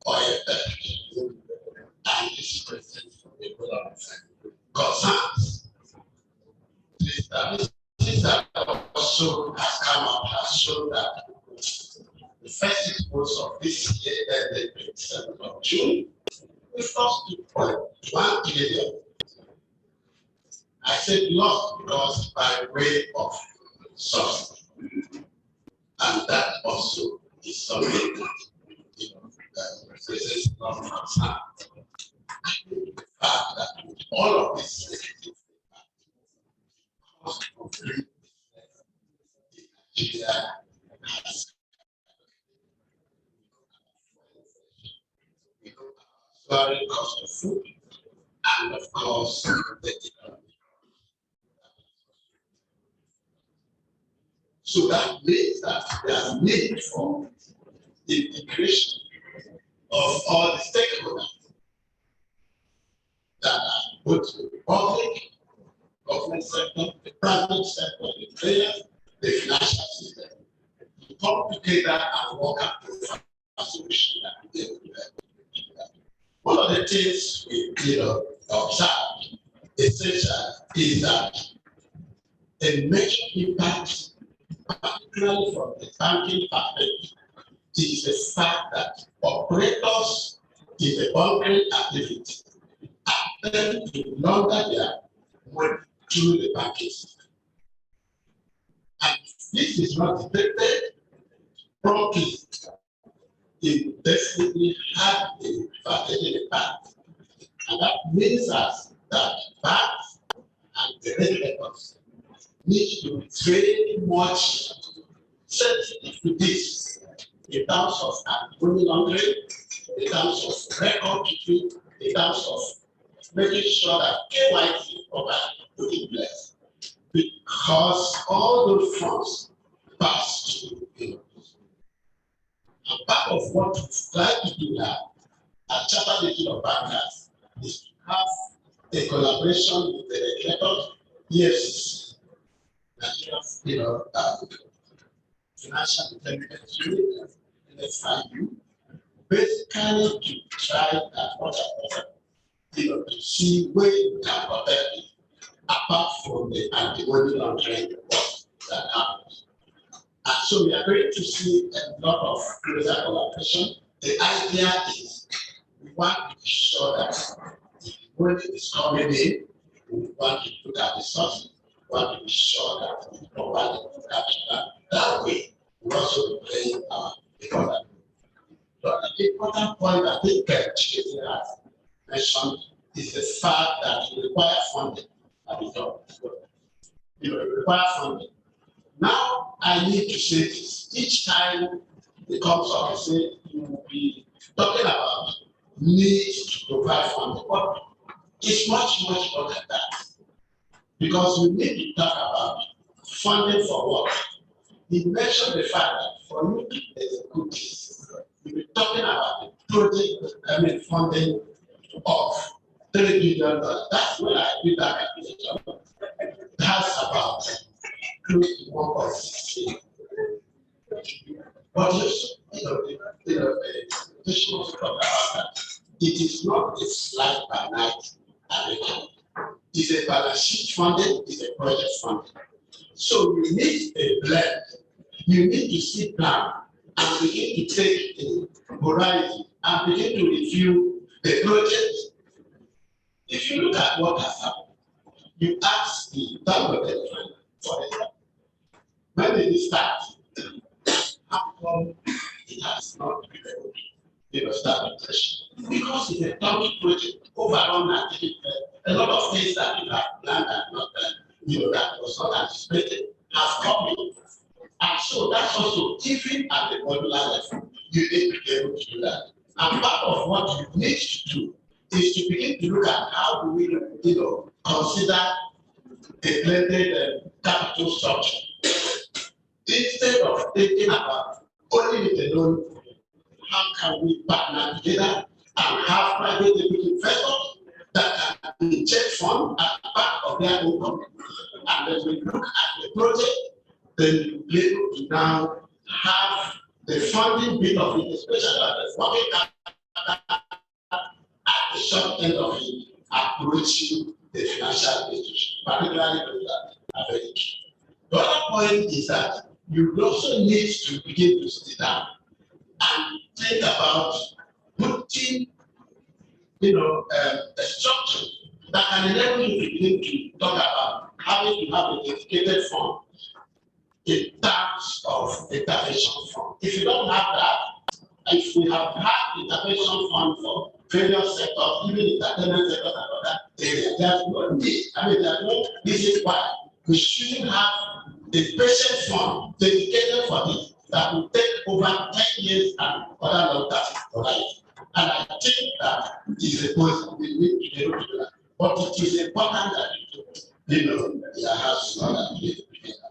oil theft. And this presents a lot of concerns. This that also has come out has shown that the first 6 months of this year, ended 27th of June, we lost 2.1 billion. I said lost because by way of subsidy. And that also is something that raises a lot of concern. The fact that with all of this negative cost of doing business in Nigeria has soaring cost of food, and of course the economy. So that means that there's need for the integration of all the stakeholders that are both the public, government sector, the private sector, the players, the financial system, to come together and work out a solution that will be able to help. One of the things we observed essentially is that a major impact, particularly from the banking perspective, is the fact that operators in the bunkering activity are then to launder their money through the banking system. And this is not detected properly. It definitely had a strategic impact. And that means that banks and the regulators need to be very much sensitive to this in terms of money laundering, in terms of record keeping, in terms of making sure that KYC program put in place. Because all those funds pass to and part of what we try to do now at Chartered Meeting of Bankers is to have a collaboration with the regulators, EFCC, Financial Intelligence Unit, NFIU, basically to try that what to see where you can protect it, apart from the anti-money laundering that happens. And so we are going to see a lot of closer collaboration. The idea is we want to be sure that the money is coming in,
we want to look at the source, we want to be sure that we provide the capture. That way, we also be playing our economy. So the important point I think Chief has mentioned is the fact that you require funding at the top. You require funding. Now I need to say this. Each time it comes up, I say you will be talking about need to provide funding. But it's much more than that. Because we need to talk about funding for what? He mentioned the fact that for you to execute this, we'll be talking about the project, funding of $3 billion. That's when I did that calculation. That's about close to 1.6 billion. But the talk about that. It is not a slide by night arrangement. It's a balance sheet funding, it's a project funding. So you need a blend. You need to sit down and begin to take a horizon and begin to review the project. If you look at what has happened, you ask the Dangote refinery, for example, when did it start? How come it has not been able to start operation? Because it's a turnkey project. Overall, a lot of things that you have planned and not that was not anticipated have come in. And so that's also, even at the modular level, you need to be able to do that. And part of what you need to do is to begin to look at how do we, consider a blended capital structure. Instead of thinking about only with the loan, how can we partner together and have private equity investors that can inject funds at the back of their income? And then we look at the project, then you be able to now have the funding bit of it, especially at the working capital at the short end of it, approaching the financial institution, particularly those that are very key. The other point is that you also need to begin to sit down and think about putting, a structure that can enable you to begin to talk about having to have a dedicated fund in terms of intervention fund. If you don't have that, if we have had intervention fund for various sectors, even entertainment sectors and other areas, there's no need. There's no reason why we shouldn't have a patient fund dedicated for this that will take over 10 years and other long-term horizons. And I think that is a point we need to be able to do that. But it is important that there has not been together.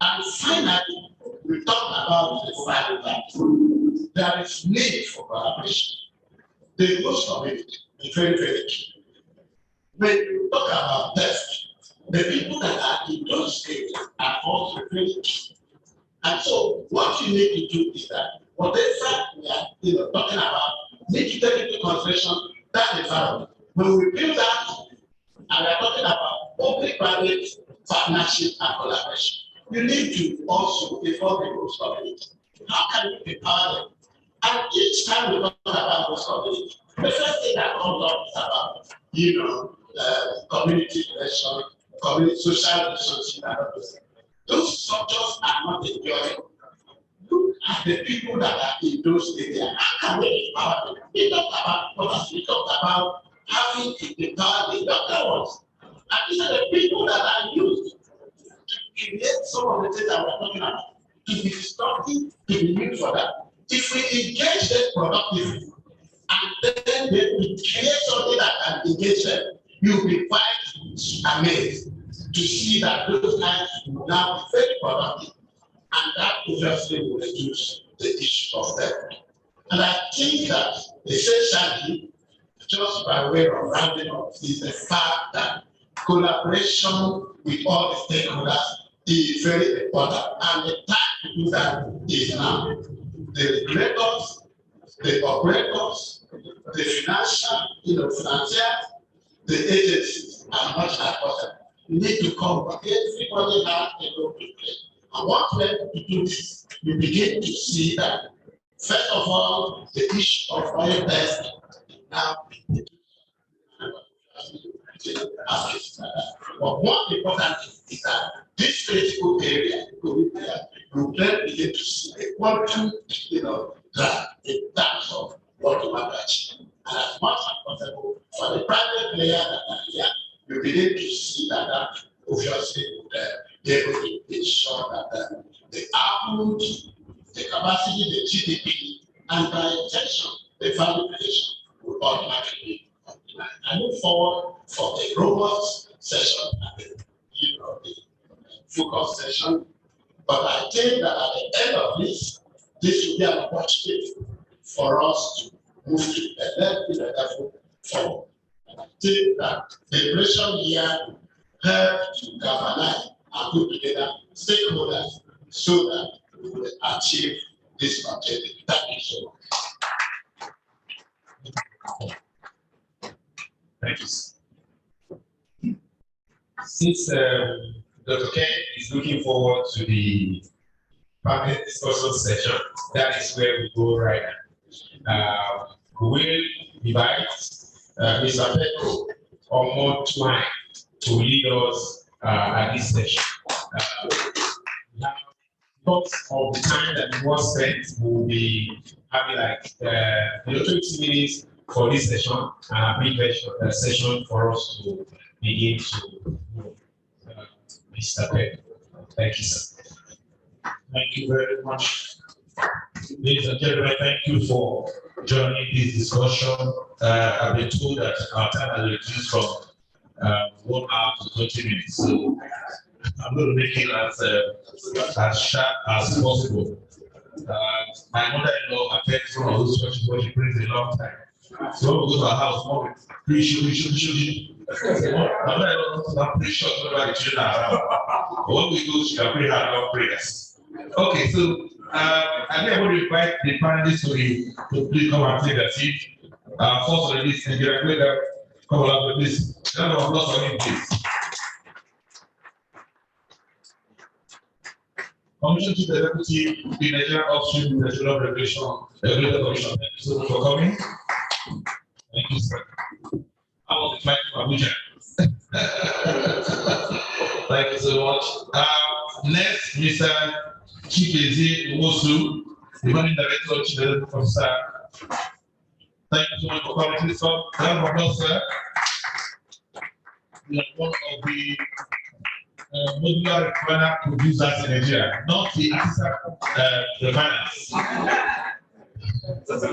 And finally, we talked about the value that there is need for collaboration. The host community is very, very key. When you talk about theft, the people that are in those areas are also very key. And so what you need to do is that whatever we are talking about, need to take into consideration that environment. When we build that, and we are talking about public-private partnership and collaboration, you need to also involve the host community. How can you empower them? And each time we talk about host community, the first thing that comes up is about, community relation, community social relationship, and everything. Those structures are not enduring. Look at the people that are in those areas. How can we empower them? We talk about policy, we talk about having empowered the younger ones. And these are the people that are used to create some of the things that we're talking about, to be starting to be used for that. If we engage them productively, and then we create something that can engage them, you'll be quite amazed to see that those guys will now be very productive, and that obviously will reduce the issue of them. And I think that essentially, just by way of rounding up, is the fact that collaboration with all the stakeholders is very important, and the time to do that is now. The regulators, the operators, the financiers, the agencies are much important. You need to come, but everybody has a role to play. And once we're able to do this, you begin to see that, first of all, the issue of oil theft now
But one important thing is that this critical area, we then begin to see a quantum, drag in terms of what we want to achieve. And as much as possible, for the private player that are here, you begin to see that obviously they will ensure that the output, the capacity, the GDP, and by extension, the value creation will automatically optimize. I look forward for a robust session and the focus session. But I think that at the end of this will be an opportunity for us to move to a level forward. And I think that the operation here helped to galvanize and put together stakeholders so that we will achieve this objective. Thank you so much.
Thank you. Since Dr. Ken is looking forward to the panel discussion session, that is where we go right now. We will invite Mr. Pedro or Twine to lead us at this session. Because of the time that was spent, we will be having like 20 minutes for this session and a big session for us to begin to move. Mr. Pedro. Thank you, sir.
Thank you very much. Ladies and gentlemen, thank you for joining this discussion. I've been told that our time has reduced from 1 hour to 20 minutes. So I'm going to make it as sharp as possible. My mother-in-law attends one of those churches where she prays a long time. So when we go to our house, mom, preach. My mother-in-law wants to preach short whenever the children are around. But when we go, she can pray her long prayers. Okay, so I think I want to invite the panelists to please come and take a seat. First on the list, Nigeria, come along with this. Round of applause for him, please. Commission to the Deputy, the Nigerian Upstream National Regulation, Regulator Commission. Thank you so much for coming. Thank you, sir. I want to thank you, Abuja. Thank you so much. Next, Mr. Chikezi Uwosu, the Managing Director of Children Officer. Thank you so much for coming to this one. Round of applause, sir. We are one of the modular refiner producers in Nigeria, not the artisanal refiners. But the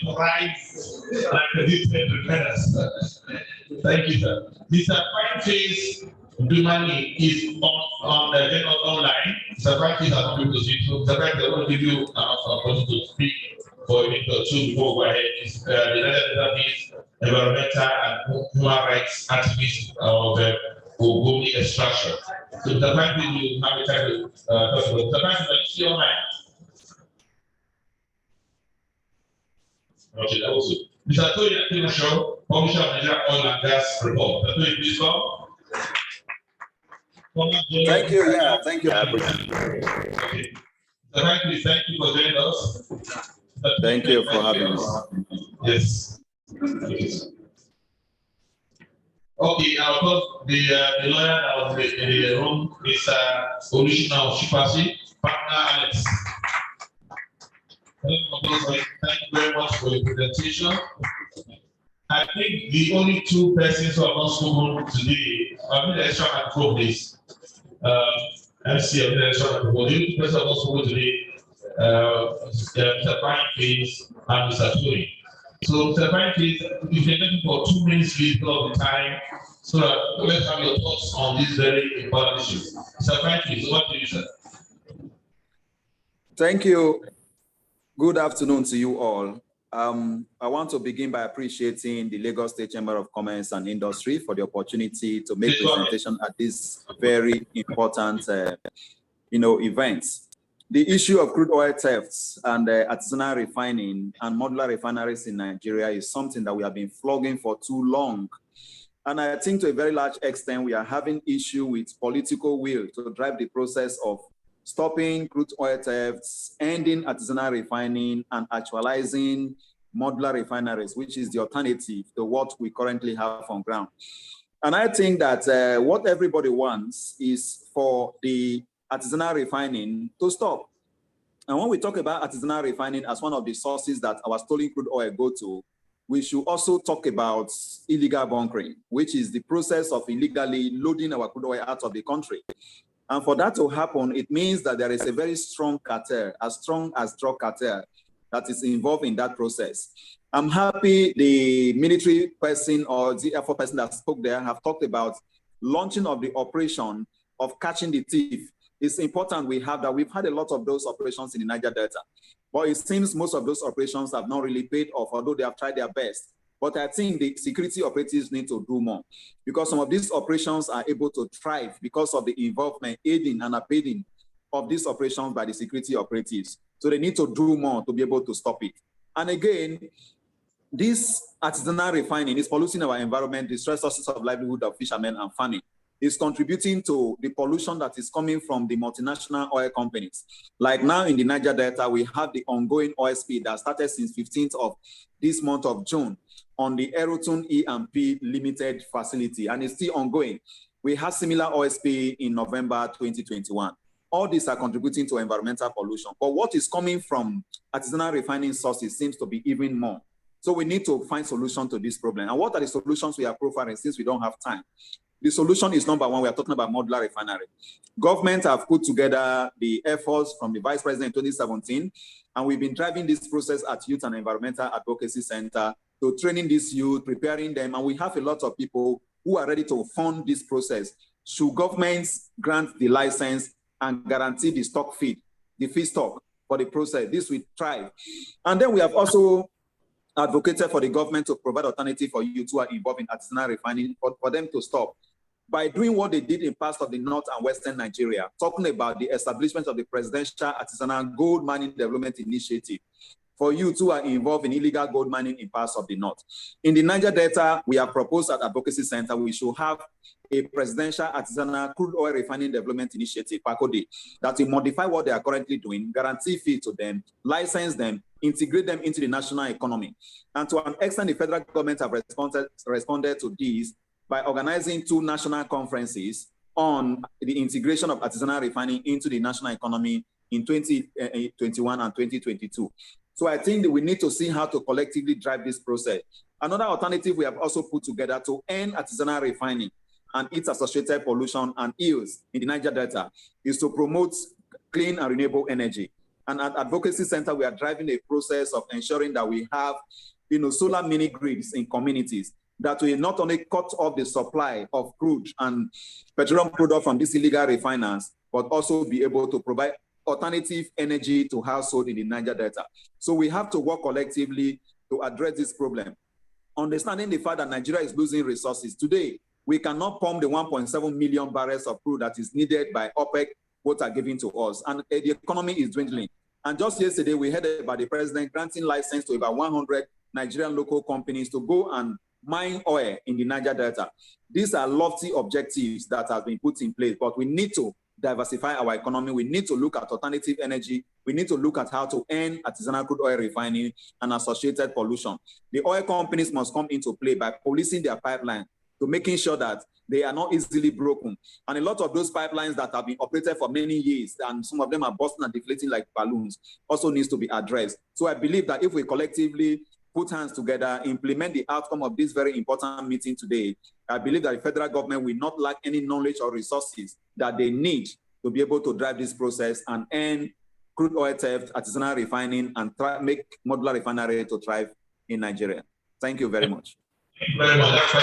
authorized and accredited refiners. Thank you, sir. Mr. Francis Dumani is on the general online. Mr. Francis has not been to see. So, Mr. Francis, I want to give you an opportunity to speak for a minute or two before we go ahead. He's the United environmental and human rights activist of Ogoni extraction. So, Mr. Francis, you have a time to talk about. Mr. Francis, are you still online? Okay, that also. Mr. Tony Akinosho, Publisher of Nigeria Oil and Gas Report. Mr. Tony, please come.
Thank you. Yeah, thank you.
Okay. Mr. thank you for joining us.
Thank you for having us.
Yes. Okay, of course, the lawyer that was in the room is Olushina Oshipasi, partner Alex. Thank you very much for your presentation. I think the only two persons who have not spoken today, I'm going to extra microphone this. MC, I'm going to extra microphone. The only two persons who have not spoken today, Mr. Brian Case and Mr. Tony. So, Mr. Brian Case, if you're looking for 2 minutes, please all the time. So let's have your thoughts on this very important issue. Mr. Brian Case, what do you say?
Thank you. Good afternoon to you all. I want to begin by appreciating the Lagos State Chamber of Commerce and Industry for the opportunity to make presentation at this very important, event. The issue of crude oil thefts and artisanal refining and modular refineries in Nigeria is something that we have been flogging for too long. And I think to a very large extent, we are having issue with political will to drive the process of stopping crude oil thefts, ending artisanal refining, and actualizing modular refineries, which is the alternative to what we currently have on ground. And I think that what everybody wants is for the artisanal refining to stop. And when we talk about artisanal refining as one of the sources that our stolen crude oil go to, we should also talk about illegal bunkering, which is the process of illegally loading our crude oil out of the country. And for that to happen, it means that there is a very strong cartel, as strong as drug cartel, that is involved in that process. I'm happy the military person or the Air Force person that spoke there have talked about launching of the operation of catching the thief. It's important we have that. We've had a lot of those operations in the Niger Delta, but it seems most of those operations have not really paid off, although they have tried their best. But I think the security operatives need to do more, because some of these operations are able to thrive because of the involvement, aiding and abetting of these operations by the security operatives. So they need to do more to be able to stop it. And again, this artisanal refining is polluting our environment, destroys sources of livelihood of fishermen and farming. Is contributing to the pollution that is coming from the multinational oil companies. Like now in the Niger Delta, we have the ongoing oil spill that started since 15th of this month of June on the Erotun E&P Limited facility, and it's still ongoing. We had similar oil spill in November 2021. All these are contributing to environmental pollution. But what is coming from artisanal refining sources seems to be even more. So we need to find solutions to this problem. And what are the solutions we are profiling since we don't have time? The solution is number one, we are talking about modular refinery. Government have put together the efforts from the Vice President in 2017, and we've been driving this process at Youth and Environmental Advocacy Center to training these youth, preparing them, and we have a lot of people who are ready to fund this process. Should governments grant the license and guarantee the stock feed, the feedstock for the process, this will thrive. And then we have also advocated for the government to provide alternative for youth who are involved in artisanal refining for them to stop. By doing what they did in parts of the North and Western Nigeria, talking about the establishment of the Presidential Artisanal Gold Mining Development Initiative for youth who are involved in illegal gold mining in parts of the North. In the Niger Delta, we have proposed at Advocacy Center, we should have a Presidential Artisanal Crude Oil Refining Development Initiative, PACODE, that will modify what they are currently doing, guarantee feed to them, license them, integrate them into the national economy. And to an extent, the federal government have responded to this by organizing 2 national conferences on the integration of artisanal refining into the national economy in 2021 and 2022. So I think that we need to see how to collectively drive this process. Another alternative we have also put together to end artisanal refining and its associated pollution and ills in the Niger Delta is to promote clean and renewable energy. And at Advocacy Center, we are driving a process of ensuring that we have solar mini grids in communities that will not only cut off the supply of crude and petroleum product from these illegal refiners, but also be able to provide alternative energy to households in the Niger Delta. So we have to work collectively to address this problem. Understanding the fact that Nigeria is losing resources. Today, we cannot pump the 1.7 million barrels of crude that is needed by OPEC, what are given to us. And the economy is dwindling. And just yesterday, we heard about the president granting license to about 100 Nigerian local companies to go and mine oil in the Niger Delta. These are lofty objectives that have been put in place, but we need to diversify our economy. We need to look at alternative energy. We need to look at how to end artisanal crude oil refining and associated pollution. The oil companies must come into play by policing their pipeline to making sure that they are not easily broken. And a lot of those pipelines that have been operated for many years, and some of them are busting and deflating like balloons, also needs to be addressed. So I believe that if we collectively put hands together, implement the outcome of this very important meeting today, I believe that the federal government will not lack any knowledge or resources that they need to be able to drive this process and end crude oil theft, artisanal refining, and make modular refinery to thrive in Nigeria. Thank you very much.
Thank you very much.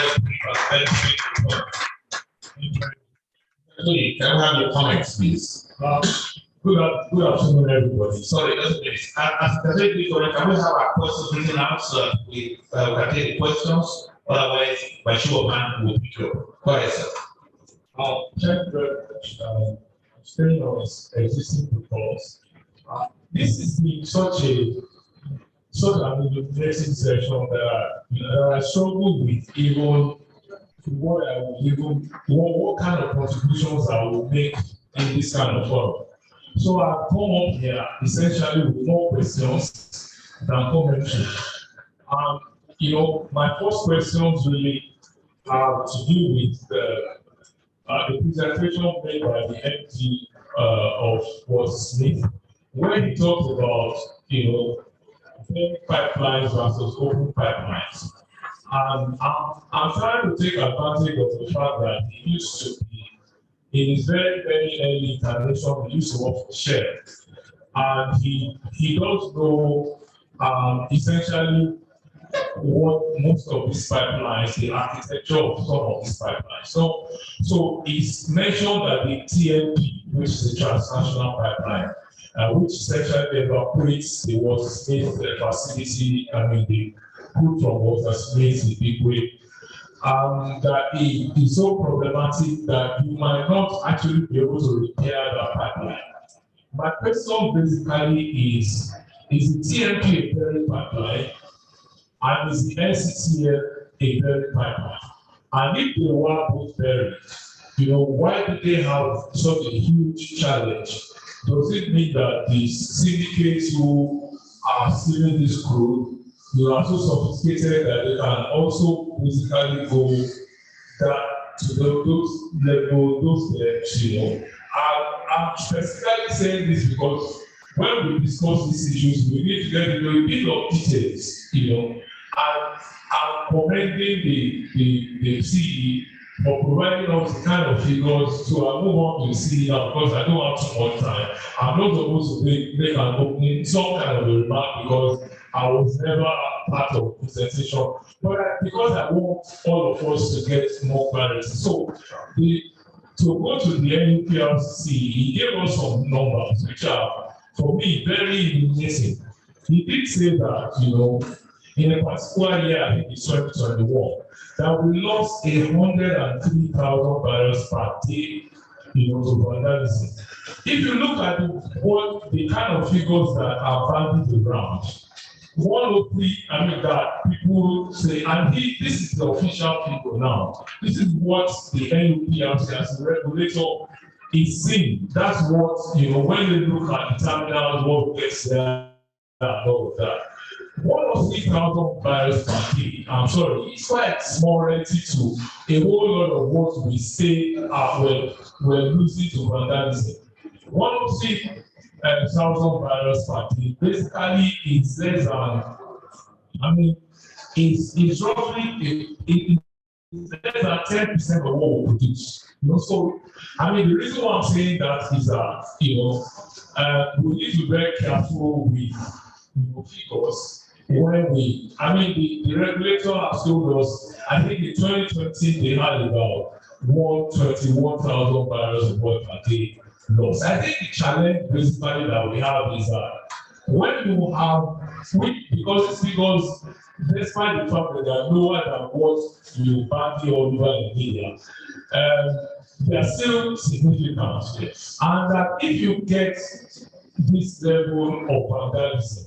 Can we have your comments, please?
Good afternoon, everybody.
Sorry, just please. Can we have our questions written out so that we can take the questions? Otherwise, by show of hand, we'll pick you up. Go ahead, sir.
Thank you very much. Staying on existing protocols. This is been such an illuminating session that I struggle with even what kind of contributions I will make in this kind of forum. So I come up here essentially with more questions than commentary. You know, my first questions really have to do with the presentation made by the MD of Smith, when he talked about, you know, big pipelines versus open pipelines. And I'm trying to take advantage of the fact that he used to be, in his very, very early incarnation, he used to work for Shell. And he does know essentially what most of these pipelines, the architecture of some of these pipelines. So it's mentioned that the TNP, which is the transnational pipeline, which essentially evaporates the water space, the facility, the crude from water space in big way, that it is so problematic that you might not actually be able to repair that pipeline. My question basically is the TNP a buried pipeline? And is the Lcci a buried pipeline? And if they were both buried, you know, why do they have such a huge challenge? Does it mean that the syndicates who are stealing this crude, they are so sophisticated that they can also basically go that to those levels, you know? I'm specifically saying this because when we discuss these issues, we need to get into a bit of details, you know. I'm commending the CE for providing us the kind of figures. So I'll move on to the CE now because I don't have too much time. I'm not supposed to make an opening, some kind of a remark because I was never part of the presentation. But because I want all of us to get more clarity. So to go to the NUPRC, he gave us some numbers which are, for me, very amazing. He did say that, you know, in a particular year, I think it's 2021, that we lost 103,000 barrels per day, you know, to vandalism. If you look at what the kind of figures that are bandied around, 103, that people say, and this is the official figure now. This is what the NUPRC as a regulator is seeing. That's what, you know, when they look at the terminals, what gets there, and all of that. 103,000 barrels per day, I'm sorry, it's quite small relative to a whole lot of what we say we're losing to vandalism. 103,000 barrels per day basically is less than, it's roughly it's less than 10% of what we produce. You know, so the reason why I'm saying that is that, you know, we need to be very careful with, you know, figures. When the regulator has told us, I think in 2020 they had about 121,000 barrels of oil per day loss. I think the challenge basically that we have is that when you have, because these figures, despite the fact that they are lower than what you bandy all over in media, they are still significant. Yes. And that if you get this level of vandalism,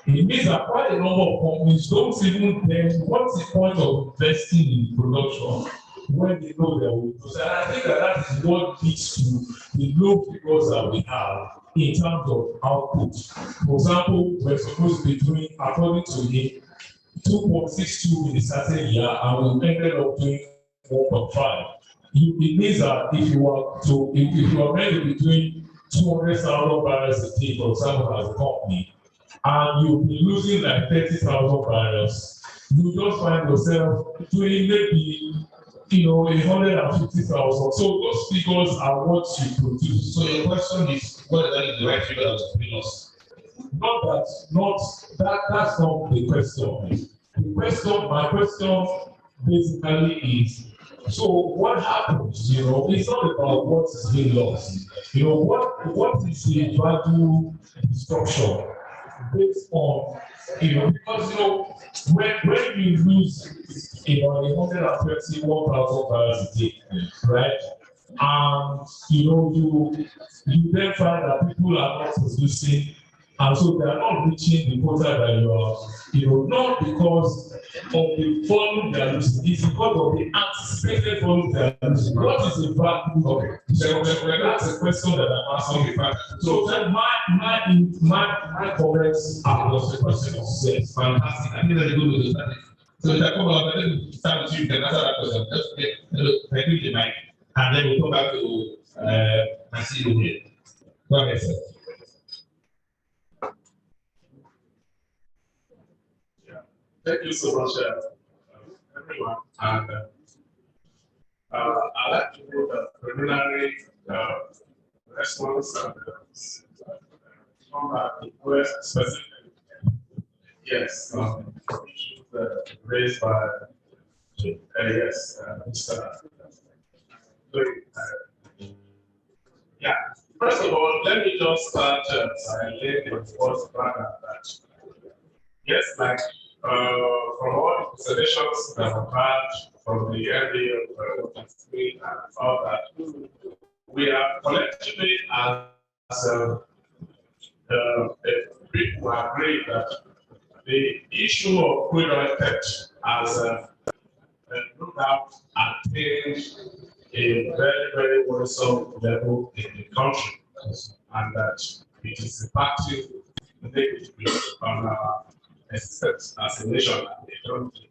it means that quite a number of companies don't even think what's the point of investing in production when they know they will lose. And I think that is what leads to the low figures that we have in terms of output. For example, we're supposed to be doing, according to him, 2.62 in a certain year, and we ended up doing 1.5. It means that if you are meant to be doing 200,000 barrels a day, for example, as a company, and you'll be losing like 30,000 barrels, you just find yourself doing maybe, you know, 150,000. So those figures are what you produce.
So your question is whether that is the right figure that we lost.
That's not the question. My question basically is, so what happens, you know, it's not about what is being lost. You know, what is the value destruction based on, you know, because, you know, when you lose, you know, 131,000 barrels a day, right? And, you know, you then find that people are not producing And so they are not reaching the quota that you are, not because of the volume they are losing, it's because of the anticipated volume they are losing. What is the value of it? So that's a question that I'm asking. So that my comments are just a question of sense.
Fantastic. I think that's a good way to start it. So if I come out, let me start with you, you can answer that question. Just thank you, the mic. And then we'll come back to my CEO here. Go ahead, sir.
Thank you so much, everyone. And I'd like to do the preliminary response and come back to question specific. Yes, issues raised by Mr. Yeah. First of all, let me just start by laying the first background that yes, like from all the presentations that I've had from the area of and all that, we are collectively as people agree that the issue of crude oil theft has no doubt attained a very, very worrisome level in the country, and that it is impacting negatively on our existence as a nation and a country.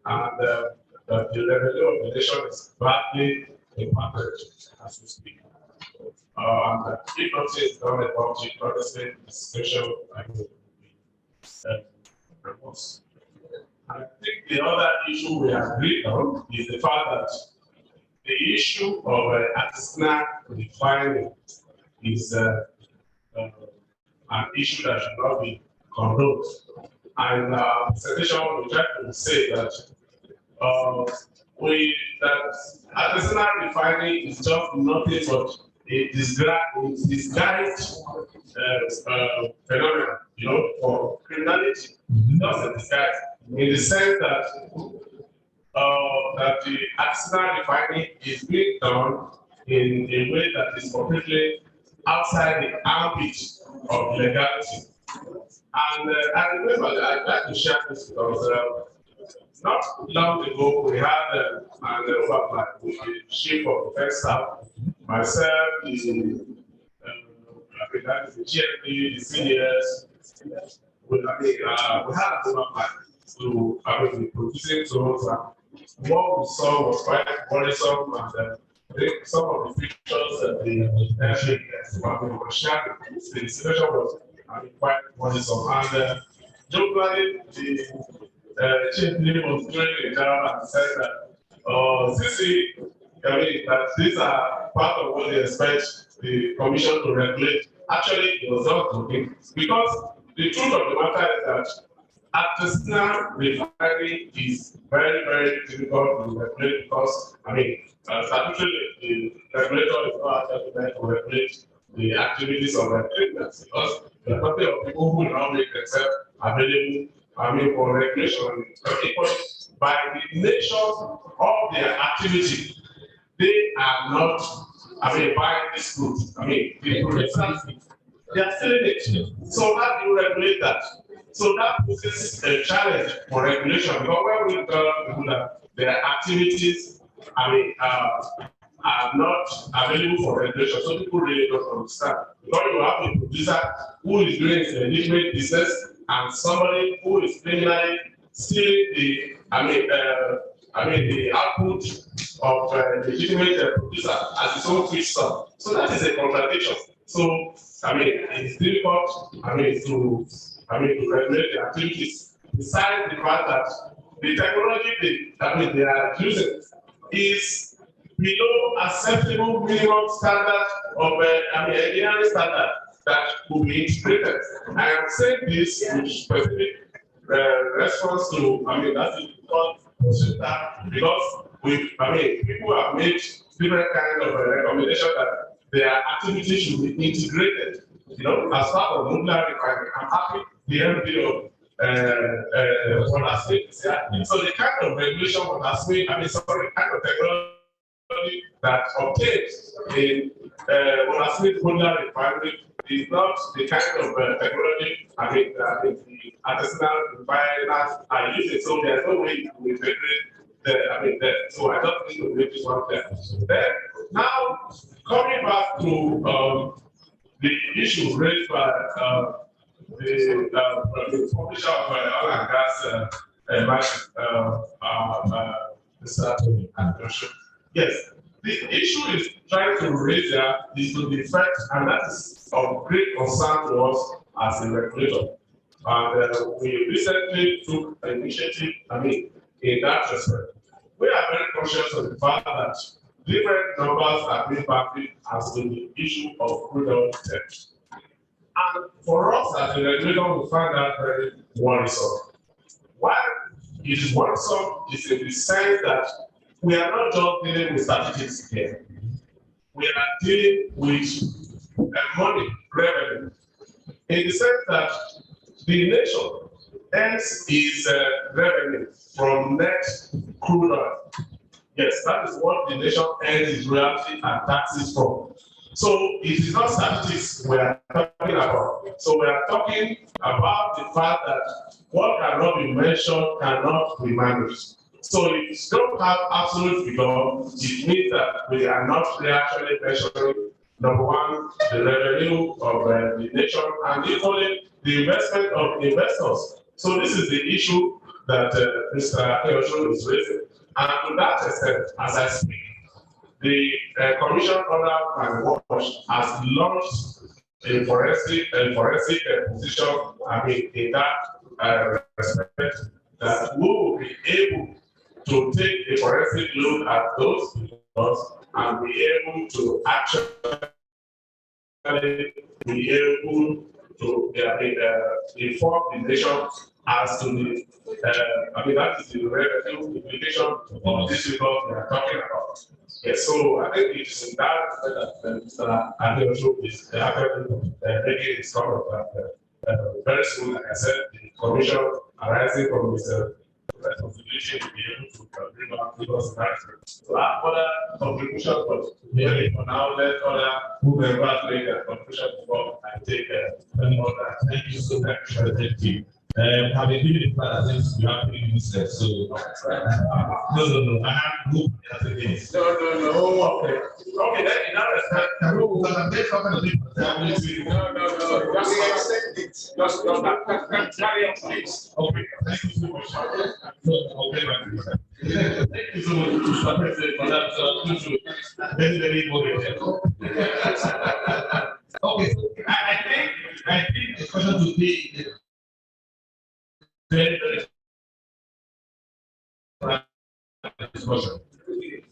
And the revenue of the nation is badly impacted as we speak. And if nothing is done about it, honestly, the situation will be worse. I think the other issue we agreed on is the fact that the issue of artisanal refining is an issue that should not be condoned. And presentation we try to say that that artisanal refining is just nothing but a disguised phenomenon, for criminality. That's a disguise in the sense that that the artisanal refining is being done in a way that is completely outside the ambit of legality. And I remember that I'd like to share this because not long ago we had an overflight with the chief of defense staff, myself, the GMP, the seniors. We had an overflight to be producing zones, and what we saw was quite worrisome, and I think some of the pictures that the were sharing, the situation was quite worrisome. And jokingly, the chief was doing a job and said that, Lcci, that these are part of what they expect the commission to regulate. Actually, it was not joking, because the truth of the matter is that artisanal refinery is very, very difficult to regulate because, statutorily, the regulator is not actually meant to regulate the activities of the treatments, because there are plenty of people who now make themselves available, for regulation. By the nature of their activity, they are not, buying this food. They are selling it. So how do you regulate that? So that poses a challenge for regulation, because when we tell people that their activities, are not available for regulation, so people really don't understand. Because you have a producer who is doing a legitimate business and somebody who is criminally stealing the, the output of legitimate producer as his own feedstock. So that is a contradiction. So it's difficult, to regulate the activities. Besides the fact that the technology they are using is below acceptable minimum standard of engineering standard that could be integrated. I am saying this with specific response to that's because people have made different kind of recommendation that their activities should be integrated. As part of modular refinery, I'm happy the MD of Modular is here. So the kind of regulation the kind of technology that obtains in Modular refinery it's not the kind of technology, the artisanal refiners are using, so there's no way to integrate so I don't think we this one there. Then, now, coming back to the issue raised by the publisher of oil and gas yes, the issue is trying to raise there is to the fact, and that is of great concern to us as a regulator. And we recently took an initiative, in that respect. We are very conscious of the fact that different numbers are being backed as to the issue of crude oil theft. And for us as a regulator, we find that very worrisome. Why it is worrisome is in the sense that we are not just dealing with statistics here. We are dealing with money, revenue, in the sense that the nation earns its revenue from net crude oil. Yes, that is what the nation earns its royalty and taxes from. So it is not statistics we are talking about. So we are talking about the fact that what cannot be mentioned cannot be managed. So if you don't have absolute figure, it means that we are not actually measuring, number one, the revenue of the nation, and equally the investment of investors. So this is the issue that Mr. Akeosho is raising. And to that extent, as I speak, the Commission on and Wash has launched a forensic position, in that respect, that we will be able to take a forensic look at those results and be able to actually be able to inform the nation as to the that is the revenue implication of this result we are talking about. Yes, so I think it's in that that Mr. Adeosho is actually making his comment that very soon, like I said, the commission arising from his responsibility to be able to bring back figures and answers. So I have other contributions, but maybe for now, let other members make a contribution before I take another. Thank you so much for the team. Have been given the plan since you have 3 minutes left, so no, I have no minutes. No. Okay, then in that respect, no. Just carry on, please. Okay, thank you so much. Thank you so much, Mr. President, for that. Very motivated. Okay, I think the question today is very discussion.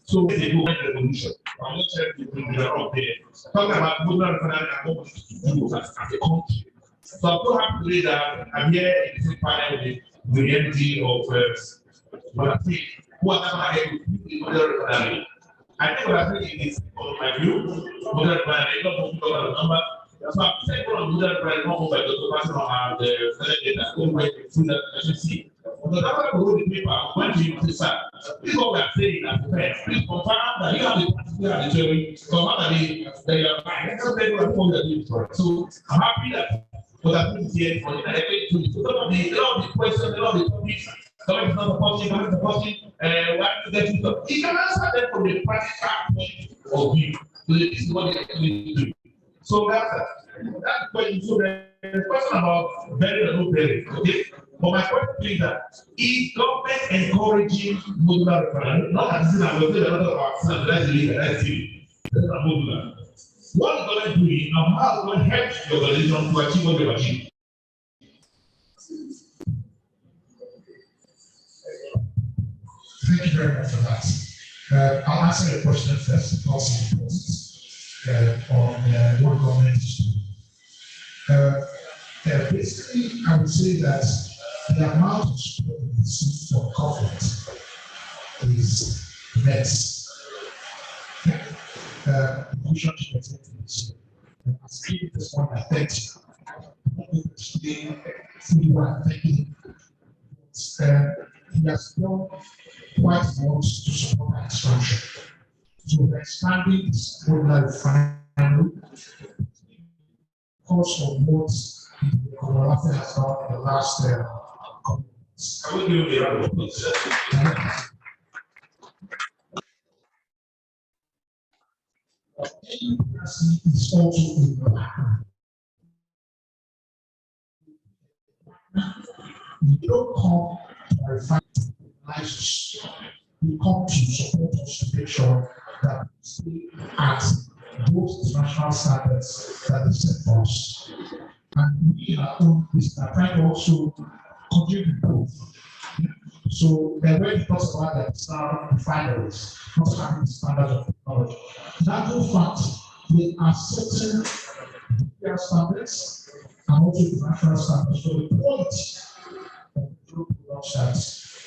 So they go with revolution. I'm not saying we are up there. Talking about Modular Refineries and what we do as a country. So I'm so happy today that I'm here in this panel with the MD of Modafi, who are now ahead with the Modular Refinery. I think Modafi is, on my view, Modular Refinery, not talking about the number. So I'm saying on Modular Refinery, not over the person and the data, going through that Lcci. The number of the paper went to you, sir. This is what we are saying as the parents. Please confirm that you have the particular jury, confirm that you are fine. Let's not let you that you for it. So I'm happy that what I think is here for the direct to so a lot of the questions, a lot of the topics, somebody is not supporting, somebody is supporting, why to get it up. You can answer them from the practical point of view. So this is what they actually do. So that's question. So the question about very or no very, okay? But my point is that is government encouraging modular refinery? Not as in I will say a lot of our let's see. Modular. What is government doing and how is going to help your organization to achieve what you achieve?
Thank you very much for that. I'll answer your question first, also the process on what government is doing. Basically, I would say that the amount of support we receive for conflict is immense. Push to executives. As keep this one affect today, fully one thinking. He has done quite much to support our expansion. So we're expanding this modular refinery course of what the Commonwealth has done in the last couple months.
I will give you a round of applause.
Is also in the background. We don't come to verify lives. We come to support us to make sure that we stay at those international standards that they set for us. And we are on this trying to also contribute both. So when we talk about the Artisanal refineries, not having standards of technology, that in fact they are setting their standards and also international standards for the quality of the products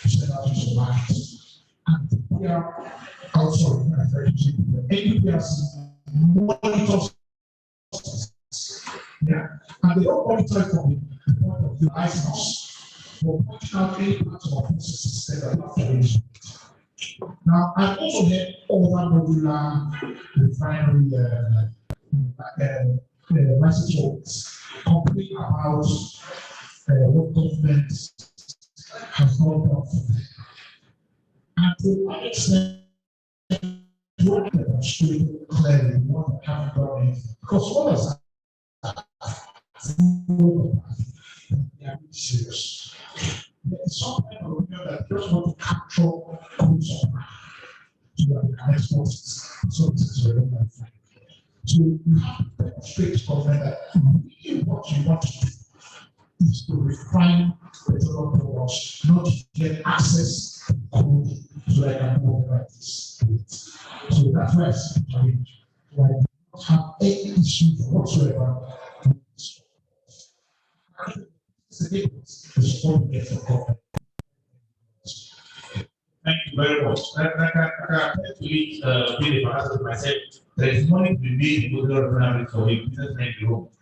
that sellers to market. And we are also APRC monitors. Yeah, and they don't monitor it from the point of view of license. For pointing out any parts of our processes that are not finished. Now, I've also heard other modular refinery license complain about what government has not done for them. And to what extent, what demonstrated clearly what they haven't done anything. Because what is that? They are really serious. There is some kind of union that just want to capture goods on so that they can export it. So it is very well. So you have to demonstrate to government that really what you want to do is to refine petroleum products, not to get access to crude so that I can do whatever it is. So that's why I see why I do not have any issue whatsoever.
Thank you very much. I can actually be the pastor myself. There is money to be made in Modular Refineries for a businessman in Europe.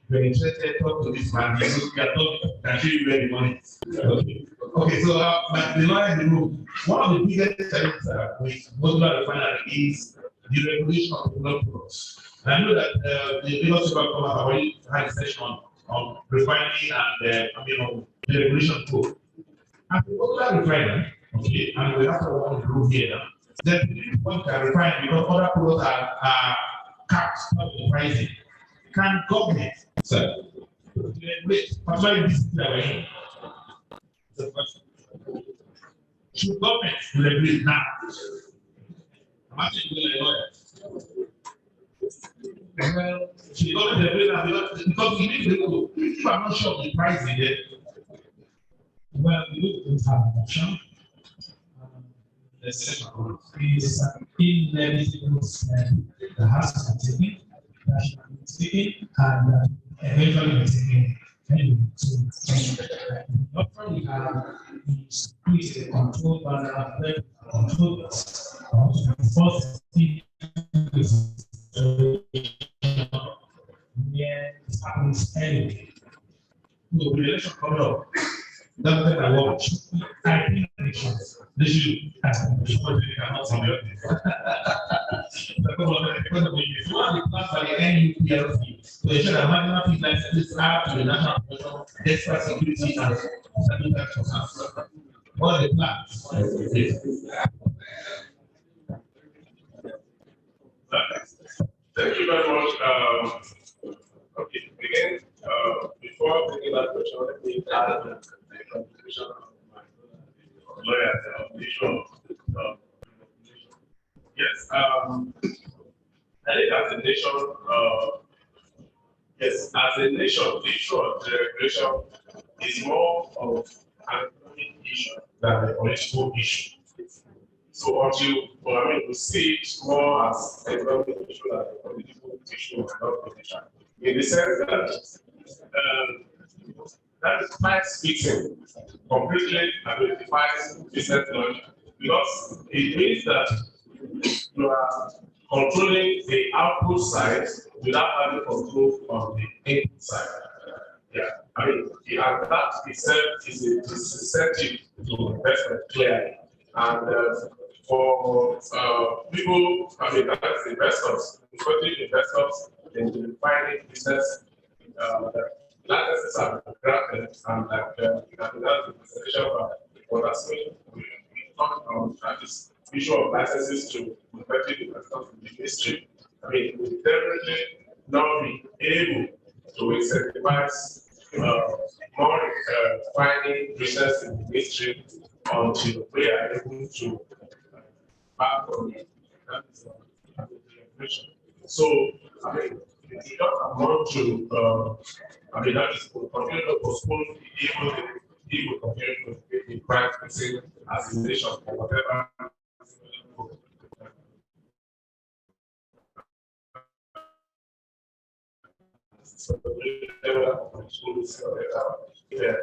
You're interested, talk to this man. We are talking, can show you where the money is. Okay, so the lawyer in the room, one of the biggest challenges with Modular Refinery is the regulation of petroleum products. And I know that the Lagos State Government have already had a session on refining and the regulation code. And the Modular Refinery, okay, and we have to walk the road here now. Then the point can refine because other products are capped by the pricing. Can government, sir, regulate, particularly this that we're in? The question. Should government regulate now? I'm asking you a lawyer. Well, should government regulate now because we need to know if I'm not sure of the pricing there.
Well, we don't have an option. The second is an inevitable step that has to be taken, that should be taken, and eventually be taken. Anyway, so the option we have is with a control banner, control this. First thing is where it happens anyway.
So the election coming up. That's what I want. I think elections. They should ask them to show they cannot from your thing. Because if you want to pass by the NUPLC, to ensure that marginal fee licenses are to the national profession, extra security and sanitary concerns. What are the plans?
Thank you very much. Okay, again, before taking that question, let me add the contribution of my lawyers on the issue of yes, I think as a nation, yes, as a nation, the issue of the regulation is more of an economic issue than a political issue. So we see it more as an economic issue than a political issue and not political. In the sense that price fixing completely identifies business logic because it means that you are controlling the output side without having control on the input side. Yeah, I mean, that itself is a disincentive to investment clearly. And for people, I mean, that's investors, especially investors in the refining business, the licenses are granted and that that's the presentation of what has been we talked on this issue of licenses to effective the ministry. I mean, we definitely not be able to incentivize more finding business in the ministry until we are able to back on that is the information. So, I mean, if you don't amount to, I mean, that is continue to postpone people continue to be practicing assimilation or whatever. So,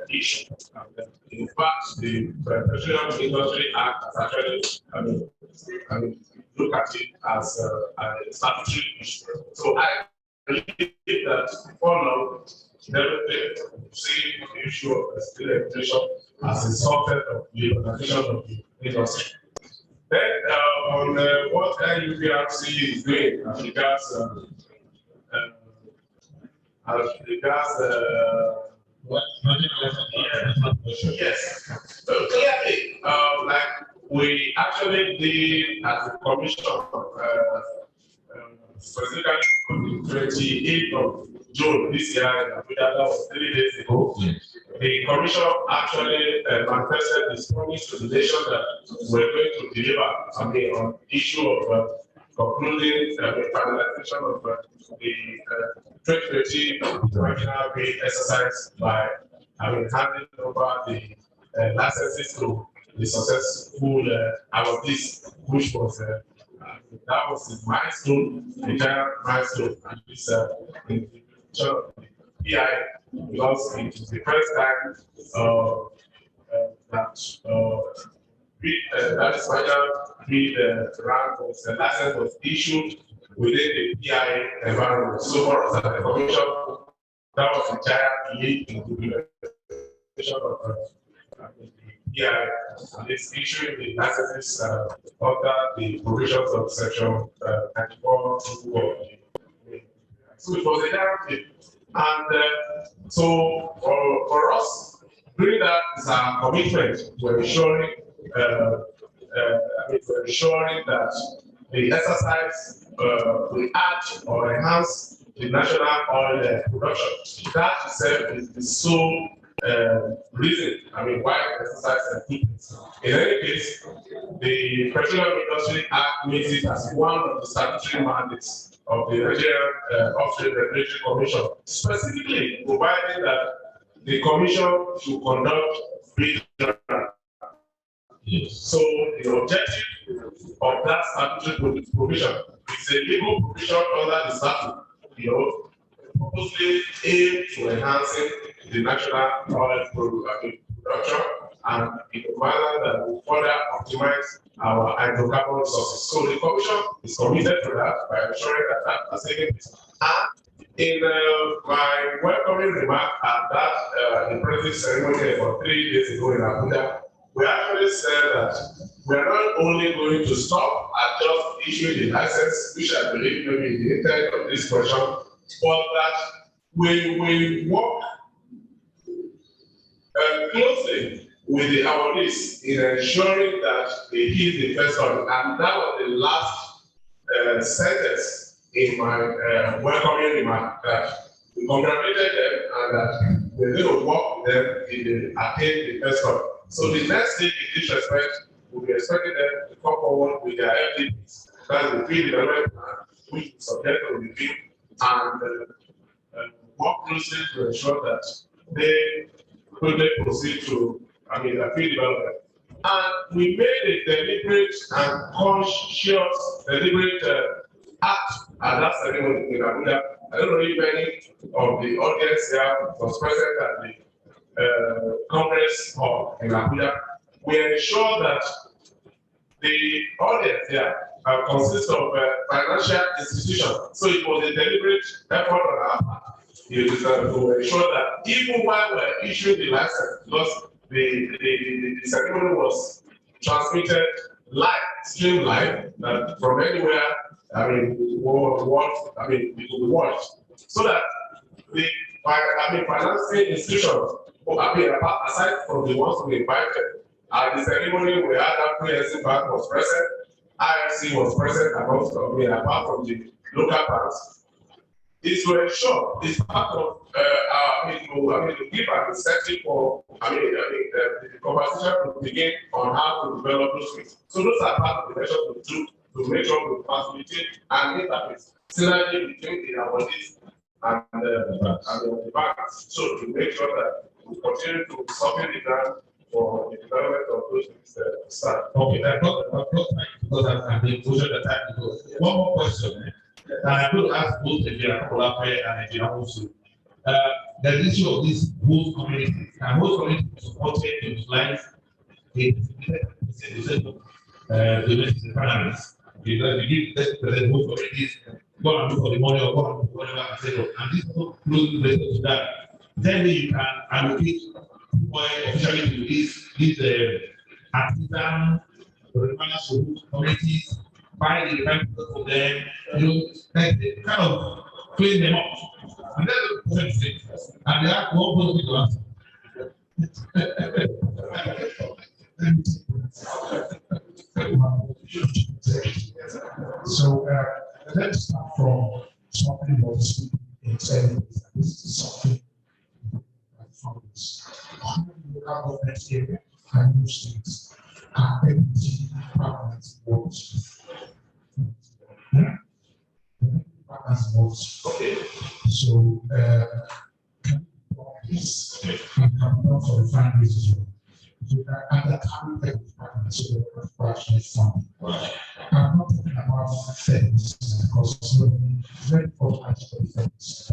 issue. In fact, the Petroleum Industry Act has actually, I mean, look at it as a statutory issue. So I believe that before long, definitely see the issue of steel education as a subset of the organization of the industry. Then on what NUPRC is doing as regards yes. So clearly, like we actually did as a commission, specifically on the 28th of June this year, that was 3 days ago. The commission actually manifested this promise to the nation that we're going to deliver on the issue of concluding the finalization of the 2020 regional rate exercise by handing over the licenses to the successful awardees, which was that was the milestone, the giant milestone, and this PI, because it is the first time that that is final bid rank was the license was issued within the PI environment. So for us at the commission, that was a giant leap in the implementation of the PI, and it's issuing the licenses under the provisions of section 94. So it was a giant leap. And so for us, doing that is our commitment to ensuring that the exercise will add or enhance the national oil production. That itself is the sole reason, why the exercise is good. In any case, the Petroleum Industry Act makes it as one of the statutory mandates of the Nigerian Upstream Regulatory Commission, specifically providing that the commission should conduct bid. So the objective of that statutory provision is a legal provision under the statute, purposely aimed to enhancing the national oil production and in a manner that will further optimize our hydrocarbon resources. So the commission is committed to that by ensuring that that has taken place. And in my welcoming remark at that impressive ceremony for 3 days ago in Abuja, we actually said that we are not only going to stop at just issuing the license, which I believe may be the intent of this question, but that we will work closely with the awardees in ensuring that they hit the first one. And that was the last sentence in my welcoming remark, that we congratulated them and that we're going to work with them in the attain the first one. So the next thing in this respect, we'll be expecting them to come forward with their FDPs, that's the field development plan, which is subject to review, and work closely to ensure that they quickly proceed to the field development. And we made a deliberate and conscious, act at that ceremony in Abuja. I don't know if any of the audience here was present at the Congress hall in Abuja. We ensure that the audience here consists of financial institutions. So it was a deliberate effort on our part to ensure that even while we're issuing the license, because the ceremony was transmitted live, streamed live, that from anywhere, it could be watched, so that the financing institutions, aside from the ones we invited, at the ceremony we had that PSC Bank was present, IFC was present, apart from the local banks, is to ensure it's part of to give an incentive for the conversation to begin on how to develop those things. So those are part of the measures to do to make sure we facilitate and interface synergy between the awardees and the banks. So to make sure that we continue to soften the ground for the development of those things start.
Okay, I've got time because I've been pushing the time to go. One more question. And I'm going to ask both the Olape and the also. The issue of this host community, and host community supported to utilize a domestic refineries. Because we give 30% host communities, go and look for the money or go and look for whatever, etc. And this is not closely related to that. Then you can allocate money officially to these artisan refineries communities, buy the refineries for them, like they kind of clean them up. And that's the point thing. And they have one person to answer.
So let's start from something that was in saying this is something from this. Local government area and new states are empty partners votes.
Okay.
So this and capital for refineries as well. So that at the time that so the fraction is funding. I'm not talking about things because it's very important for things.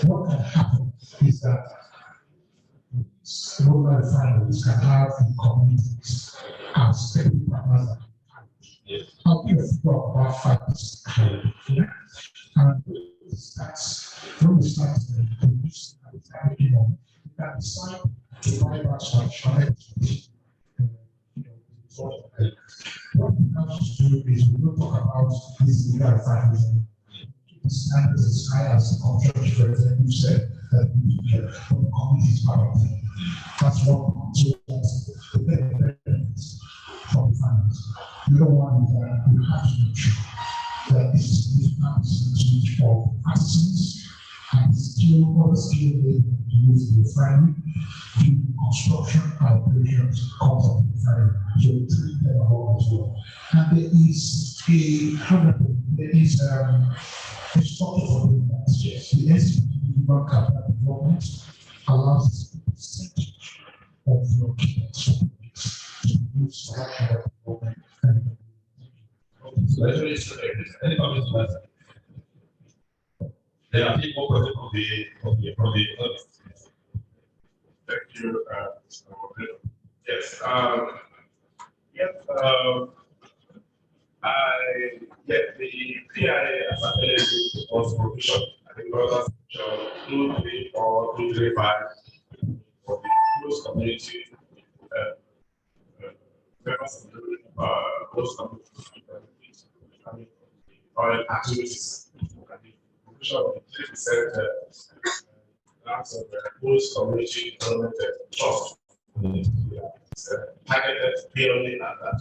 What can happen is that local refineries can have in communities as steady partners. I'll give a figure of about 5%. And when we start to produce you can decide to buy back some what we have to do is we don't talk about these legal refineries. The standards as high as the contract representative said that we get from the communities part of it. That's one. So that's the benefits from refineries. The other one is that we have to make sure that this is not of artisans and other skilled labor to use the refinery, to construction and operations comes up the refinery. So we treat them along as well. And there is a structure for doing that. The SDG capital development allows a percentage of your capital to use structural development.
So actually, any comments on that? There are people questions from the audience.
Thank you, Mr. Modelo. Yes. The PIA as a element was provision. I think that's 234, 235 for the close community members of the close community oil activities. Provision of 3% that's of the close community development trust. Targeted purely at that.